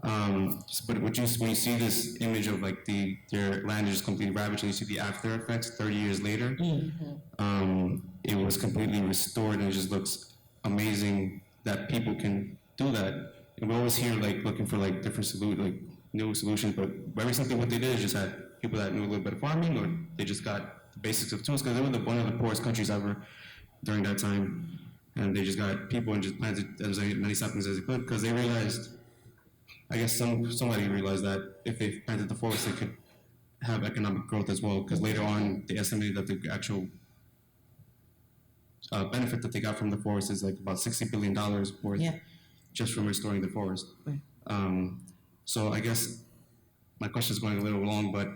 But when you see this image of like their land is just completely ravaged, and you see the after effects 30 years later, it was completely restored, and it just looks amazing that people can do that. And we always hear like looking for like different new solutions, but very simply what they did is just had people that knew a little bit of farming, or they just got the basics of tools, because they were one of the poorest countries ever during that time, and they just got people and just planted as many saplings as they could, because they realized, I guess somebody realized that if they planted the forest, they could have economic growth as well, because later on they estimated that the actual benefit that they got from the forest is like about $60 billion worth just from restoring the forest. So I guess my question is going a little long, but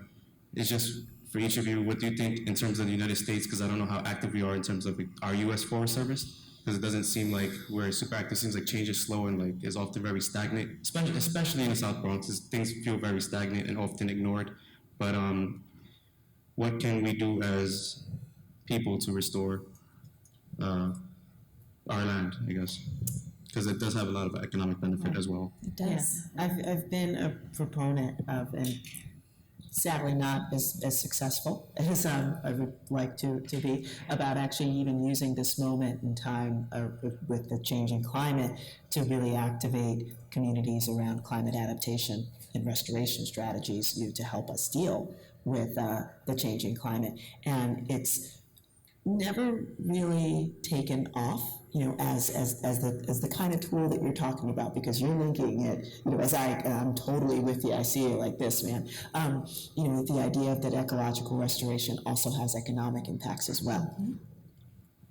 it's just for each of you, what do you think in terms of the United States? Because I don't know how active we are in terms of our U.S. Forest Service, because it doesn't seem like we're super active. It seems like change is slow and like is often very stagnant, especially in the South Bronx. Things feel very stagnant and often ignored. But what can we do as people to restore our land, I guess? Because it does have a lot of economic benefit as well. It does. Yeah. I've been a proponent of, and sadly not as successful as I would like to be, about actually even using this moment in time with the changing climate to really activate communities around climate adaptation and restoration strategies to help us deal with the changing climate. And it's never really taken off, as the kind of tool that you're talking about, because you're linking it, as I'm totally with you. I see it like this, man. The idea that ecological restoration also has economic impacts as well. Mm-hmm.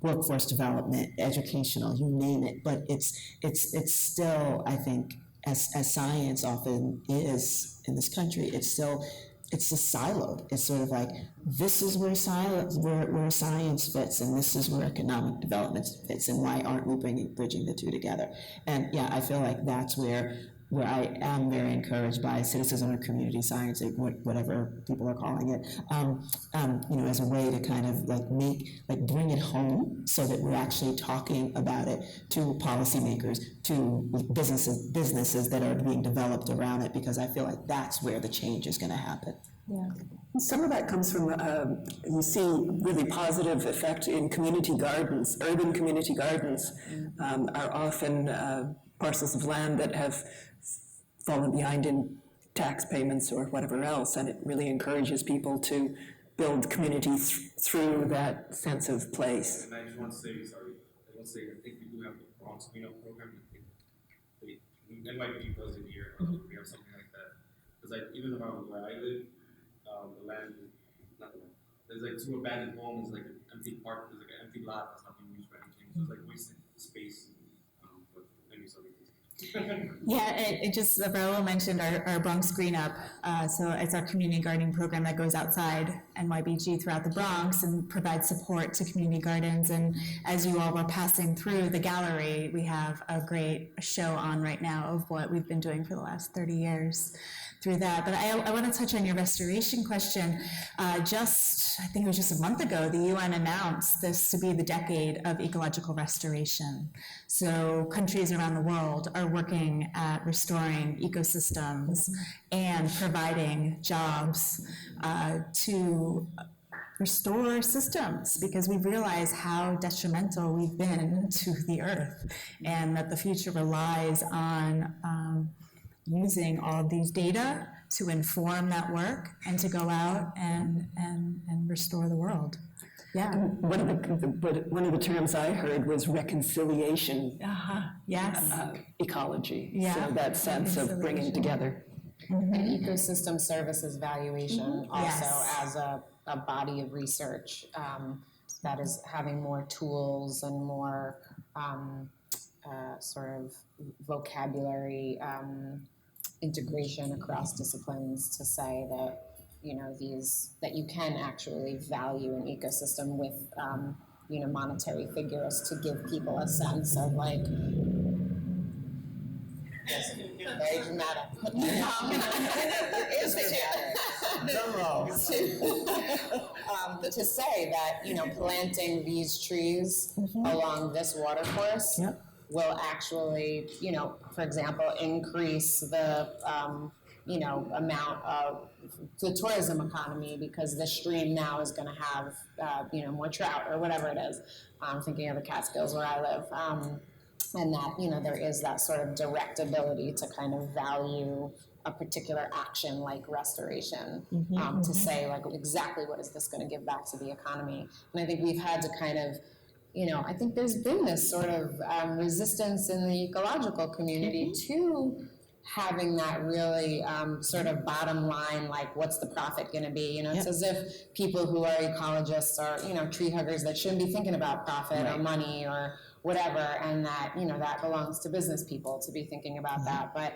Workforce development, educational, you name it. But it's still, I think, as science often is in this country, it's just siloed. It's sort of like, this is where science fits, and this is where economic development fits, and why aren't we bridging the two together? And yeah, I feel like that's where I am very encouraged by citicism and community science, whatever people are calling it, as a way to kind of bring it home, so that we're actually talking about it to policymakers, to businesses that are being developed around it, because I feel like that's where the change is going to happen. Yeah. Some of that comes from, you see really positive effect in community gardens. Urban community gardens are often parcels of land that have fallen behind in tax payments or whatever else, and it really encourages people to build community through that sense of place. And I just want to say, I think we do have the Bronx cleanup program. I think NYPD does it here, or we have something like that. Because even around where I live, the land is not the land. There's like 2 abandoned homes, like an empty park, there's like an empty lot that's not being used for anything. So it's like wasted space. But maybe something. Yeah, it just, Raul mentioned our Bronx Green Up. So it's our community gardening program that goes outside NYBG throughout the Bronx and provides support to community gardens. And as you all were passing through the gallery, we have a great show on right now of what we've been doing for the last 30 years through that. But I want to touch on your restoration question. I think it was just a month ago, the UN announced this to be the decade of ecological restoration. So countries around the world are working at restoring ecosystems and providing jobs to restore systems, because we realize how detrimental we've been to the earth, and that the future relies on using all of these data to inform that work and to go out and restore the world. Yeah. One of the terms I heard was reconciliation. Yes. Ecology. Yeah. So that sense of bringing together. And ecosystem services valuation also as a body of research that is having more tools and more sort of vocabulary integration across disciplines to say that that you can actually value an ecosystem with monetary figures to give people a sense of like very dramatic. To say that planting these trees along this watercourse will actually, for example, increase the, amount of the tourism economy because the stream now is going to have, more trout or whatever it is. I'm thinking of the Catskills where I live. And that, there is that sort of direct ability to kind of value a particular action like restoration, to say like exactly what is this going to give back to the economy. And I think we've had to kind of, I think there's been this sort of resistance in the ecological community to having that really sort of bottom line, like what's the profit going to be? It's as if people who are ecologists are, tree huggers that shouldn't be thinking about profit or money or whatever, and that, that belongs to business people to be thinking about that. But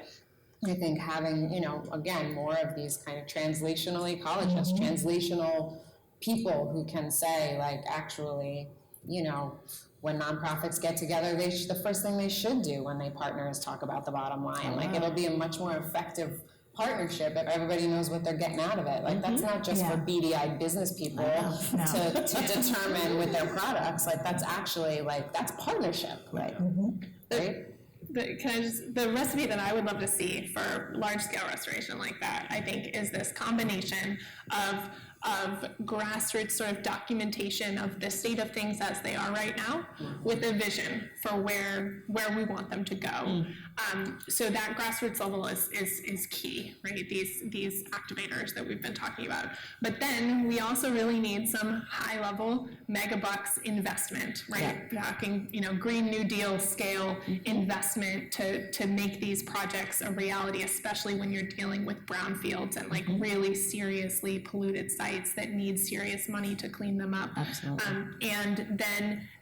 I think having, again, more of these kind of translational ecologists, translational people who can say, like, actually, when nonprofits get together, the first thing they should do when they partner is talk about the bottom line. Like, it'll be a much more effective partnership if everybody knows what they're getting out of it. Like, that's not just for beady-eyed business people to determine with their products. Like, that's actually, like, that's partnership, right? Right? The recipe that I would love to see for large-scale restoration like that, I think, is this combination of grassroots sort of documentation of the state of things as they are right now, with a vision for where we want them to go. So that grassroots level is key, right? These activators that we've been talking about. But then we also really need some high-level megabucks investment, right? Talking, Green New Deal scale investment to make these projects a reality, especially when you're dealing with brownfields and like really seriously polluted sites that need serious money to clean them up. Absolutely.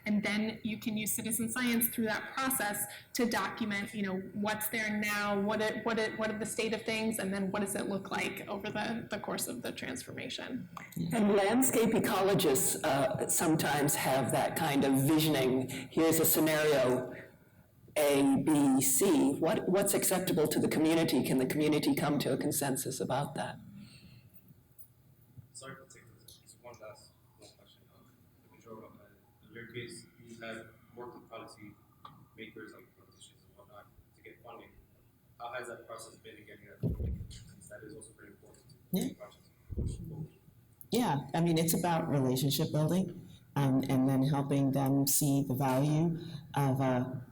And then you can use citizen science through that process to document, what's there now, what are the state of things, and then what does it look like over the course of the transformation. And landscape ecologists sometimes have that kind of visioning. Here's a scenario, A, B, C. What's acceptable to the community? Can the community come to a consensus about that? Sorry to take this. Just one last question. In your case, you have worked with policy makers like politicians and whatnot to get funding. How has that process been in getting that funding? Since that is also very important to projects. Yeah, I mean, it's about relationship building, and then helping them see the value of a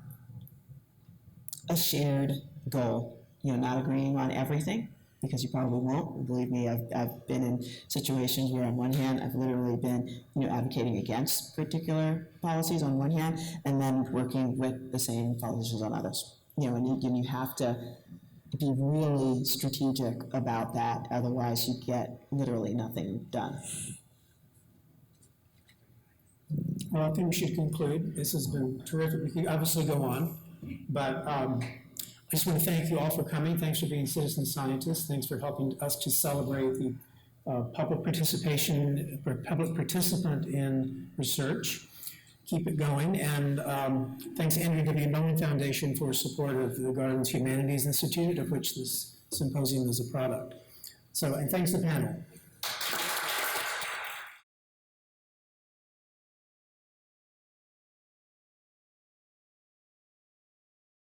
shared goal. Not agreeing on everything, because you probably won't. Believe me, I've been in situations where on one hand, I've literally been, advocating against particular policies on one hand, and then working with the same politicians on others. And you have to be really strategic about that, otherwise you get literally nothing done. Well, I think we should conclude. This has been terrific. We could obviously go on, but I just want to thank you all for coming. Thanks for being citizen scientists. Thanks for helping us to celebrate the public participant in research. Keep it going. And thanks to Andrew W. Mellon Foundation for support of the Gardens Humanities Institute, of which this symposium is a product. And thanks to the panel.